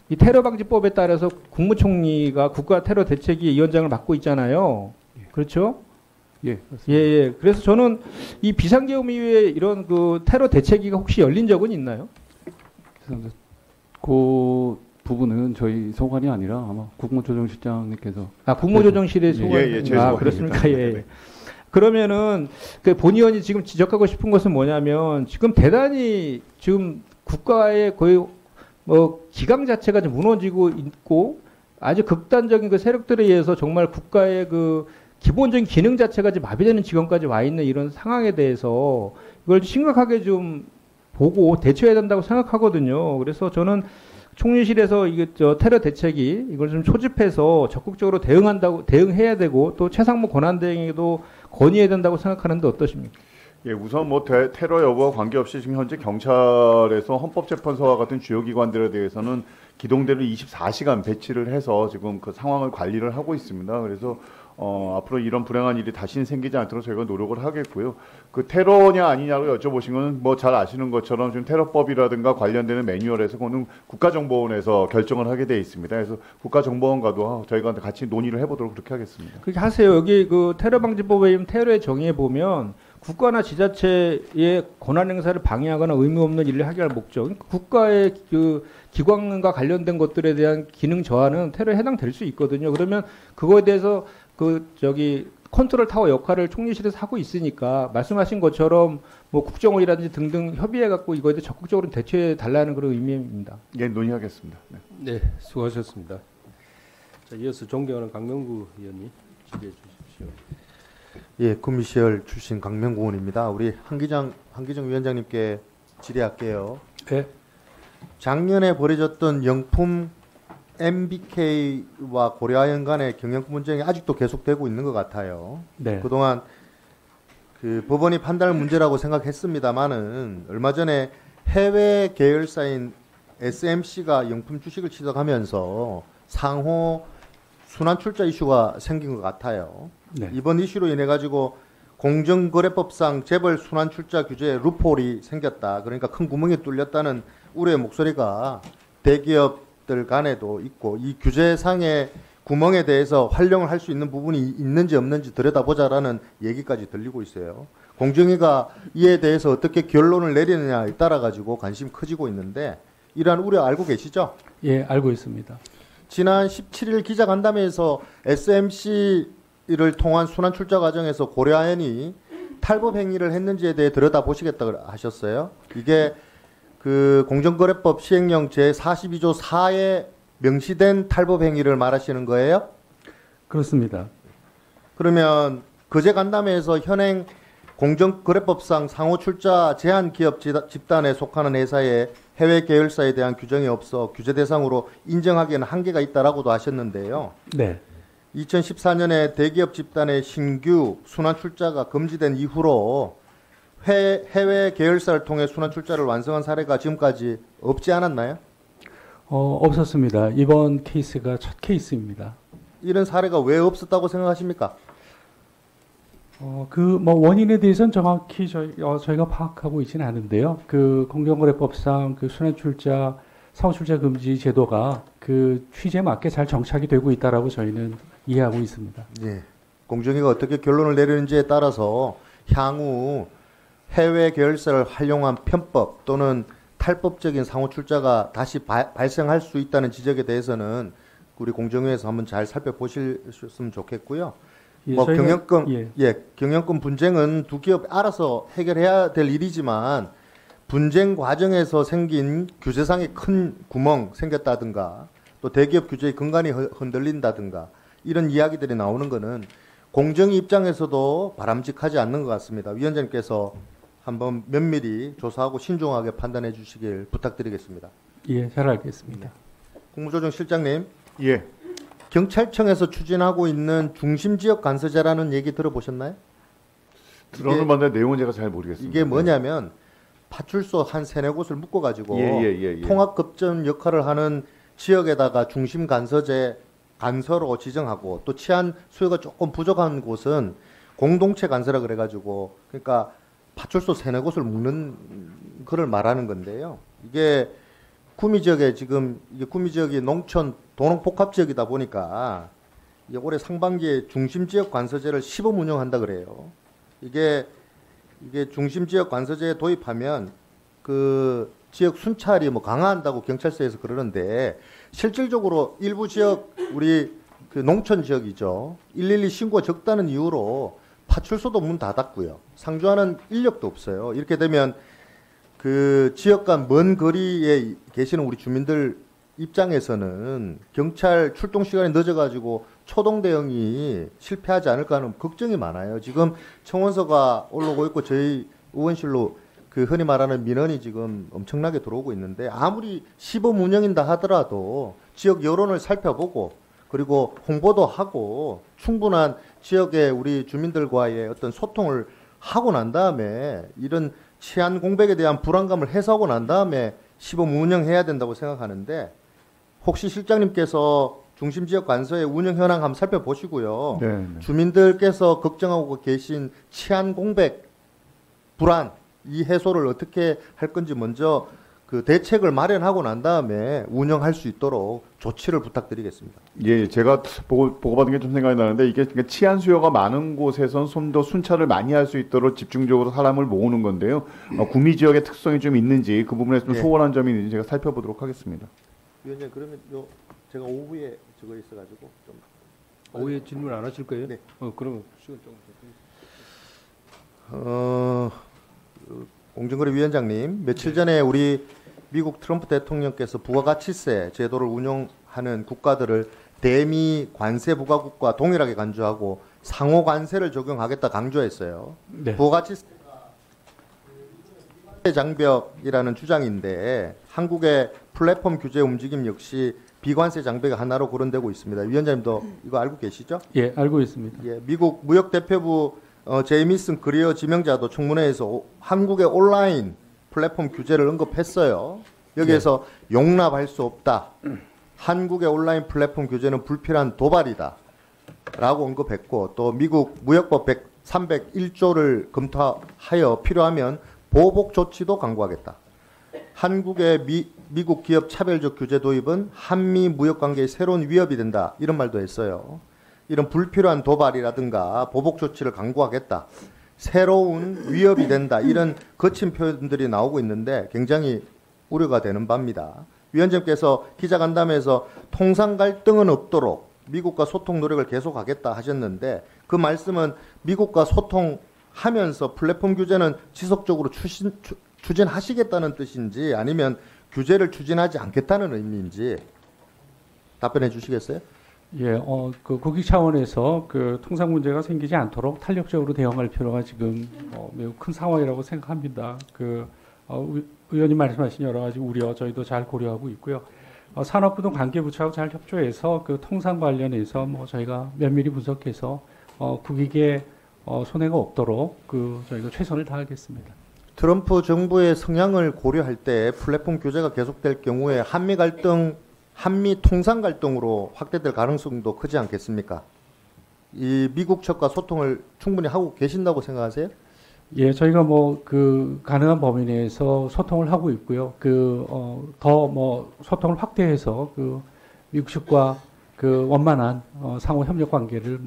이 테러 방지법에 따라서 국무총리가 국가 테러 대책위 위원장을 맡고 있잖아요. 그렇죠? 예. 예. 그래서 저는 이 비상계엄 이후에 이런 그 테러 대책위가 혹시 열린 적은 있나요? 죄송합니다. 그 부분은 저희 소관이 아니라 아마 국무조정실장님께서 국무조정실의 소관. 제 소관입니다. 그렇습니까? 예. 그러면은 그 본 의원이 지금 지적하고 싶은 것은 뭐냐면 지금 대단히 지금 국가의 거의 뭐 기강 자체가 좀 무너지고 있고 아주 극단적인 그 세력들에 의해서 정말 국가의 그 기본적인 기능 자체가 지금 마비되는 지경까지 와 있는 이런 상황에 대해서 이걸 심각하게 좀 보고 대처해야 된다고 생각하거든요. 그래서 저는 총리실에서 이게 테러 대책이 이걸 좀 초집해서 적극적으로 대응해야 되고 또 최상무 권한대행에도 건의해야 된다고 생각하는데 어떠십니까? 예, 우선 뭐 테러 여부와 관계없이 지금 현재 경찰에서 헌법재판소와 같은 주요 기관들에 대해서는 기동대를 24시간 배치를 해서 지금 그 상황을 관리를 하고 있습니다. 그래서 앞으로 이런 불행한 일이 다시는 생기지 않도록 저희가 노력을 하겠고요. 그 테러냐 아니냐고 여쭤보신 거는 뭐 잘 아시는 것처럼 지금 테러법이라든가 관련되는 매뉴얼에서 그거는 국가정보원에서 결정을 하게 돼 있습니다. 그래서 국가정보원과도 저희가 같이 논의를 해보도록 그렇게 하겠습니다. 그렇게 하세요. 여기 그 테러방지법에 테러의 정의에 보면 국가나 지자체의 권한 행사를 방해하거나 의무 없는 일을 하게 할 목적, 그러니까 국가의 그 기관과 관련된 것들에 대한 기능 저하는 테러에 해당될 수 있거든요. 그러면 그거에 대해서 그 저기 컨트롤 타워 역할을 총리실에서 하고 있으니까 말씀하신 것처럼 뭐 국정원이라든지 등등 협의해 갖고 이거에 대해 적극적으로 대처해 달라는 그런 의미입니다. 예, 논의하겠습니다. 네, 수고하셨습니다. 자, 이어서 존경하는 강명구 의원님 질의해 주십시오. 예, 구미시열 출신 강명구 의원입니다. 우리 한기정 위원장님께 질의할게요. 네. 작년에 벌어졌던 영품 MBK와 고려아연 간의 경영권 분쟁이 아직도 계속되고 있는 것 같아요. 네. 그동안 그 법원이 판단할 문제라고 생각했습니다만은 얼마 전에 해외 계열사인 SMC가 영품 주식을 취득하면서 상호 순환 출자 이슈가 생긴 것 같아요. 네. 이번 이슈로 인해 가지고 공정거래법상 재벌 순환 출자 규제에 루폴이 생겼다. 그러니까 큰 구멍이 뚫렸다는 우려의 목소리가 대기업들 간에도 있고, 이 규제상의 구멍에 대해서 활용을 할 수 있는 부분이 있는지 없는지 들여다보자라는 얘기까지 들리고 있어요. 공정위가 이에 대해서 어떻게 결론을 내리느냐에 따라 가지고 관심이 커지고 있는데, 이러한 우려 알고 계시죠? 예, 알고 있습니다. 지난 17일 기자간담회에서 SMC를 통한 순환 출자 과정에서 고려아연이 탈법 행위를 했는지에 대해 들여다보시겠다고 하셨어요. 이게 그 공정거래법 시행령 제42조 4에 명시된 탈법 행위를 말하시는 거예요? 그렇습니다. 그러면 그제 간담회에서 현행 공정거래법상 상호 출자 제한 기업 집단에 속하는 회사의 해외 계열사에 대한 규정이 없어 규제 대상으로 인정하기에는 한계가 있다라고도 하셨는데요. 네. 2014년에 대기업 집단의 신규 순환 출자가 금지된 이후로 해외 계열사를 통해 순환 출자를 완성한 사례가 지금까지 없지 않았나요? 없었습니다. 이번 케이스가 첫 케이스입니다. 이런 사례가 왜 없었다고 생각하십니까? 그 뭐 원인에 대해서는 정확히 저희가 파악하고 있지는 않은데요. 그 공정거래법상 그 순환 출자, 상호 출자 금지 제도가 그 취지에 맞게 잘 정착이 되고 있다라고 저희는 이해하고 있습니다. 예. 공정위가 어떻게 결론을 내리는지에 따라서 향후 해외 계열사를 활용한 편법 또는 탈법적인 상호 출자가 다시 발생할 수 있다는 지적에 대해서는 우리 공정위에서 한번 잘 살펴보셨으면 좋겠고요. 예, 뭐 경영권 예. 경영권 분쟁은 두 기업 알아서 해결해야 될 일이지만 분쟁 과정에서 생긴 규제상의 큰 구멍 생겼다든가 또 대기업 규제의 근간이 흔들린다든가 이런 이야기들이 나오는 거는 공정위 입장에서도 바람직하지 않는 것 같습니다. 위원장님께서 한번 면밀히 조사하고 신중하게 판단해 주시길 부탁드리겠습니다. 예, 잘 알겠습니다. 국무조정실장님. 예. 경찰청에서 추진하고 있는 중심지역 간서제라는 얘기 들어보셨나요? 들어는 봤는데 내용은 제가 잘 모르겠습니다. 이게 뭐냐면 파출소 한 3-4곳을 묶어가지고 예. 통합급전 역할을 하는 지역에다가 중심 간서로 지정하고 또 치안 수요가 조금 부족한 곳은 공동체 간서라 그래가지고 그러니까 파출소 3-4곳을 묶는 거를 말하는 건데요. 이게 구미 지역에 지금 이게 구미 지역이 농촌 도농 복합 지역이다 보니까 이게 올해 상반기에 중심 지역 관서제를 시범 운영한다 그래요. 이게 중심 지역 관서제에 도입하면 그 지역 순찰이 뭐 강화한다고 경찰서에서 그러는데 실질적으로 일부 지역 우리 그 농촌 지역이죠. 112 신고가 적다는 이유로 파출소도 문 닫았고요. 상주하는 인력도 없어요. 이렇게 되면 그 지역과 먼 거리에 계시는 우리 주민들 입장에서는 경찰 출동 시간이 늦어가지고 초동 대응이 실패하지 않을까 하는 걱정이 많아요. 지금 청원서가 올라오고 있고 저희 의원실로 그 흔히 말하는 민원이 지금 엄청나게 들어오고 있는데 아무리 시범 운영인다 하더라도 지역 여론을 살펴보고 그리고 홍보도 하고 충분한 지역의 우리 주민들과의 어떤 소통을 하고 난 다음에 이런 치안 공백에 대한 불안감을 해소하고 난 다음에 시범 운영해야 된다고 생각하는데 혹시 실장님께서 중심 지역 관서의 운영 현황 한번 살펴보시고요. 네. 주민들께서 걱정하고 계신 치안 공백, 불안 이 해소를 어떻게 할 건지 먼저 그 대책을 마련하고 난 다음에 운영할 수 있도록 조치를 부탁드리겠습니다. 예, 제가 보고받은 게 좀 생각이 나는데 이게 치안 수요가 많은 곳에선 좀 더 순찰을 많이 할 수 있도록 집중적으로 사람을 모으는 건데요. 구미 지역의 특성이 좀 있는지 그 부분에서 좀 예. 소홀한 점이 있는지 제가 살펴보도록 하겠습니다. 위원장 그러면 제가 오후에 저거 있어가지고 좀 오후에 질문 안 하실 거예요? 네. 그러면 시간 좀. 공정거래위원장님, 며칠 전에 우리 미국 트럼프 대통령께서 부가가치세 제도를 운용하는 국가들을 대미 관세 부과국과 동일하게 간주하고 상호 관세를 적용하겠다 강조했어요. 네. 부가가치세 장벽이라는 주장인데 한국의 플랫폼 규제 움직임 역시 비관세 장벽의 하나로 거론되고 있습니다. 위원장님도 이거 알고 계시죠? 예, 알고 있습니다. 예, 미국 무역대표부 제이미슨 그리어 지명자도 청문회에서 한국의 온라인 플랫폼 규제를 언급했어요. 여기에서 용납할 수 없다. 한국의 온라인 플랫폼 규제는 불필요한 도발이다. 라고 언급했고 또 미국 무역법 301조를 검토하여 필요하면 보복 조치도 강구하겠다. 한국의 미국 기업 차별적 규제 도입은 한미 무역 관계의 새로운 위협이 된다. 이런 말도 했어요. 이런 불필요한 도발이라든가 보복 조치를 강구하겠다. 새로운 위협이 된다. 이런 거친 표현들이 나오고 있는데 굉장히 우려가 되는 바입니다. 위원장께서 기자간담회에서 통상 갈등은 없도록 미국과 소통 노력을 계속하겠다 하셨는데 그 말씀은 미국과 소통하면서 플랫폼 규제는 지속적으로 추진하시겠다는 뜻인지 아니면 규제를 추진하지 않겠다는 의미인지 답변해 주시겠어요? 예, 그 국익 차원에서 그 통상 문제가 생기지 않도록 탄력적으로 대응할 필요가 지금 매우 큰 상황이라고 생각합니다. 의원님 말씀하신 여러 가지 우려 저희도 잘 고려하고 있고요. 산업부 등 관계부처하고 잘 협조해서 그 통상 관련해서 저희가 면밀히 분석해서 국익에 손해가 없도록 저희가 최선을 다하겠습니다. 트럼프 정부의 성향을 고려할 때 플랫폼 규제가 계속될 경우에 한미 통상 갈등으로 확대될 가능성도 크지 않겠습니까? 이 미국 측과 소통을 충분히 하고 계신다고 생각하세요? 예, 저희가 가능한 범위 내에서 소통을 하고 있고요. 더 소통을 확대해서 미국 측과 원만한 상호 협력 관계를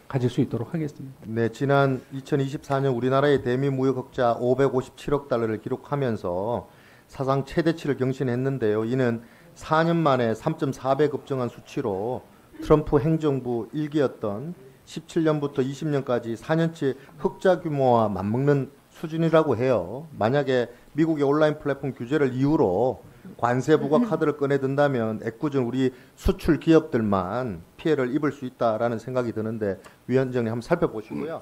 가질 수 있도록 하겠습니다. 네, 지난 2024년 우리나라의 대미 무역 흑자 557억 달러를 기록하면서 사상 최대치를 경신했는데요. 이는 4년 만에 3.4배 급증한 수치로 트럼프 행정부 1기였던 17년부터 20년까지 4년치 흑자 규모와 맞먹는 수준이라고 해요. 만약에 미국의 온라인 플랫폼 규제를 이유로 관세 부과 카드를 꺼내든다면 애꿎은 우리 수출 기업들만 피해를 입을 수 있다라는 생각이 드는데 위원장님 한번 살펴보시고요.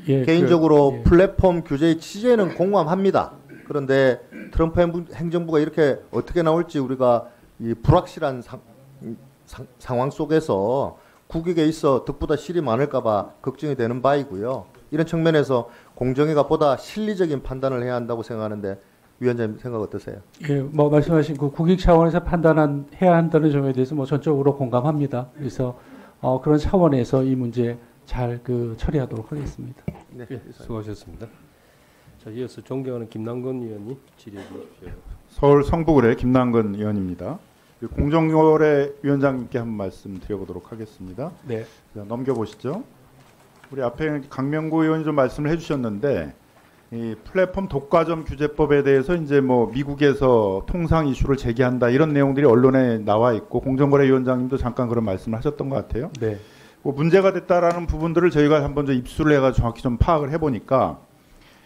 예, 개인적으로 플랫폼 규제의 취재는 공감합니다. 그런데 트럼프 행정부가 이렇게 어떻게 나올지 우리가 이 불확실한 상황 속에서 국익에 있어 득보다 실이 많을까봐 걱정이 되는 바이고요. 이런 측면에서 공정위가 보다 실리적인 판단을 해야 한다고 생각하는데 위원장님 생각 어떠세요? 예, 말씀하신 국익 차원에서 해야 한다는 점에 대해서 전적으로 공감합니다. 그래서 그런 차원에서 이 문제 잘 처리하도록 하겠습니다. 네, 수고하셨습니다. 자, 이어서 존경하는 김남근 의원님 질의해 주십시오. 서울 성북을의 김남근 의원입니다. 공정거래 위원장님께 한 말씀 드려보도록 하겠습니다. 네. 자, 넘겨보시죠. 우리 앞에 강명구 의원이 좀 말씀을 해주셨는데 이 플랫폼 독과점 규제법에 대해서 이제 미국에서 통상 이슈를 제기한다 이런 내용들이 언론에 나와 있고 공정거래위원장님도 잠깐 그런 말씀을 하셨던 것 같아요. 네. 문제가 됐다라는 부분들을 저희가 한번 입수를 해가지고 정확히 좀 파악을 해보니까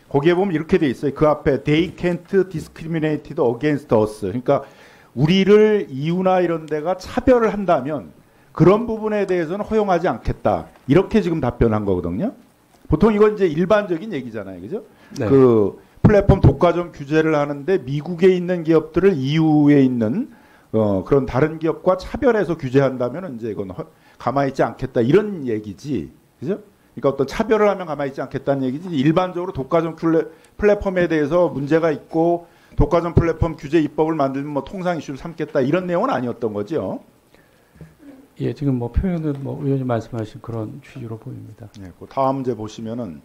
거기에 보면 이렇게 돼 있어요. 그 앞에 they can't discriminate against us. 그러니까 우리를 이유나 이런 데가 차별을 한다면 그런 부분에 대해서는 허용하지 않겠다. 이렇게 지금 답변한 거거든요. 보통 이건 이제 일반적인 얘기잖아요. 그죠? 네. 플랫폼 독과점 규제를 하는데 미국에 있는 기업들을 EU에 있는 그런 다른 기업과 차별해서 규제한다면 이제 이건 가만히 있지 않겠다. 이런 얘기지. 그죠? 그러니까 어떤 차별을 하면 가만히 있지 않겠다는 얘기지. 일반적으로 독과점 플랫폼에 대해서 문제가 있고 독과점 플랫폼 규제 입법을 만들면 통상 이슈를 삼겠다 이런 내용은 아니었던 거죠. 예, 지금 뭐 표현은 뭐 의원님 말씀하신 그런 취지로 보입니다. 네, 그 다음 문제 보시면은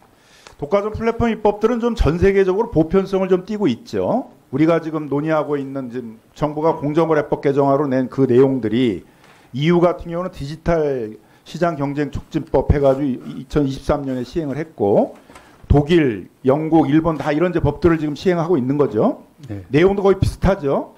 독과점 플랫폼 입법들은 좀 전 세계적으로 보편성을 좀 띠고 있죠. 우리가 지금 논의하고 있는 지금 정부가 공정거래법 개정안으로 낸 그 내용들이 EU 같은 경우는 디지털 시장 경쟁 촉진법 해가지고 2023년에 시행을 했고 독일, 영국, 일본 다 이런 법들을 지금 시행하고 있는 거죠. 네. 내용도 거의 비슷하죠.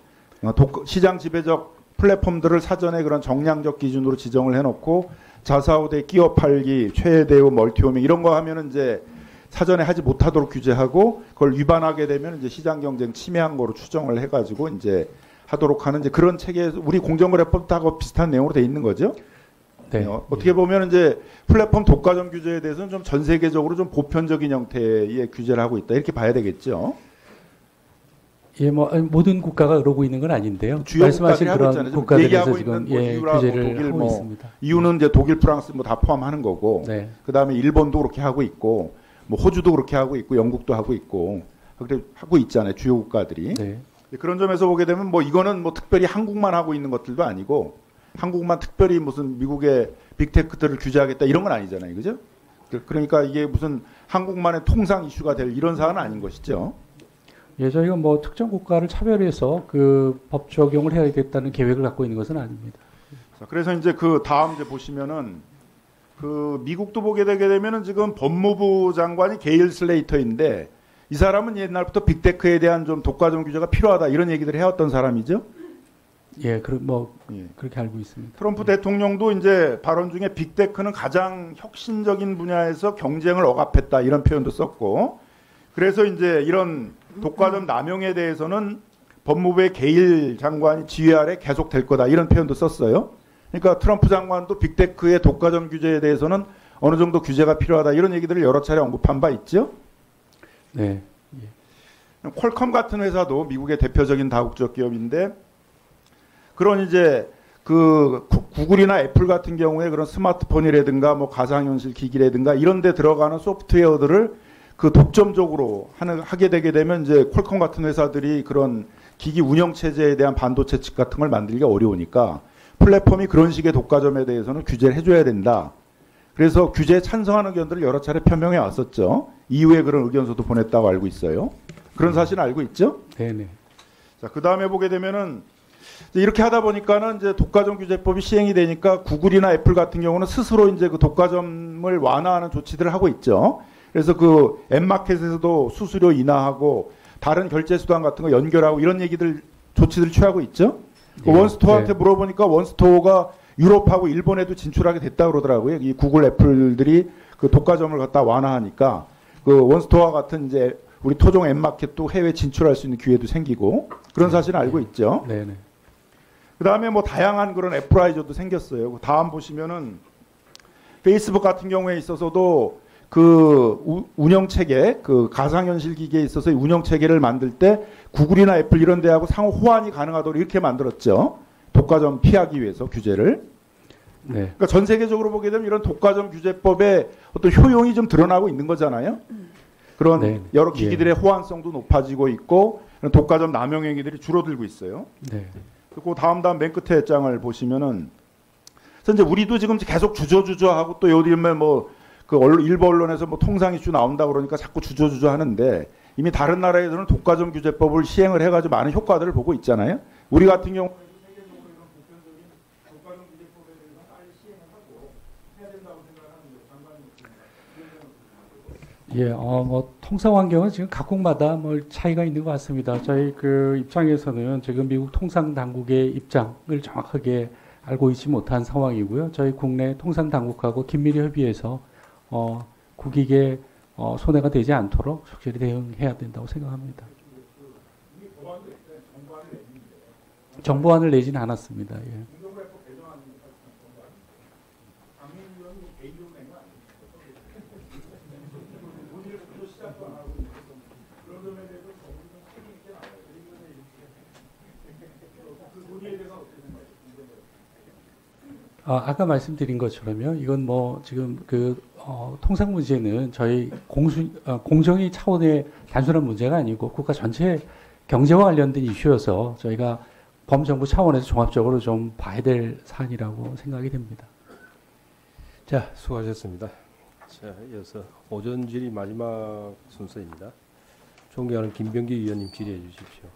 시장 지배적 플랫폼들을 사전에 그런 정량적 기준으로 지정을 해놓고 자사우대 끼어 팔기, 최대우, 멀티호밍 이런 거 하면은 이제 사전에 하지 못하도록 규제하고 그걸 위반하게 되면 이제 시장 경쟁 침해한 거로 추정을 해가지고 이제 하도록 하는 이제 그런 체계에서 우리 공정거래법하고 비슷한 내용으로 돼 있는 거죠. 네. 어떻게 보면 이제 플랫폼 독과점 규제에 대해서는 좀 전 세계적으로 좀 보편적인 형태의 규제를 하고 있다 이렇게 봐야 되겠죠. 예, 뭐 모든 국가가 그러고 있는 건 아닌데요. 주요 말씀하신 국가들이 그런 국가들에서 지금 뭐 예, 유럽, 규제를 독일, 하고 뭐 있습니다. 이유는 이제 독일, 프랑스 뭐 다 포함하는 거고. 네. 그다음에 일본도 그렇게 하고 있고, 뭐 호주도 그렇게 하고 있고, 영국도 하고 있고, 그렇게 하고 있잖아요. 주요 국가들이. 네. 그런 점에서 보게 되면 뭐 이거는 뭐 특별히 한국만 하고 있는 것들도 아니고, 한국만 특별히 무슨 미국의 빅테크들을 규제하겠다 이런 건 아니잖아요, 그죠? 그러니까 이게 무슨 한국만의 통상 이슈가 될 이런 사안은 아닌 것이죠. 예, 저희가 뭐 특정 국가를 차별해서 그 법 적용을 해야겠다는 계획을 갖고 있는 것은 아닙니다. 자, 그래서 이제 그 다음 이제 보시면은 그 미국도 보게 되게 되면은 지금 법무부 장관이 게일 슬레이터인데 이 사람은 옛날부터 빅테크에 대한 좀 독과점 규제가 필요하다 이런 얘기들을 해왔던 사람이죠. 예, 그렇게 알고 있습니다. 트럼프 대통령도 이제 발언 중에 빅테크는 가장 혁신적인 분야에서 경쟁을 억압했다 이런 표현도 썼고 그래서 이제 이런 독과점 남용에 대해서는 법무부의 게일 장관이 지휘 아래 계속 될 거다 이런 표현도 썼어요. 그러니까 트럼프 장관도 빅테크의 독과점 규제에 대해서는 어느 정도 규제가 필요하다 이런 얘기들을 여러 차례 언급한 바 있죠. 네. 예. 퀄컴 같은 회사도 미국의 대표적인 다국적 기업인데 그런 이제 그 구글이나 애플 같은 경우에 그런 스마트폰이라든가 뭐 가상현실 기기라든가 이런 데 들어가는 소프트웨어들을 그 독점적으로 하게 되게 되면 이제 퀄컴 같은 회사들이 그런 기기 운영 체제에 대한 반도체 칩 같은 걸 만들기가 어려우니까 플랫폼이 그런 식의 독과점에 대해서는 규제를 해줘야 된다. 그래서 규제에 찬성하는 의견들을 여러 차례 표명해 왔었죠. 이후에 그런 의견서도 보냈다고 알고 있어요. 그런 사실은 알고 있죠? 네네. 자, 그 다음에 보게 되면은 이렇게 하다 보니까는 이제 독과점 규제법이 시행이 되니까 구글이나 애플 같은 경우는 스스로 이제 그 독과점을 완화하는 조치들을 하고 있죠. 그래서 그 앱마켓에서도 수수료 인하하고 다른 결제 수단 같은 거 연결하고 이런 조치들 취하고 있죠. 그 원스토어한테 물어보니까 원스토어가 유럽하고 일본에도 진출하게 됐다 그러더라고요. 이 구글, 애플들이 그 독과점을 갖다 완화하니까 그 원스토어 같은 이제 우리 토종 앱마켓도 해외 진출할 수 있는 기회도 생기고 그런 사실은 알고 있죠. 네네. 그 다음에 뭐 다양한 그런 애플라이저도 생겼어요. 다음 보시면은 페이스북 같은 경우에 있어서도 그 운영 체계, 그 가상현실 기기에 있어서 운영 체계를 만들 때 구글이나 애플 이런 데하고 상호 호환이 가능하도록 이렇게 만들었죠. 독과점 피하기 위해서 규제를. 네. 그러니까 전 세계적으로 보게 되면 이런 독과점 규제법의 어떤 효용이 좀 드러나고 있는 거잖아요. 그런 여러 기기들의 호환성도 높아지고 있고 이런 독과점 남용 행위들이 줄어들고 있어요. 네. 그리고 다음 맨 끝에 장을 보시면은 그래서 이제 우리도 지금 계속 주저하고 또 요즘에 뭐 그 일부 언론에서 뭐 통상 이슈 나온다 그러니까 자꾸 주저 하는데 이미 다른 나라에서는 독과점 규제법을 시행을 해가지고 많은 효과들을 보고 있잖아요. 우리 같은 경우 예, 뭐 통상 환경은 지금 각국마다 뭐 차이가 있는 것 같습니다. 저희 그 입장에서는 지금 미국 통상 당국의 입장을 정확하게 알고 있지 못한 상황이고요. 저희 국내 통상 당국하고 긴밀히 협의해서 국익에 손해가 되지 않도록 적절히 대응해야 된다고 생각합니다. 정보안을 내지는 않았습니다. 예. 아까 말씀드린 것처럼요. 이건 뭐 지금 그 통상 문제는 저희 공정위 차원의 단순한 문제가 아니고 국가 전체 경제와 관련된 이슈여서 저희가 범정부 차원에서 종합적으로 좀 봐야 될 사안이라고 생각이 됩니다. 자, 수고하셨습니다. 자, 이어서 오전 질의 마지막 순서입니다. 존경하는 김병기 의원님 질의해 주십시오.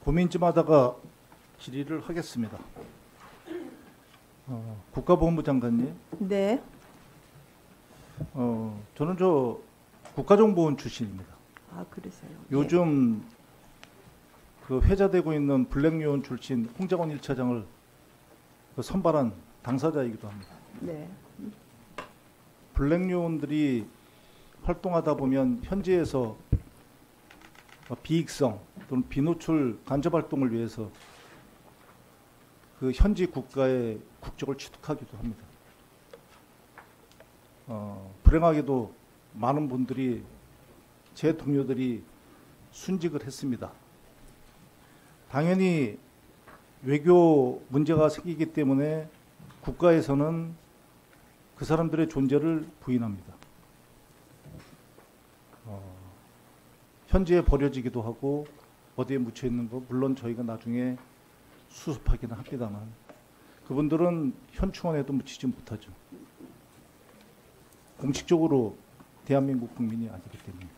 고민 좀 하다가 질의를 하겠습니다. 국가보훈부 장관님. 네. 저는 저 국가정보원 출신입니다. 아, 그러세요. 요즘 그 회자되고 있는 블랙요원 출신 홍장원 1차장을 선발한 당사자이기도 합니다. 네. 블랙요원들이 활동하다 보면 현지에서 비익성 또는 비노출 간접 활동을 위해서 그 현지 국가의 국적을 취득하기도 합니다. 불행하게도 많은 분들이 제 동료들이 순직을 했습니다. 당연히 외교 문제가 생기기 때문에 국가에서는 그 사람들의 존재를 부인합니다. 현지에 버려지기도 하고 어디에 묻혀 있는 거 물론 저희가 나중에 수습하기는 합니다만 그분들은 현충원에도 묻히지 못하죠. 공식적으로 대한민국 국민이 아니기 때문에.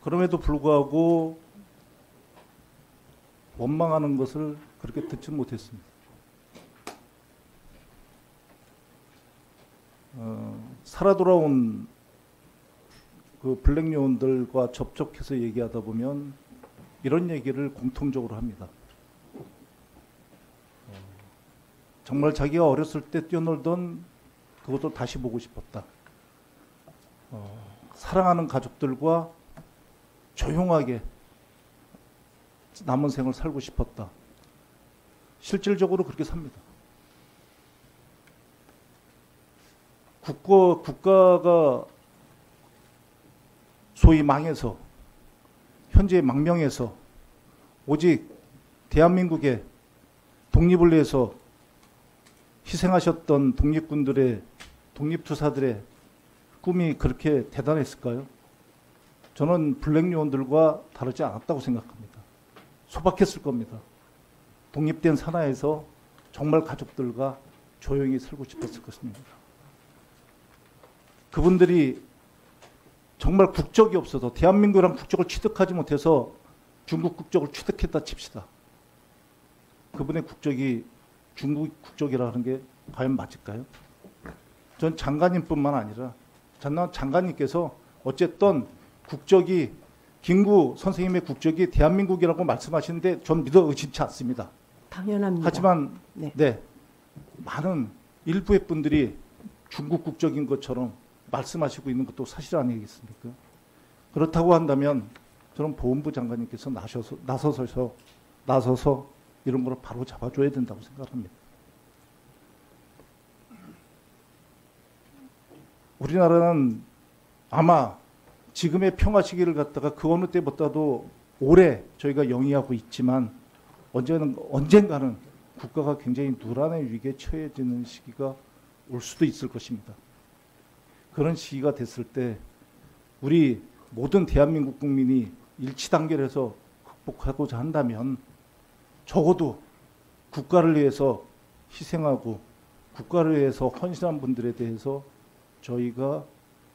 그럼에도 불구하고 원망하는 것을 그렇게 듣지 못했습니다. 살아 돌아온 그 블랙요원들과 접촉해서 얘기하다 보면 이런 얘기를 공통적으로 합니다. 정말 자기가 어렸을 때 뛰어놀던 그것도 다시 보고 싶었다. 사랑하는 가족들과 조용하게 남은 생을 살고 싶었다. 실질적으로 그렇게 삽니다. 국가가 소위 망해서 현재 망명해서 오직 대한민국의 독립을 위해서 희생하셨던 독립군들의 독립투사들의 꿈이 그렇게 대단했을까요? 저는 블랙요원들과 다르지 않았다고 생각합니다. 소박했을 겁니다. 독립된 산하에서 정말 가족들과 조용히 살고 싶었을 것입니다. 그분들이 정말 국적이 없어서 대한민국이란 국적을 취득하지 못해서 중국 국적을 취득했다 칩시다. 그분의 국적이 중국 국적이라는 게 과연 맞을까요? 전 장관님뿐만 아니라 장관님께서 어쨌든 국적이 김구 선생님의 국적이 대한민국이라고 말씀하시는데 전 믿어 의심치 않습니다. 당연합니다. 하지만 네, 많은 일부의 분들이 중국 국적인 것처럼 말씀하시고 있는 것도 사실 아니겠습니까? 그렇다고 한다면 저는 보훈부 장관님께서 나서서 이런 걸 바로 잡아줘야 된다고 생각합니다. 우리나라는 아마 지금의 평화 시기를 갖다가 그 어느 때보다도 오래 저희가 영위하고 있지만 언젠가는 국가가 굉장히 누란의 위기에 처해지는 시기가 올 수도 있을 것입니다. 그런 시기가 됐을 때 우리 모든 대한민국 국민이 일치단결해서 극복하고자 한다면 적어도 국가를 위해서 희생하고 국가를 위해서 헌신한 분들에 대해서 저희가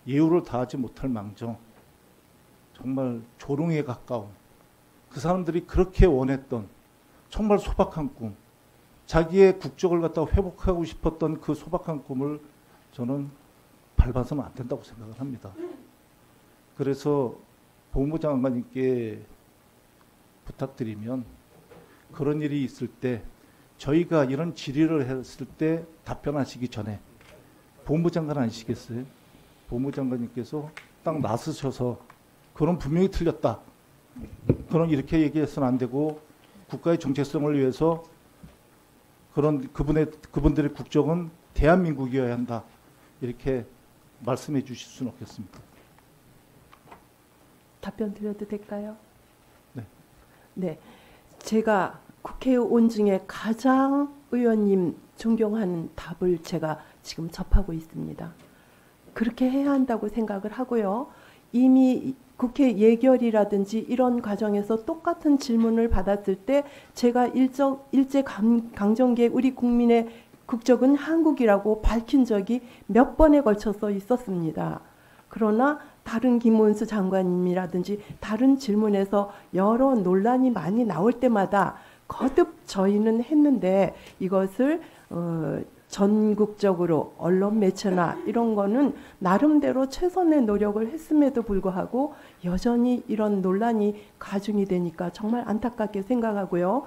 예우를 다하지 못할 망정 정말 조롱에 가까운 그 사람들이 그렇게 원했던 정말 소박한 꿈 자기의 국적을 갖다가 회복하고 싶었던 그 소박한 꿈을 저는 밟아서는 안 된다고 생각을 합니다. 그래서 보훈부 장관님께 부탁드리면 그런 일이 있을 때 저희가 이런 질의를 했을 때 답변하시기 전에 보훈부 장관 아니시겠어요? 보훈부 장관님께서 딱 나서셔서 그런 분명히 틀렸다. 그런 이렇게 얘기해서는 안 되고 국가의 정체성을 위해서 그런 그분들의 국적은 대한민국이어야 한다. 이렇게 말씀해 주실 수는 없겠습니까? 답변 드려도 될까요? 네. 네. 제가 국회에 온 중에 가장 의원님 존경하는 답을 제가 지금 접하고 있습니다. 그렇게 해야 한다고 생각을 하고요. 이미 국회 예결이라든지 이런 과정에서 똑같은 질문을 받았을 때 제가 일제 강점기에 우리 국민의 국적은 한국이라고 밝힌 적이 몇 번에 걸쳐서 있었습니다. 그러나 다른 김문수 장관님이라든지 다른 질문에서 여러 논란이 많이 나올 때마다 거듭 저희는 했는데 이것을 전국적으로 언론 매체나 이런 거는 나름대로 최선의 노력을 했음에도 불구하고 여전히 이런 논란이 가중이 되니까 정말 안타깝게 생각하고요.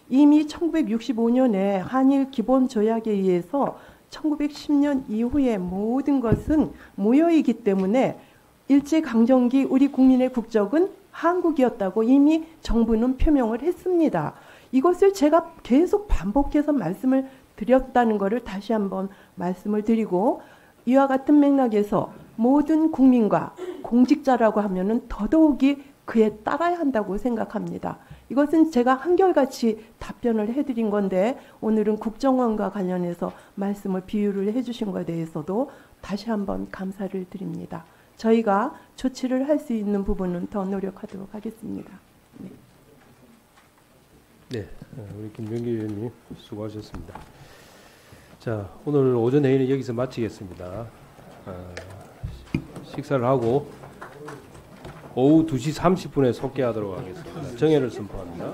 이미 1965년에 한일 기본조약에 의해서 1910년 이후의 모든 것은 무효이기 때문에 일제강점기 우리 국민의 국적은 한국이었다고 이미 정부는 표명을 했습니다. 이것을 제가 계속 반복해서 말씀을 드렸다는 것을 다시 한번 말씀을 드리고 이와 같은 맥락에서 모든 국민과 공직자라고 하면은 더더욱이 그에 따라야 한다고 생각합니다. 이것은 제가 한결같이 답변을 해드린 건데 오늘은 국정원과 관련해서 말씀을 비유를 해주신 것에 대해서도 다시 한번 감사를 드립니다. 저희가 조치를 할 수 있는 부분은 더 노력하도록 하겠습니다. 네. 네, 우리 김병기 의원님 수고하셨습니다. 자, 오늘 오전 회의는 여기서 마치겠습니다. 식사를 하고 오후 2시 30분에 속개하도록 하겠습니다. 정회를 선포합니다.